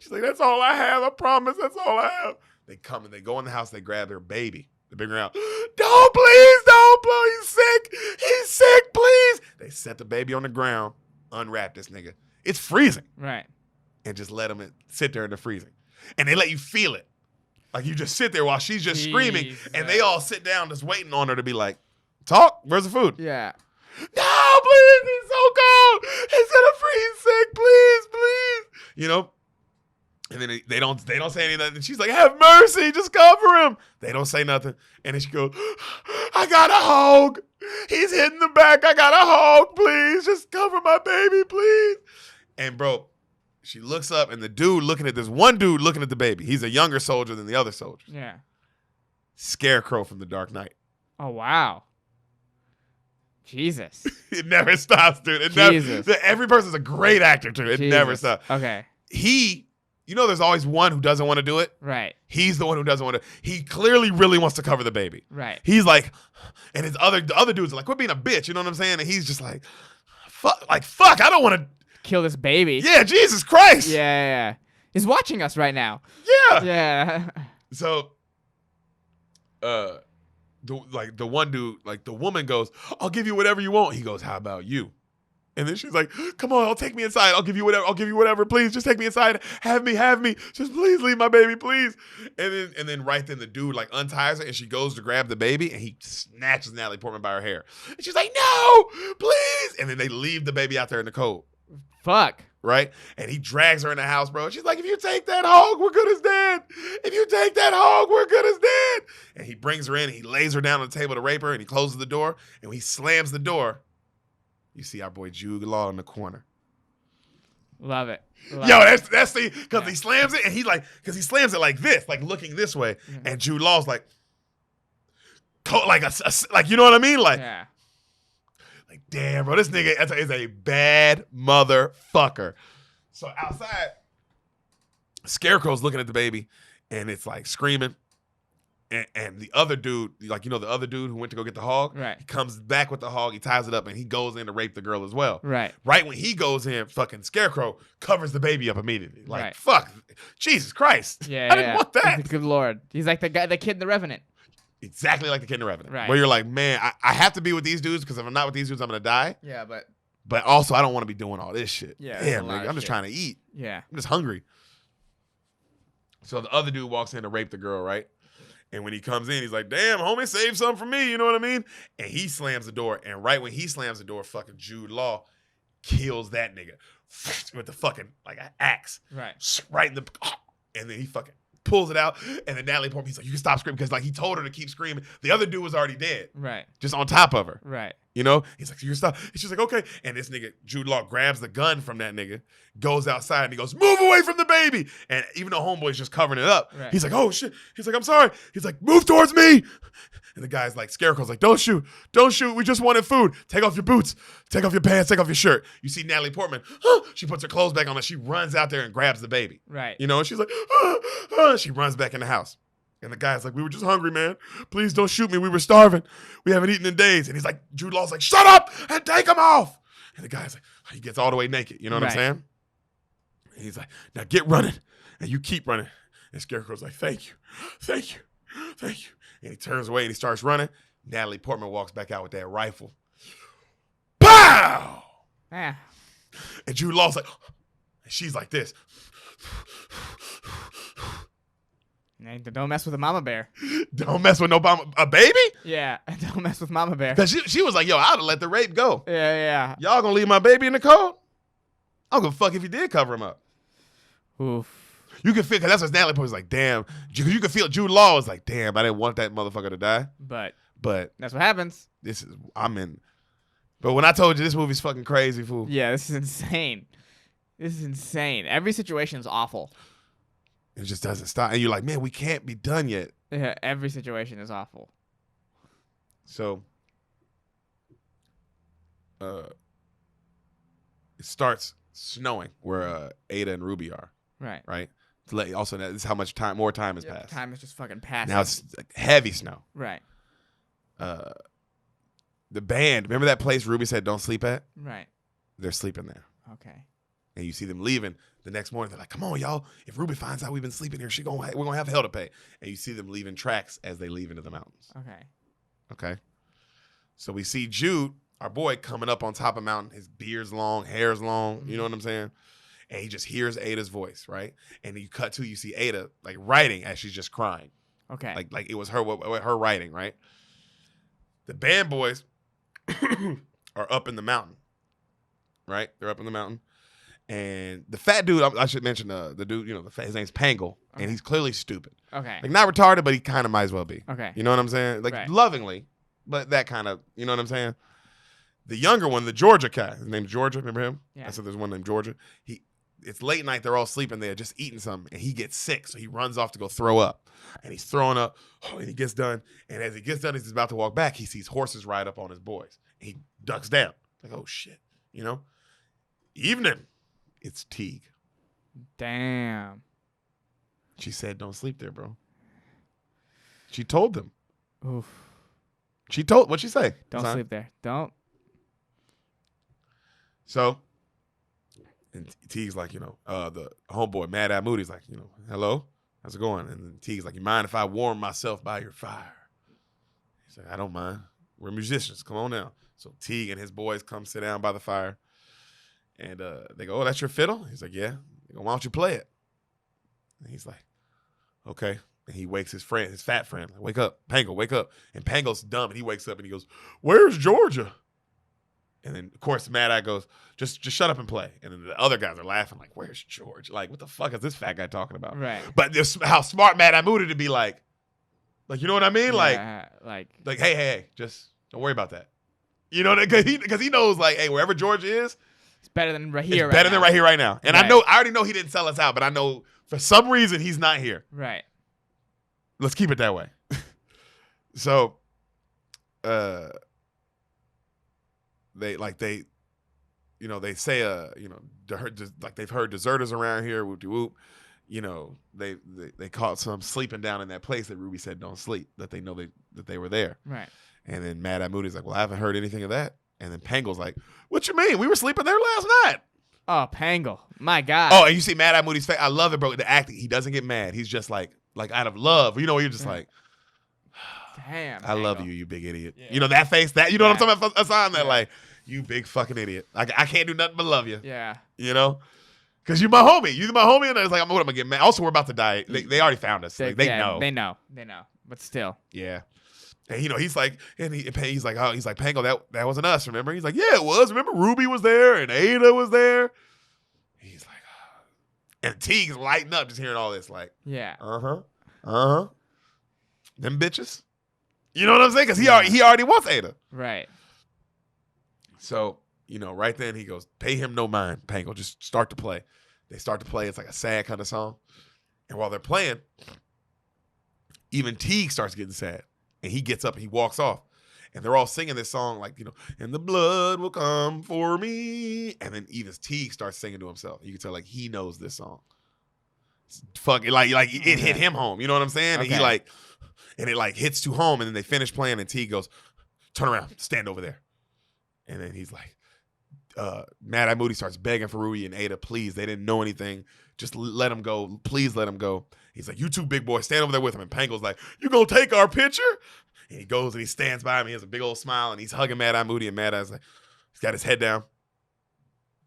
She's like, that's all I have. I promise. That's all I have. They come and they go in the house. They grab their baby. They bring her out. Don't blow. He's sick, please. They set the baby on the ground, unwrap this nigga. It's freezing. Right. And just let him sit there in the freezing. And they let you feel it. Like you just sit there while she's just screaming, and they all sit down just waiting on her to be like, Talk. Where's the food? Yeah. No, please. It's so cold. It's gonna freeze sick. Please, please. You know. And then they don't say anything. And she's like, have mercy, just cover him. They don't say nothing. And then she goes, I got a hog. He's hitting the back. I got a hog, please. Just cover my baby, please. And bro, she looks up and this one dude looking at the baby. He's a younger soldier than the other soldiers. Yeah. Scarecrow from The Dark Knight. Oh, wow. Jesus. It never stops, dude. Jesus. Every person's a great actor, too. It never stops. Okay. There's always one who doesn't want to do it. Right. He's the one who doesn't want to. He clearly really wants to cover the baby. Right. He's like, and the other dudes are like, quit being a bitch. You know what I'm saying? And he's just like, fuck, I don't want to kill this baby. Yeah, Jesus Christ. Yeah. He's watching us right now. Yeah. Yeah. So, the one dude, like the woman goes, I'll give you whatever you want. He goes, how about you? And then she's like, come on, I'll take me inside. I'll give you whatever. Please, just take me inside. Have me. Just please leave my baby, please. And then right then the dude like unties her and she goes to grab the baby and he snatches Natalie Portman by her hair. And she's like, no, please. And then they leave the baby out there in the cold. Fuck. Right? And he drags her in the house, bro. She's like, if you take that hog, we're good as dead. If you take that hog, we're good as dead. And he brings her in and he lays her down on the table to rape her and he closes the door. And when he slams the door, you see our boy Jude Law in the corner. Love it. That's the, because he slams it and he slams it like this, like looking this way. Mm-hmm. And Jude Law's like you know what I mean? Like damn, bro, this nigga is a bad motherfucker. So outside, Scarecrow's looking at the baby and it's like screaming. And the other dude, like, the other dude who went to go get the hog, right. He comes back with the hog, he ties it up, and he goes in to rape the girl as well. Right. Right when he goes in, fucking Scarecrow covers the baby up immediately. Like, fuck, Jesus Christ. Yeah, I didn't want that. Good Lord. He's like the kid in The Revenant. Exactly like the kid in The Revenant. Right. Where you're like, man, I have to be with these dudes because if I'm not with these dudes, I'm going to die. Yeah, But also, I don't want to be doing all this shit. Yeah. Damn, nigga, I'm just trying to eat. Yeah. I'm just hungry. So the other dude walks in to rape the girl, right? And when he comes in, he's like, damn, homie, save something for me. You know what I mean? And he slams the door. And right when he slams the door, fucking Jude Law kills that nigga with the fucking, like, an axe. Right. Right in the, and then he fucking pulls it out. And then Natalie Portman, he's like, you can stop screaming. Because, like, he told her to keep screaming. The other dude was already dead. Right. Just on top of her. Right. You know? He's like, you can stop. And she's like, okay. And this nigga, Jude Law, grabs the gun from that nigga, goes outside, and he goes, move away from the baby. And even though homeboy's just covering it up, he's like, oh, shit. He's like, I'm sorry. He's like, move towards me. And the guy's like, Scarecrow's like, don't shoot. Don't shoot. We just wanted food. Take off your boots. Take off your pants. Take off your shirt. You see Natalie Portman. She puts her clothes back on and she runs out there and grabs the baby. Right. You know, and she's like, she runs back in the house. And the guy's like, we were just hungry, man. Please don't shoot me. We were starving. We haven't eaten in days. And he's like, Jude Law's like, shut up and take him off. And the guy's like, he gets all the way naked. You know what I'm saying? And he's like, now get running. And you keep running. And Scarecrow's like, thank you. Thank you. Thank you. And he turns away and he starts running. Natalie Portman walks back out with that rifle. Pow! Yeah. And Jude Law's like, and she's like this. Don't mess with a mama bear. Don't mess with a baby? Yeah, don't mess with mama bear. Because she was like, yo, I'd have let the rape go. Yeah. Y'all gonna leave my baby in the cold? I don't give a fuck if you did cover him up. Oof. You can feel, because that's what Natalie Portman was like, damn. You can feel Jude Law was like, damn, I didn't want that motherfucker to die. But But that's what happens. I'm in. But when I told you this movie's fucking crazy, fool. Yeah, this is insane. This is insane. Every situation is awful. It just doesn't stop. And you're like, man, we can't be done yet. Yeah, every situation is awful. So, it starts snowing where Ada and Ruby are. Right. To let also, this is how much more time has passed. Time is just fucking passing. Now it's heavy snow. Right. The band, remember that place Ruby said don't sleep at? Right. They're sleeping there. Okay. And you see them leaving the next morning. They're like, come on, y'all. If Ruby finds out we've been sleeping here, we're going to have hell to pay. And you see them leaving tracks as they leave into the mountains. Okay. So we see Jude, our boy, coming up on top of a mountain. His beard's long, hair's long. Mm-hmm. You know what I'm saying? And he just hears Ada's voice, right? And you cut to, you see Ada, like, writing as she's just crying. Okay. Like it was her writing, right? The band boys are up in the mountain, right? They're up in the mountain. And the fat dude, I should mention the dude, his name's Pangle, and he's clearly stupid. Okay. Like, not retarded, but he kind of might as well be. Okay. You know what I'm saying? Like, Right. lovingly, but that kind of, you know what I'm saying? The younger one, the Georgia guy, his name's Georgia, remember him? Yeah. I said there's one named Georgia. It's late night, they're all sleeping there, just eating something, and he gets sick, so he runs off to go throw up. And he's throwing up, and he gets done, and as he gets done, he's about to walk back, he sees horses ride up on his boys. And he ducks down. Like, oh, shit, Evening. It's Teague. Damn. She said, don't sleep there, bro. She told them. Oof. What'd she say? Don't sleep there. Don't. So, and Teague's like, the homeboy, Mad Eye Moody's like, hello? How's it going? And then Teague's like, you mind if I warm myself by your fire? He's like, I don't mind. We're musicians. Come on now. So Teague and his boys come sit down by the fire. And they go, oh, that's your fiddle? He's like, yeah. They go, why don't you play it? And he's like, okay. And he wakes his fat friend, like, wake up, Pangle, wake up. And Pangle's dumb, and he wakes up and he goes, where's Georgia? And then, of course, Mad Eye goes, just shut up and play. And then the other guys are laughing, like, where's George? Like, what the fuck is this fat guy talking about? Right. But this, how smart Mad Eye Moody to be like, you know what I mean? Yeah, like, hey, just don't worry about that. You know, because he knows, like, hey, wherever George is, it's better than right here. It's better than right here, right now. And right. I already know he didn't sell us out, but I know for some reason he's not here. Right. Let's keep it that way. So, they say, they've heard deserters around here, whoop de whoop. They caught some sleeping down in that place that Ruby said don't sleep, that they know that they were there. Right. And then Mad Eye Moody's like, well, I haven't heard anything of that. And then Pangle's like, what you mean? We were sleeping there last night. Oh, Pangle. My God. Oh, and you see Mad Eye Moody's face. I love it, bro. The acting. He doesn't get mad. He's just like out of love. You're just like, damn. I love you, you big idiot. Yeah. That face, what I'm talking about? A sign that, like, you big fucking idiot. I can't do nothing but love you. Yeah. Because you're my homie. You're my homie, and it's like, I'm going to get mad. Also, we're about to die. They already found us. They know. They know. But still. Yeah. And he's like, he's like, Pangle, that wasn't us, remember? He's like, yeah, it was. Remember Ruby was there and Ada was there. He's like, and Teague's lighting up just hearing all this, like, yeah, them bitches. You know what I'm saying? Because he already wants Ada. Right. So, right then he goes, pay him no mind, Pangle. Just start to play. They start to play. It's like a sad kind of song. And while they're playing, even Teague starts getting sad. And he gets up and he walks off. And they're all singing this song like, and the blood will come for me. And then even Teague starts singing to himself. You can tell, like, he knows this song. It's fucking, like it hit him home. You know what I'm saying? Okay. And it hits to home. And then they finish playing and Teague goes, turn around, stand over there. And then he's like, Mad Eye Moody starts begging for Ruby and Ada, please. They didn't know anything. Just let him go. Please let him go. He's like, you two big boys, stand over there with him. And Pangle's like, you gonna take our picture? And he goes and he stands by him. He has a big old smile and he's hugging Mad Eye Moody. And Mad Eye's like, he's got his head down.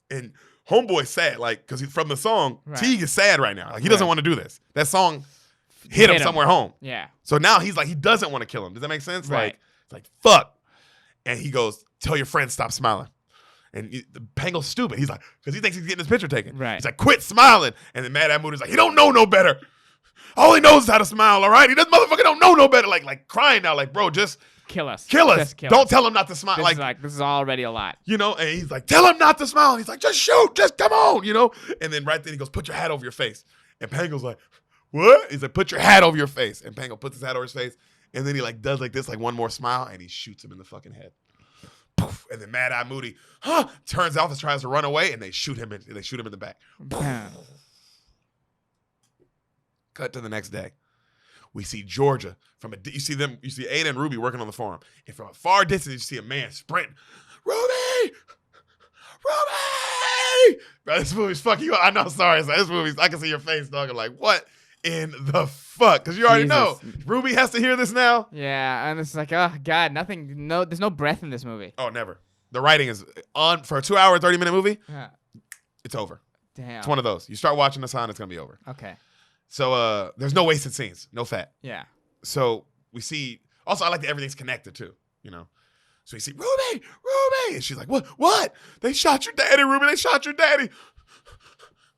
And Homeboy's sad, like, because from the song, right. Teague is sad right now. Like, he doesn't want to do this. That song hit him somewhere home. Yeah. So now he's like, he doesn't want to kill him. Does that make sense? Right. Like, it's like, fuck. And he goes, tell your friends stop smiling. And Pangle's stupid. He's like, because he thinks he's getting his picture taken. Right. He's like, quit smiling. And then Mad Eye Moody's like, he don't know no better. All he knows is how to smile, all right? He doesn't motherfucker don't know no better. Like crying now, like, bro, just kill us. Kill us. Don't tell him not to smile. This is already a lot. And he's like, tell him not to smile. And he's like, just shoot. Just come on, And then right then he goes, put your hat over your face. And Pangle's like, what? He's like, put your hat over your face. And Pangle puts his hat over his face. And then he does like this, like one more smile, and he shoots him in the fucking head. Poof. And then Mad Eye Moody, turns off and tries to run away, and they shoot him in the back. Cut to the next day. We see Georgia you see Ada and Ruby working on the farm. And from a far distance, you see a man sprinting. Ruby! Bro, this movie's fucking you up. I know, sorry. This movie's, I can see your face, dog. I'm like, what in the fuck? Because you already know. Ruby has to hear this now. Yeah, and it's like, oh, God, there's no breath in this movie. Oh, never. The writing is on for a 2-hour, 30-minute movie. Yeah. It's over. Damn. It's one of those. You start watching the sign, it's going to be over. Okay. So there's no wasted scenes, no fat. Yeah. So we see, also I like that everything's connected too. you know. So you see, Ruby, and she's like, what? They shot your daddy, Ruby. They shot your daddy.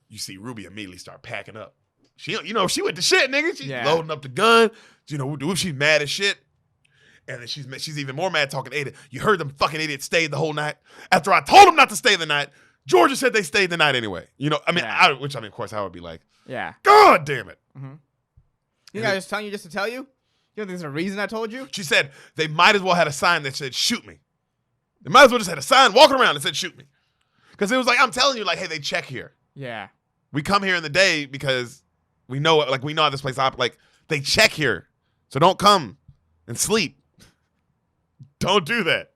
You see Ruby immediately start packing up. She went to shit, nigga. She's loading up the gun. She's mad as shit. And then she's even more mad talking to Ada. You heard them fucking idiots stayed the whole night. After I told them not to stay the night, Georgia said they stayed the night anyway. Of course I would be like, God damn it. Mm-hmm. You think I was telling you just to tell you? You think there's a reason I told you? She said they might as well had a sign that said, shoot me. They might as well just had a sign walking around that said, shoot me. Because it was like, I'm telling you, like, hey, they check here. Yeah. We come here in the day because we know how this place operates. Like, they check here. So don't come and sleep. Don't do that.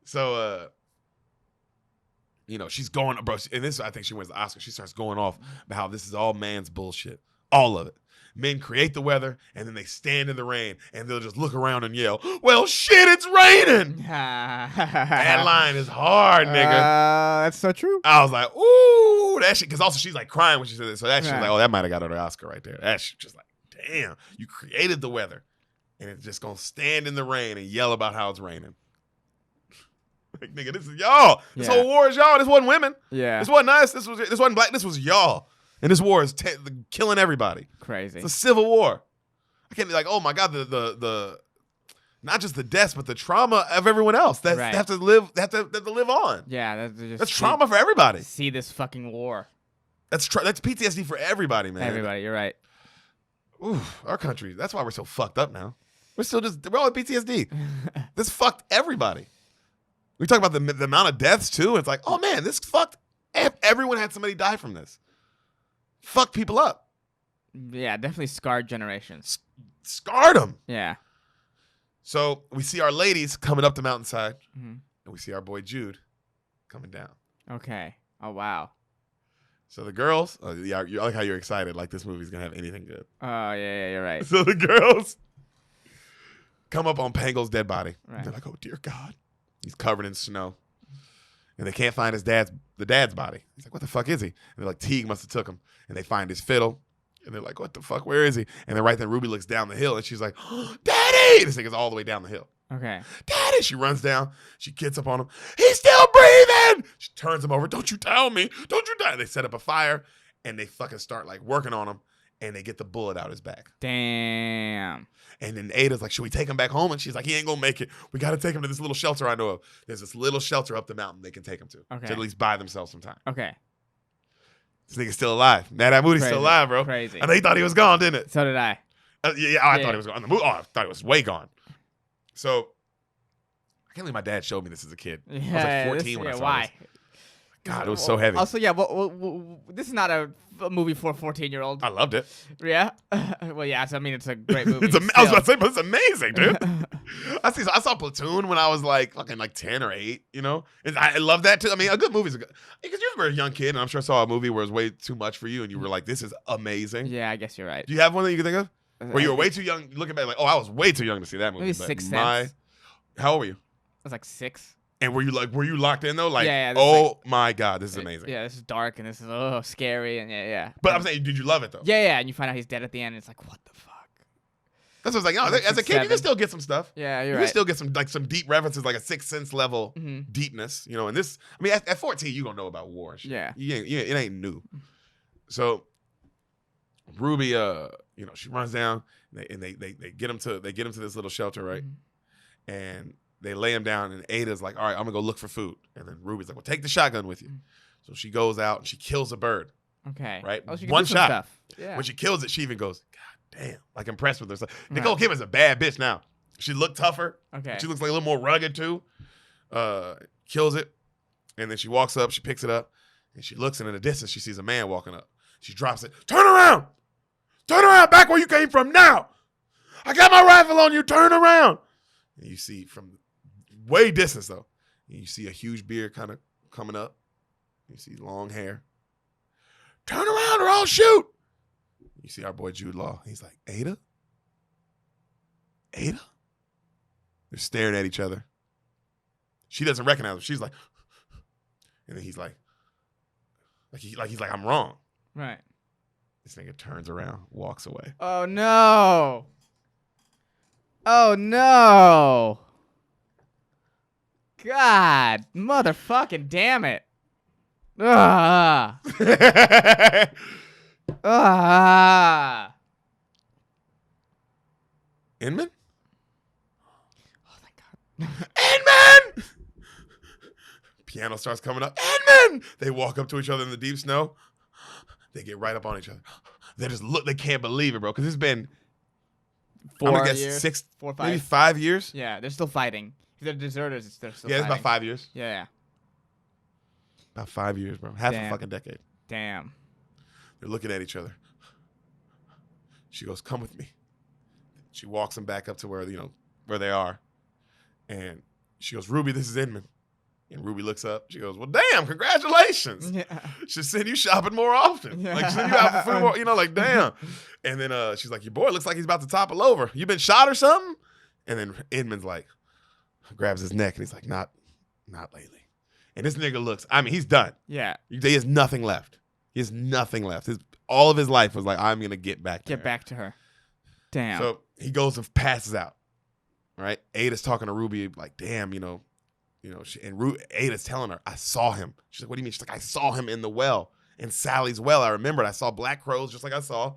So, she's going, bro. And this, I think she wins the Oscar. She starts going off about how this is all man's bullshit. All of it. Men create the weather, and then they stand in the rain, and they'll just look around and yell, well, shit, it's raining. That line is hard, nigga. That's so true. I was like, ooh, that shit. Because also she's like crying when she said it. So that shit was like, oh, that might have got her the Oscar right there. That shit just like, damn, you created the weather, and it's just going to stand in the rain and yell about how it's raining. Like, nigga, this is y'all. This whole war is y'all. This wasn't women. Yeah. This wasn't us. This wasn't black. This was y'all. And this war is killing everybody. Crazy. It's a civil war. I can't be like, oh my God, the not just the deaths, but the trauma of everyone else that have to live on. Yeah, that's trauma for everybody. See this fucking war. That's PTSD for everybody, man. Everybody, you're right. Ooh, our country. That's why we're so fucked up now. We're all at PTSD. This fucked everybody. We talk about the amount of deaths too. It's like, oh man, this fucked. Everyone had somebody die from this. Fuck people up. Yeah, definitely scarred generations. Scarred them. Yeah. So we see our ladies coming up the mountainside, mm-hmm. and we see our boy Jude coming down. Okay. Oh, wow. So the girls, I like how you're excited, like this movie's going to have anything good. Oh, yeah, you're right. So the girls come up on Pangol's dead body. Right. They're like, oh, dear God. He's covered in snow. And they can't find the dad's body. He's like, what the fuck is he? And they're like, Teague must have took him. And they find his fiddle. And they're like, what the fuck? Where is he? And then right then Ruby looks down the hill and she's like, oh, Daddy! This thing is all the way down the hill. Okay. Daddy! She runs down. She gets up on him. He's still breathing! She turns him over. Don't you tell me. Don't you die. They set up a fire and they fucking start like working on him. And they get the bullet out his back. Damn. And then Ada's like, should we take him back home? And she's like, he ain't gonna make it. We gotta take him to this little shelter I know of. There's this little shelter up the mountain they can take him to. Okay. To at least buy themselves some time. Okay. This nigga's still alive. That Moody's still alive, bro. Crazy. I know he thought he was gone, didn't it? So did I. I thought he was gone. I thought he was way gone. So, I can't believe my dad showed me this as a kid. I was like 14 when I saw this. God, it was so heavy. Also, this is not a movie for a 14-year-old. I loved it. Yeah? Well, yeah, I mean, it's a great movie. I was about to say, but it's amazing, dude. I saw Platoon when I was like fucking like 10 or 8, you know? And I love that too. I mean, a good movie's a good... Because you were a young kid, and I'm sure I saw a movie where it was way too much for you, and you were like, this is amazing. Yeah, I guess you're right. Do you have one that you can think of? Where you were way too young, looking back like, oh, I was way too young to see that movie. Maybe Sixth Sense. How old were you? I was like 6. And were you locked in though? Like, yeah, oh my God, this is amazing. Yeah, this is dark and this is scary and yeah. But I'm saying, did you love it though? Yeah, and you find out he's dead at the end and it's like, what the fuck? That's what I was like, as a kid, you can still get some stuff. Yeah, you're right. You can still get some deep references, like a Sixth Sense level mm-hmm. deepness, you know. And this, I mean, at 14, you gonna know about war and shit. Yeah. It ain't new. So Ruby, she runs down and they get him to this little shelter, right? Mm-hmm. And they lay him down, and Ada's like, all right, I'm going to go look for food. And then Ruby's like, well, take the shotgun with you. So she goes out, and she kills a bird. Okay. Right? Oh, one shot. Stuff. Yeah. When she kills it, she even goes, God damn, like impressed with herself. Nicole Kidman's a bad bitch now. She looked tougher. Okay. She looks like a little more rugged, too. Kills it. And then she walks up, she picks it up, and she looks, and in the distance, she sees a man walking up. She drops it. Turn around! Turn around, back where you came from now! I got my rifle on you, turn around! And you see from way distance, though. And you see a huge beard kind of coming up. You see long hair. Turn around or I'll shoot. You see our boy Jude Law. He's like, Ada? Ada? They're staring at each other. She doesn't recognize him. She's like, and then he's like he's like, I'm wrong. Right. This nigga turns around, walks away. Oh, no. Oh, no. God, motherfucking damn it. Ah. Ah. Inman? Oh, thank God. Inman! Piano starts coming up. Inman! They walk up to each other in the deep snow. They get right up on each other. They just look. They can't believe it, bro. Because it's been 4 years. 4 or 5. maybe 5 years. Yeah, they're still fighting. If they're deserters, they're still Yeah, fighting. it's about 5 years. Yeah. About 5 years, bro. Half Damn. a fucking decade. Damn. They're looking at each other. She goes, "Come with me." She walks them back up to where where they are, and she goes, "Ruby, this is Inman." And Ruby looks up. She goes, "Well, damn, congratulations. Yeah. Should send you shopping more often. Yeah. Like, send you out for food more, like, damn." And then she's like, "Your boy looks like he's about to topple over. You been shot or something?" And then Inman's like, grabs his neck, and he's like, not lately. And this nigga looks, I mean, he's done. Yeah. He has nothing left. He has nothing left. All of his life was like, I'm going to get back to her. Get back to her. Damn. So he goes and passes out, right? Ada's talking to Ruby like, damn, and Ada's telling her, "I saw him." She's like, "What do you mean?" She's like, "I saw him in the well, in Sally's well. I remembered. I saw black crows just like I saw.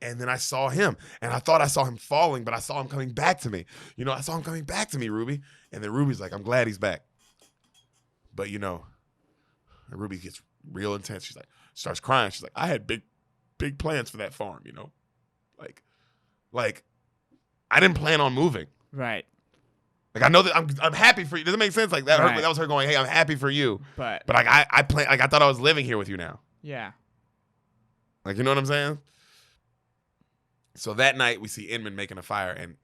And then I saw him. And I thought I saw him falling, but I saw him coming back to me. I saw him coming back to me, Ruby." And then Ruby's like, "I'm glad he's back." But, and Ruby gets real intense. She's like, starts crying. She's like, "I had big plans for that farm, Like, I didn't plan on moving. Right. Like, I know that I'm happy for you." Does it make sense? Like that, Right. that was her going, "Hey, I'm happy for you." But But I thought I was living here with you now. yeah. Like, you know what I'm saying? So that night we see Inman making a fire, and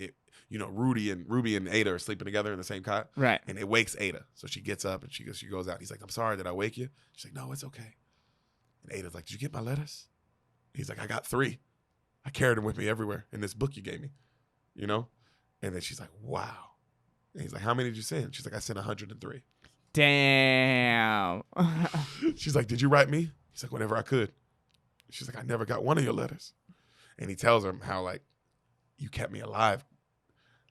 Ruby and Ada are sleeping together in the same cot. Right. And it wakes Ada. So she gets up and she goes out. He's like, "I'm sorry, did I wake you?" She's like, "No, it's okay." And Ada's like, "Did you get my letters?" He's like, "I got 3. I carried them with me everywhere in this book you gave me." And then she's like, "Wow." And he's like, "How many did you send?" She's like, "I sent 103. Damn. She's like, "Did you write me?" He's like, "Whenever I could." She's like, "I never got one of your letters." And he tells her how, like, you kept me alive.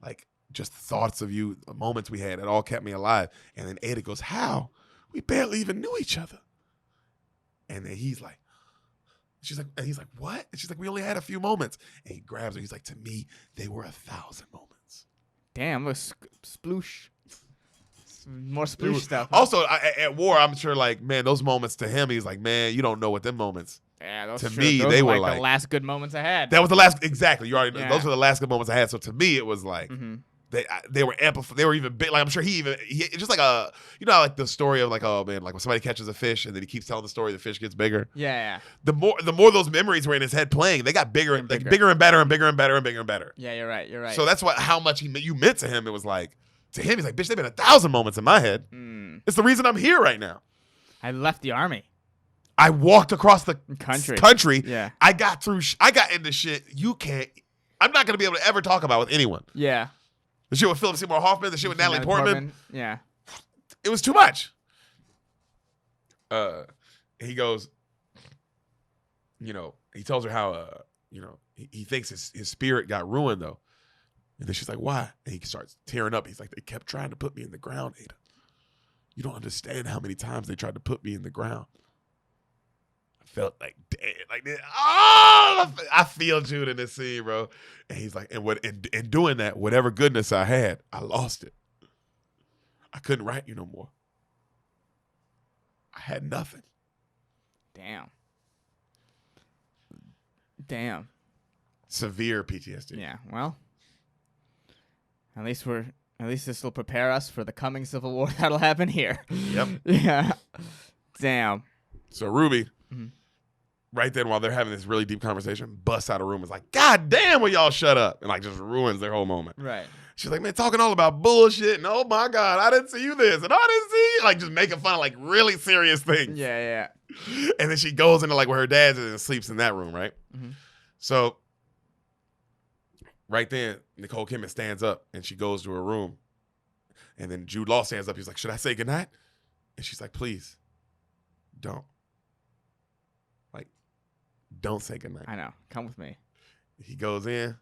Like, just thoughts of you, the moments we had, it all kept me alive. And then Ada goes, "How? We barely even knew each other." And then he's like, "What?" And she's like, "We only had a few moments." And he grabs her. He's like, "To me, they were 1,000 moments." Damn, look, sploosh. More sploosh stuff. Also, at war, I'm sure, like, man, those moments to him, he's like, "Man, you don't know what them moments." Yeah, those To true. me, Those they were were like like the last good moments I had. That was the last, exactly. You already know. Yeah. Those were the last good moments I had. So to me, it was like, they were amplified. They were even big. Like, I'm sure he just like like the story of, like, oh man, like when somebody catches a fish and then he keeps telling the story, the fish gets bigger. Yeah. The more those memories were in his head playing, they got bigger and bigger and better and bigger and better and bigger and better. Yeah, you're right. So that's how much you meant to him. It was like, to him, he's like, "Bitch, they've been 1,000 moments in my head. It's the reason I'm here right now. I left the army. I walked across the country. Yeah. I got into shit I'm not going to be able to ever talk about with anyone. Yeah. The shit with Philip Seymour Hoffman, the shit with Natalie Portman. Yeah. It was too much." He goes, he tells her how, he thinks his spirit got ruined, though. And then she's like, "Why?" And he starts tearing up. He's like, "They kept trying to put me in the ground, Ada. You don't understand how many times they tried to put me in the ground." I felt like, damn, like this. Oh, I feel Jude in this scene, bro. And he's like, in doing that, whatever goodness I had, I lost it. I couldn't write you no more. I had nothing. Damn. Severe PTSD. Yeah. Well, at least this will prepare us for the coming civil war that'll happen here. Yep. Yeah. Damn. So Ruby, right then, while they're having this really deep conversation, busts out of room. Is like, "God damn, will y'all shut up?" And, like, just ruins their whole moment. Right. She's like, "Man, talking all about bullshit, and oh my God, I didn't see you this, and I didn't see you," like, just making fun of, like, really serious things. Yeah. And then she goes into, like, where her dad's is and sleeps in that room, right? So right then, Nicole Kidman stands up and she goes to her room. And then Jude Law stands up. He's like, "Should I say goodnight?" And she's like, "Please, don't. Like, don't say goodnight." I know. Come with me. He goes in and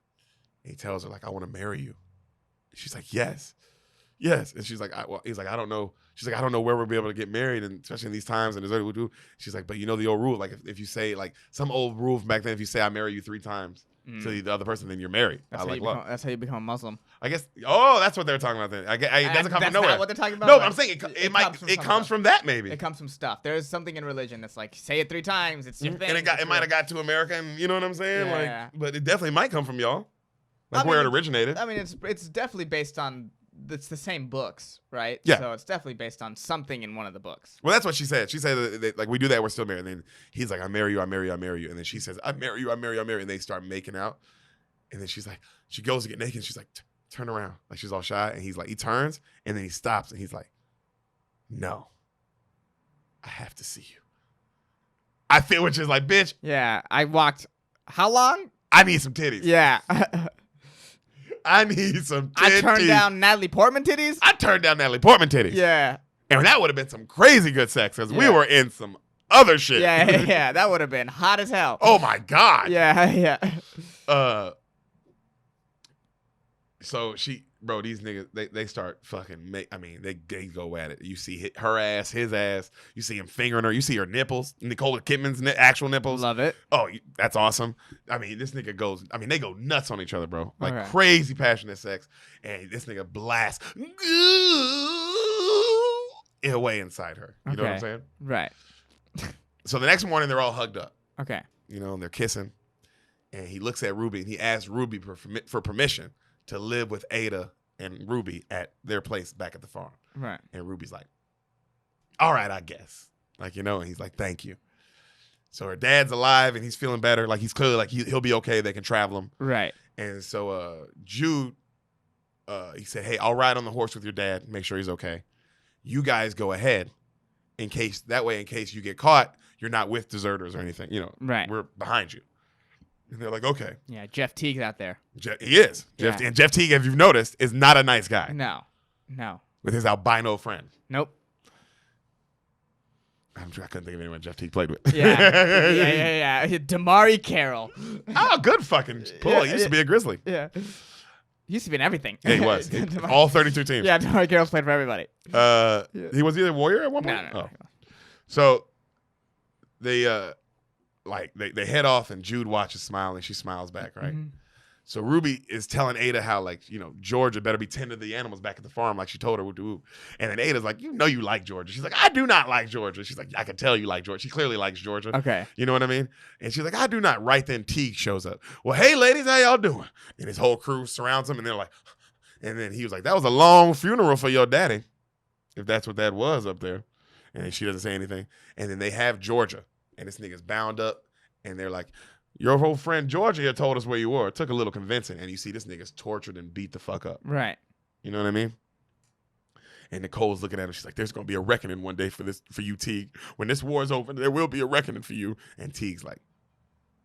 he tells her, like, "I want to marry you." She's like, "Yes." Yes. And she's like, he's like, I don't know. She's like, I don't know where we'll be able to get married, and especially in these times. And there's what we do. She's like, but you know the old rule, like if you say like some old rule from back then, if you say I marry you 3 times to the other person, then you're married. That's how you become a Muslim. I guess. Oh, that's what they're talking about then. It doesn't come from nowhere. Not what they're talking about. No, I'm saying it comes from that maybe. It comes from stuff. There's something in religion that's like say it 3 times. It's your thing. And it might have got to America, and you know what I'm saying? Yeah. But it definitely might come from y'all. Where it originated. I mean, it's definitely based on. It's the same books, right? Yeah. So it's definitely based on something in one of the books. Well, that's what she said. She said that like we do that, we're still married. And then he's like, I marry you, I marry you, I marry you. And then she says, I marry you, I marry you, I marry you. And they start making out. And then she's like, she goes to get naked. And she's like, turn around. Like she's all shy. And he's like, he turns and then he stops and he's like, no, I have to see you. I feel, which is like, bitch. Yeah. I walked. How long? I need some titties. Yeah. I need some titties. I turned down Natalie Portman titties. I turned down Natalie Portman titties. Yeah. And that would have been some crazy good sex because we were in some other shit. Yeah. That would have been hot as hell. Oh my God. Yeah. So these niggas, they start fucking they go at it. You see her ass, his ass. You see him fingering her. You see her nipples. Nicole Kidman's actual nipples. Love it. Oh, that's awesome. I mean, this nigga goes. I mean, they go nuts on each other, bro. Like crazy passionate sex. And this nigga blasts away inside her. You know what I'm saying? Right. So the next morning, they're all hugged up. Okay. You know, and they're kissing. And he looks at Ruby and he asks Ruby for permission to live with Ada and Ruby at their place back at the farm. Right. And Ruby's like, all right, I guess. Like, you know, and he's like, thank you. So her dad's alive and he's feeling better. Like, he's clearly like, he'll be okay. They can travel him. Right. And so Jude, he said, hey, I'll ride on the horse with your dad. Make sure he's okay. You guys go ahead in case you get caught, you're not with deserters or anything. You know, right. We're behind you. And they're like, okay. Yeah, Jeff Teague's out there. He is. Yeah. And Jeff Teague, if you've noticed, is not a nice guy. No. With his albino friend. Nope. I couldn't think of anyone Jeff Teague played with. Yeah. Damari Carroll. Oh, good fucking pull. He used to be a Grizzly. Yeah. He used to be in everything. Yeah, he was. All 32 teams. Yeah, Damari Carroll's played for everybody. He was either a Warrior at one point? No. So they head off and Jude watches smiling. She smiles back, right? Mm-hmm. So Ruby is telling Ada how, like, you know, Georgia better be tending to the animals back at the farm like she told her would do. And then Ada's like, you know you like Georgia. She's like, I do not like Georgia. She's like, I can tell you like Georgia. She clearly likes Georgia. Okay. You know what I mean? And she's like, I do not. Right then Teague shows up. Well, hey, ladies, how y'all doing? And his whole crew surrounds him and they're like, and then he was like, that was a long funeral for your daddy, if that's what that was up there. And she doesn't say anything. And then they have Georgia. And this nigga's bound up. And they're like, your old friend Georgia here told us where you were. It took a little convincing. And you see this nigga's tortured and beat the fuck up. Right. You know what I mean? And Nicole's looking at him. She's like, there's going to be a reckoning one day for you, Teague. When this war is over, there will be a reckoning for you. And Teague's like,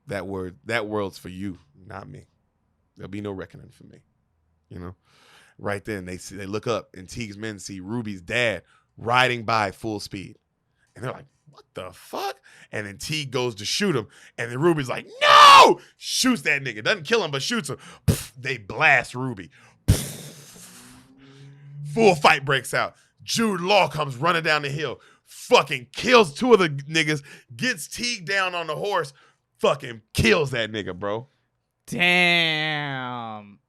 that world's for you, not me. There'll be no reckoning for me. You know? Right then, they look up, and Teague's men see Ruby's dad riding by full speed. And they're like, what the fuck? And then Teague goes to shoot him, and then Ruby's like, no! Shoots that nigga. Doesn't kill him, but shoots him. They blast Ruby. Full fight breaks out. Jude Law comes running down the hill, fucking kills 2 of the niggas, gets Teague down on the horse, fucking kills that nigga, bro. Damn.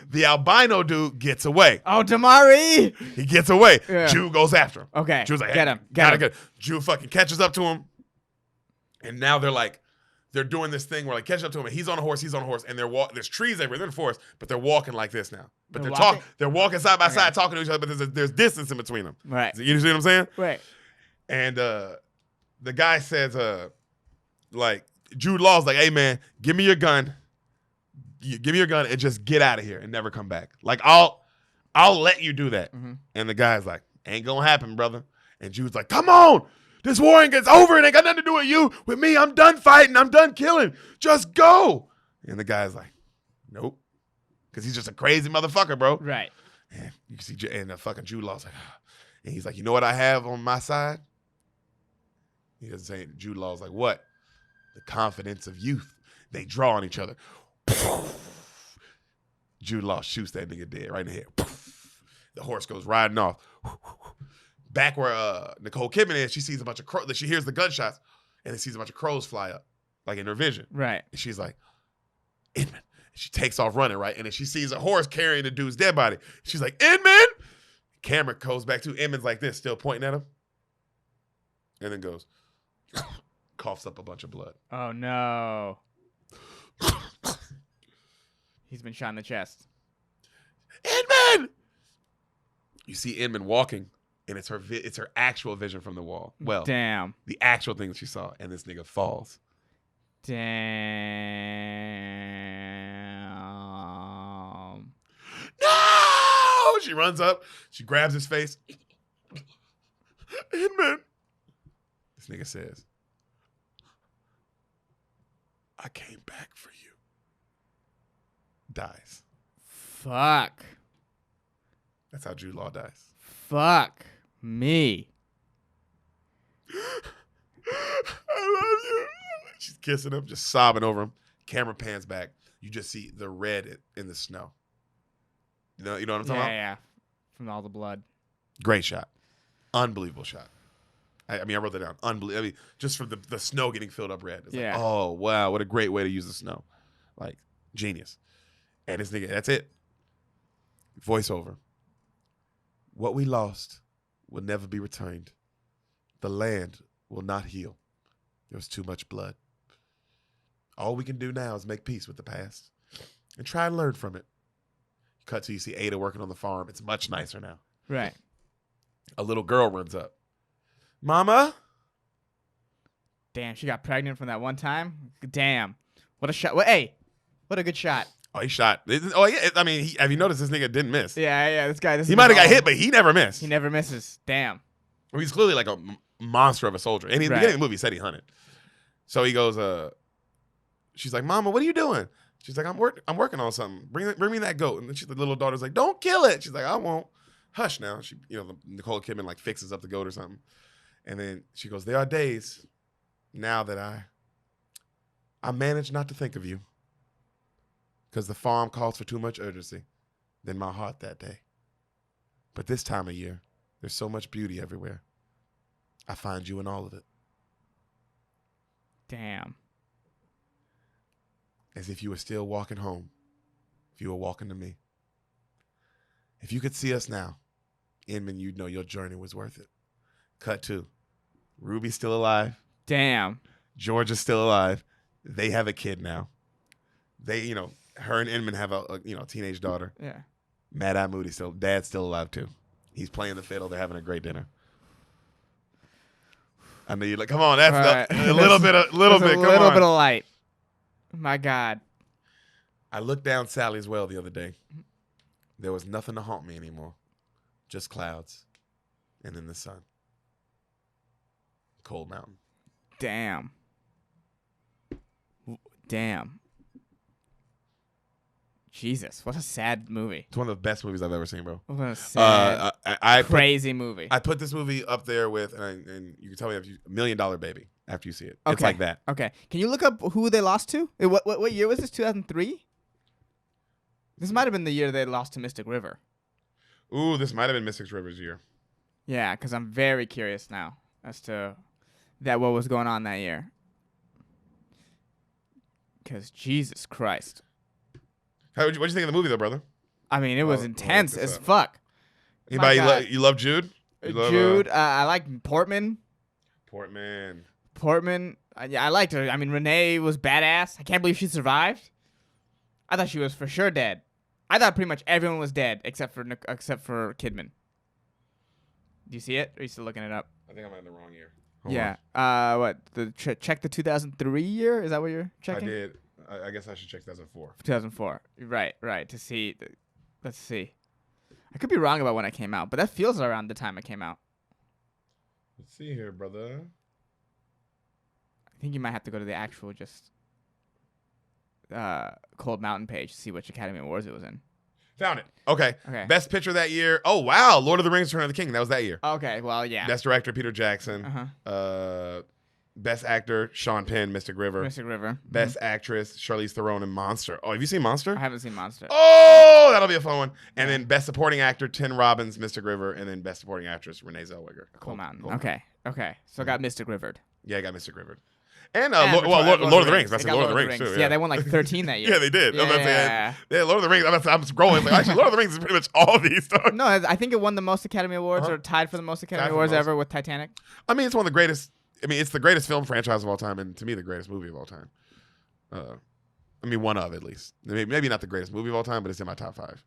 The albino dude gets away. Oh, Damari! He gets away. Yeah. Jude goes after him. Okay. Jude's like, hey, get him. Get him. Jude fucking catches up to him. And now they're doing this thing where like catch up to him and he's on a horse, and there's trees everywhere. They're in the forest, but they're walking like this now. But they're walking side by side, talking to each other, but there's distance in between them. Right. You see what I'm saying? Right. And the guy says, like, Jude Law's like, hey man, give me your gun. Give me your gun and just get out of here and never come back. Like, I'll let you do that. Mm-hmm. And the guy's like, ain't gonna happen, brother. And Jude's like, come on. This war ain't gets over. It ain't got nothing to do with you. With me, I'm done fighting. I'm done killing. Just go. And the guy's like, nope. Because he's just a crazy motherfucker, bro. Right. And you can see, and the fucking Jude Law's like, and he's like, you know what I have on my side? He doesn't say it. Jude Law's like, what? The confidence of youth. They draw on each other. Jude Law shoots that nigga dead right in the head. The horse goes riding off. Back where Nicole Kidman is, she sees a bunch of crows. She hears the gunshots, and then sees a bunch of crows fly up, like in her vision. Right. And she's like, Inman. And she takes off running, right? And then she sees a horse carrying the dude's dead body. She's like, Inman! Camera goes back to Inman's like this, still pointing at him. And then goes, coughs up a bunch of blood. Oh, no. He's been shot in the chest. Inman! You see Inman walking, and it's her actual vision from the wall. Well, damn. The actual thing that she saw, and this nigga falls. Damn. No! She runs up. She grabs his face. Inman. This nigga says, I came back for you. Dies. Fuck. That's how Jude Law dies. Fuck me. I love you. She's kissing him, just sobbing over him. Camera pans back. You just see the red in the snow. You know what I'm talking about? Yeah. From all the blood. Great shot. Unbelievable shot. I wrote that down. Unbelievable. Just from the snow getting filled up red. It's like, oh, wow, what a great way to use the snow. Like, genius. And this nigga, that's it. Voiceover. What we lost will never be returned. The land will not heal. There was too much blood. All we can do now is make peace with the past and try and learn from it. Cut to you see Ada working on the farm. It's much nicer now. Right. A little girl runs up. Mama? Damn, she got pregnant from that one time? Damn. What a shot. Hey, what a good shot. Oh, he shot. Oh, yeah. I mean, have you noticed this nigga didn't miss? Yeah. This guy. He might have got hit, but he never missed. He never misses. Damn. Well, he's clearly like a monster of a soldier. And in the beginning of the movie, he said he hunted. So he goes, she's like, Mama, what are you doing? She's like, I'm working on something. Bring me that goat. And then the little daughter's like, don't kill it. She's like, I won't. Hush now. She, Nicole Kidman like fixes up the goat or something. And then she goes, there are days now that I manage not to think of you because the farm calls for too much urgency than my heart that day. But this time of year, there's so much beauty everywhere. I find you in all of it. Damn. As if you were still walking home, if you were walking to me. If you could see us now, Inman, you'd know your journey was worth it. Cut to Ruby's still alive. Damn. George is still alive. They have a kid now. They, her and Inman have a teenage daughter. Yeah. Mad Eye Moody dad's still alive too. He's playing the fiddle. They're having a great dinner. I know you're like, come on, that's right. A little bit of light. My God. I looked down Sally's well the other day. There was nothing to haunt me anymore. Just clouds. And then the sun. Cold Mountain. Damn. Jesus, what a sad movie. It's one of the best movies I've ever seen, bro. What a sad, crazy movie. I put this movie up there with, and you can tell me if $1 Million Baby after you see it. Okay. It's like that. Okay. Can you look up who they lost to? What year was this? 2003? This might have been the year they lost to Mystic River. Ooh, this might have been Mystic River's year. Yeah, because I'm very curious now as to what was going on that year. Because Jesus Christ. What'd you think of the movie, though, brother? I mean, it was intense as fuck. Anybody you love Jude? Jude, I like Portman. Portman. Yeah, I liked her. I mean, Renee was badass. I can't believe she survived. I thought she was for sure dead. I thought pretty much everyone was dead except for Kidman. Do you see it? Or are you still looking it up? I think I'm in the wrong year. Hold on. What? Check the 2003 year? Is that what you're checking? I did. I guess I should check 2004. 2004. Right. To see. Let's see. I could be wrong about when it came out, but that feels around the time it came out. Let's see here, brother. I think you might have to go to the actual Cold Mountain page to see which Academy Awards it was in. Found it. Okay. Best picture that year. Oh, wow. Lord of the Rings, Return of the King. That was that year. Okay. Well, yeah. Best director, Peter Jackson. Uh-huh. Best actor, Sean Penn, Mystic River. Mystic River. Best actress, Charlize Theron in Monster. Oh, have you seen Monster? I haven't seen Monster. Oh, that'll be a fun one. And then best supporting actor, Tim Robbins, Mystic River, and then best supporting actress, Renee Zellweger. Cool Mountain. Okay. So I got Mystic Rivered. Yeah, I got Mystic River. And Lord of the Rings. That's Lord of the Rings too. Yeah, they won like 13 that year. Yeah, they did. Yeah. Lord of the Rings. I'm scrolling. Like, actually, Lord of the Rings is pretty much all these. No, I think it won the most Academy Awards or tied for the most Academy Awards ever with Titanic. I mean, it's one of the greatest. I mean, it's the greatest film franchise of all time, and to me, the greatest movie of all time. I mean, one of at least. Maybe not the greatest movie of all time, but it's in my top 5.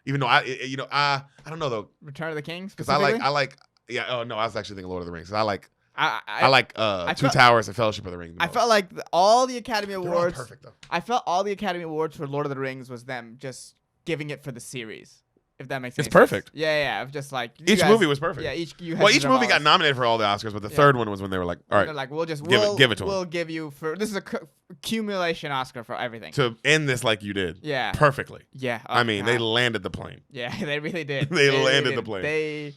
Even though I don't know though. Return of the King. Because I like. Yeah. Oh no, I was actually thinking Lord of the Rings. I like Two Towers and Fellowship of the Ring. I felt like all the Academy Awards. They're all perfect though. I felt all the Academy Awards for Lord of the Rings was them just giving it for the series. If that makes sense. It's perfect. Yeah. Just like each movie was perfect. Yeah, each movie got nominated for all the Oscars, but the third one was when they were like, all right, they're like, we'll give it to them. We'll give you for this is a accumulation Oscar for everything. To end this like you did. Yeah. Perfectly. Yeah. I mean, they landed the plane. Yeah, they really did. They landed the plane.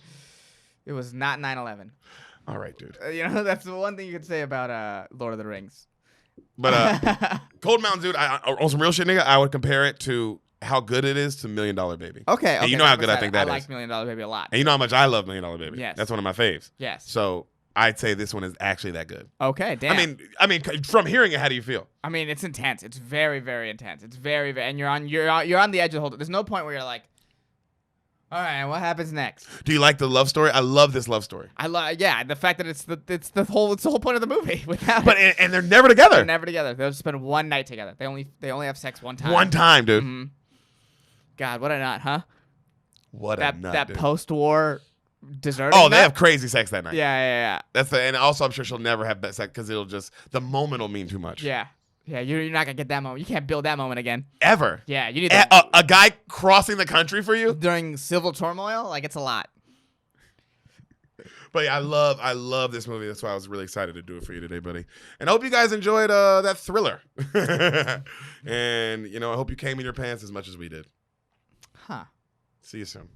It was not 9/11. All right, dude. That's the one thing you could say about Lord of the Rings. But Cold Mountain, dude, on some real shit, nigga, I would compare it to how good it is to $1 Million Baby. Okay. And you know how good I think that is. I like $1 Million Baby a lot. And you know how much I love $1 Million Baby. Yes. That's one of my faves. Yes. So I'd say this one is actually that good. Okay, damn. I mean, from hearing it, how do you feel? I mean, it's intense. It's very, very intense. It's very, very, and you're on the edge of the whole. There's no point where you're like, all right, what happens next? Do you like the love story? I love this love story. The fact that it's the whole point of the movie. And they're never together. They're never together. They'll spend one night together. They only have sex one time. One time, dude. Mm-hmm. God, what a nut, huh? What a nut, that dude. post-war deserting. Oh, they have crazy sex that night. Yeah. And also I'm sure she'll never have sex because the moment will mean too much. Yeah, you're not gonna get that moment. You can't build that moment again. Ever. Yeah, you need that. A guy crossing the country for you during civil turmoil, like it's a lot. But yeah, I love this movie. That's why I was really excited to do it for you today, buddy. And I hope you guys enjoyed that thriller. And I hope you came in your pants as much as we did. Huh. See you soon.